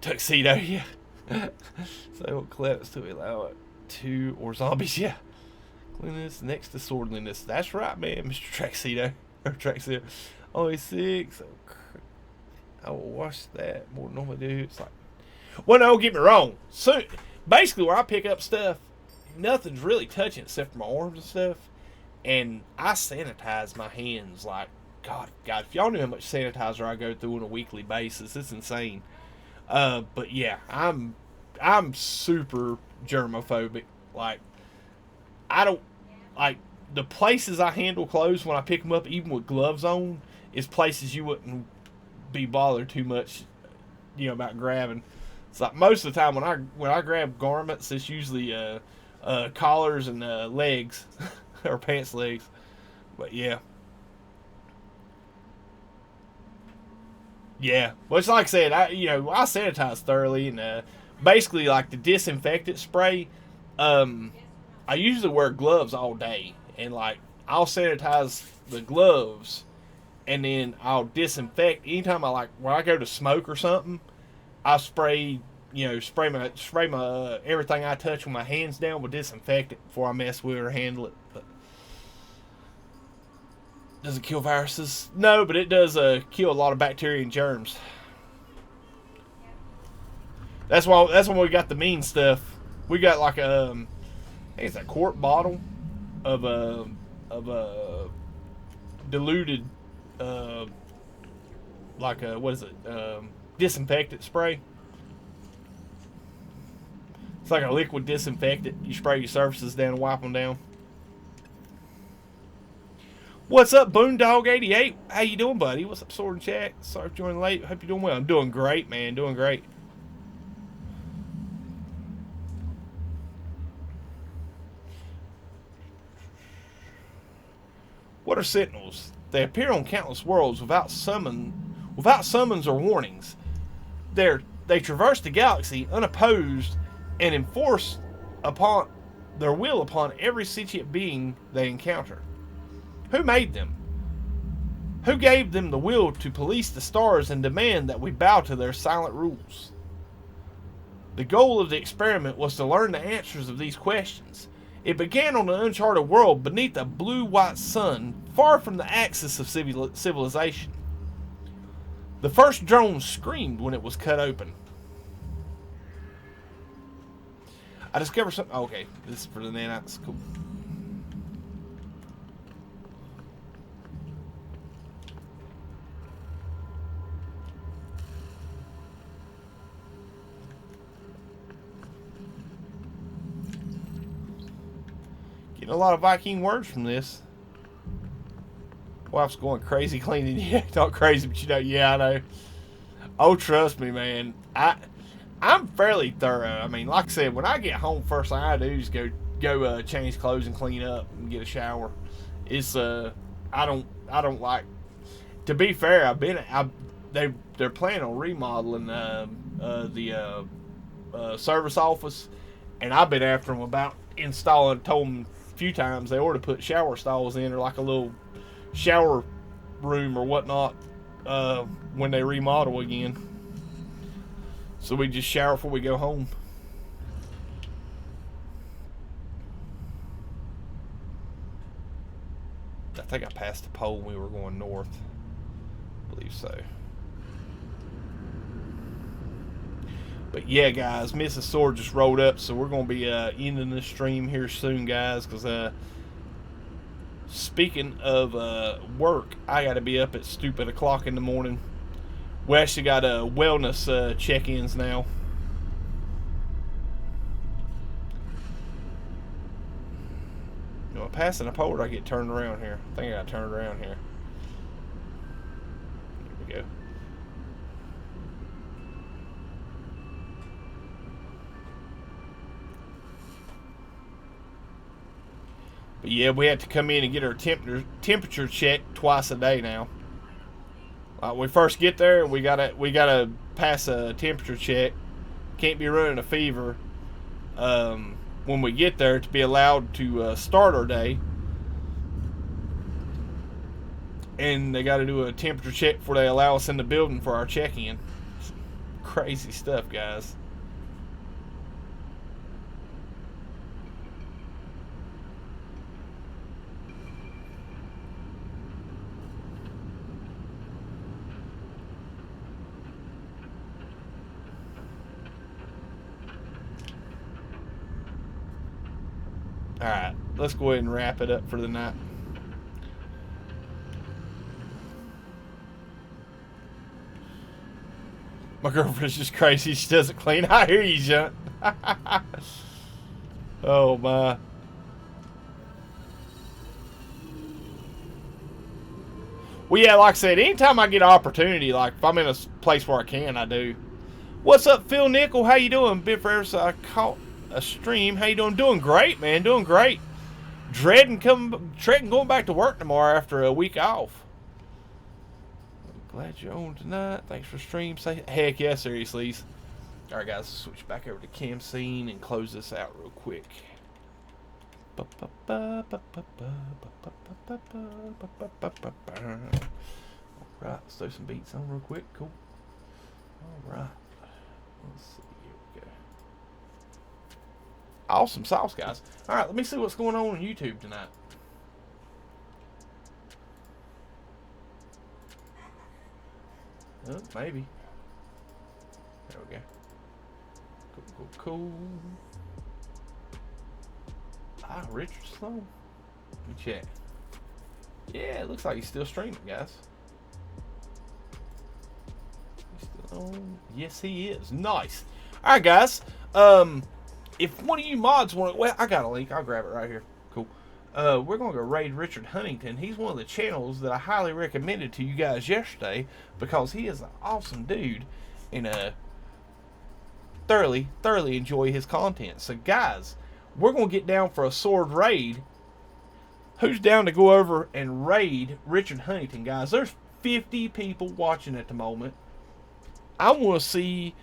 Tuxedo, yeah. So what collapse to allow it to, or zombies, yeah. Cleanliness next to swordliness. That's right, man, Mr. Tuxedo. Or Tuxedo. Only 6. I will watch that more than normally do. It's like, well, no, don't get me wrong. So basically, where I pick up stuff, nothing's really touching except for my arms and stuff. And I sanitize my hands like, God, if y'all knew how much sanitizer I go through on a weekly basis, it's insane. But yeah, I'm I'm super germophobic. Like, I don't like the places I handle clothes when I pick them up, even with gloves on, is places you wouldn't be bothered too much, about grabbing. It's like most of the time when I grab garments, it's usually collars and legs or pants legs. But yeah. Yeah, well, it's like I said, I sanitize thoroughly, and basically like the disinfectant spray. I usually wear gloves all day, and like I'll sanitize the gloves, and then I'll disinfect anytime when I go to smoke or something. I spray my everything I touch with my hands down with disinfectant before I mess with it or handle it. But does it kill viruses? No, but it does kill a lot of bacteria and germs. That's when we got the mean stuff. We got like I think it's a quart bottle of diluted what is it? Disinfectant spray. It's like a liquid disinfectant. You spray your surfaces down and wipe them down. What's up, Boondog88? How you doing, buddy? What's up, Sword and Chat? Sorry for joining late. Hope you're doing well. I'm doing great, man. Doing great. What are sentinels? They appear on countless worlds without summons or warnings. They traverse the galaxy unopposed and enforce upon their will upon every sentient being they encounter. Who made them? Who gave them the will to police the stars and demand that we bow to their silent rules? The goal of the experiment was to learn the answers of these questions. It began on an uncharted world beneath a blue-white sun, far from the axis of civilization. The first drone screamed when it was cut open. I discovered something. Oh, okay, this is for the nanites. Cool. Getting a lot of Viking words from this. Wife's going crazy cleaning. Yeah, not crazy, but yeah, I know. Oh, trust me, man. I'm fairly thorough. I mean, like I said, when I get home, first thing I do is go change clothes and clean up and get a shower. It's I don't like. To be fair, they're planning on remodeling the service office, and I've been after them about installing. Told them a few times they ought to put shower stalls in, or like a little shower room or whatnot when they remodel again, so we just shower before we go home. I think I passed the pole when we were going north. I believe so. But yeah, guys, Mrs. Sword just rolled up, so we're going to be ending this stream here soon, guys, because speaking of work, I got to be up at stupid o'clock in the morning. We actually got wellness check-ins now. Am I passing a pole or do I get turned around here? I think I got turned around here. There we go. But yeah, we have to come in and get our temperature checked twice a day now. When we first get there, we gotta pass a temperature check. Can't be running a fever when we get there to be allowed to start our day. And they got to do a temperature check before they allow us in the building for our check-in. Crazy stuff, guys. Alright, let's go ahead and wrap it up for the night. My girlfriend's just crazy. She doesn't clean. I hear you, John. Oh my. Well, yeah, like I said, anytime I get an opportunity, like if I'm in a place where I can, I do. What's up, Phil Nickel? How you doing? Been forever since I caught a stream. How you doing? Doing great, man. Doing great. Dreading going back to work tomorrow after a week off. Glad you're on tonight. Thanks for stream. Say heck yeah, seriously. All right, guys, switch back over to Xaine and close this out real quick. Alright, let's throw some beats on real quick. Cool. Alright. Let's see. Here we go. Awesome sauce, guys. Alright, let me see what's going on YouTube tonight. Oh, maybe. There we go. Cool. Ah, Richard Sloan. Let me check. Yeah, it looks like he's still streaming, guys. He's still on. Yes, he is. Nice. Alright, guys. If one of you mods want to... Well, I got a link. I'll grab it right here. Cool. We're going to go raid Richard Huntington. He's one of the channels that I highly recommended to you guys yesterday because he is an awesome dude and thoroughly enjoy his content. So, guys, we're going to get down for a sword raid. Who's down to go over and raid Richard Huntington, guys? There's 50 people watching at the moment. I want to see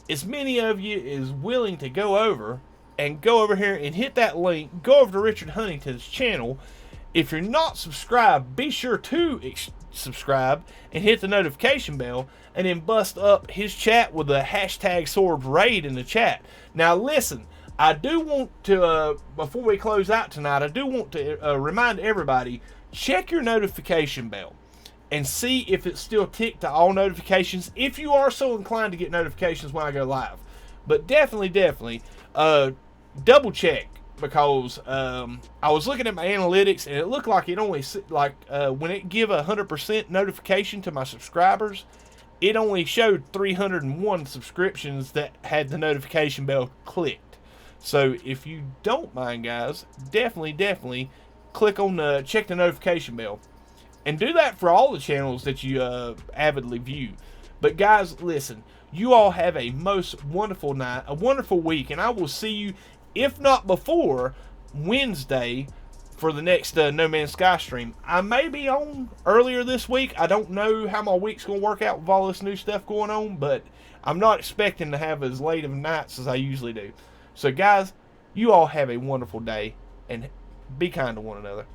as many of you as willing to go over here and hit that link. Go over to Richard Huntington's channel. If you're not subscribed, be sure to subscribe and hit the notification bell, and then bust up his chat with the hashtag sword raid in the chat. Now listen, I do want to, before we close out tonight, I do want to remind everybody, check your notification bell and see if it's still ticked to all notifications, if you are so inclined to get notifications when I go live. But definitely, double check, because I was looking at my analytics and it looked like it only, when it give 100% notification to my subscribers, it only showed 301 subscriptions that had the notification bell clicked. So if you don't mind, guys, definitely click on the check the notification bell. And do that for all the channels that you avidly view. But guys, listen, you all have a most wonderful night, a wonderful week, and I will see you, if not before, Wednesday for the next No Man's Sky stream. I may be on earlier this week. I don't know how my week's going to work out with all this new stuff going on, but I'm not expecting to have as late of nights as I usually do. So guys, you all have a wonderful day, and be kind to one another.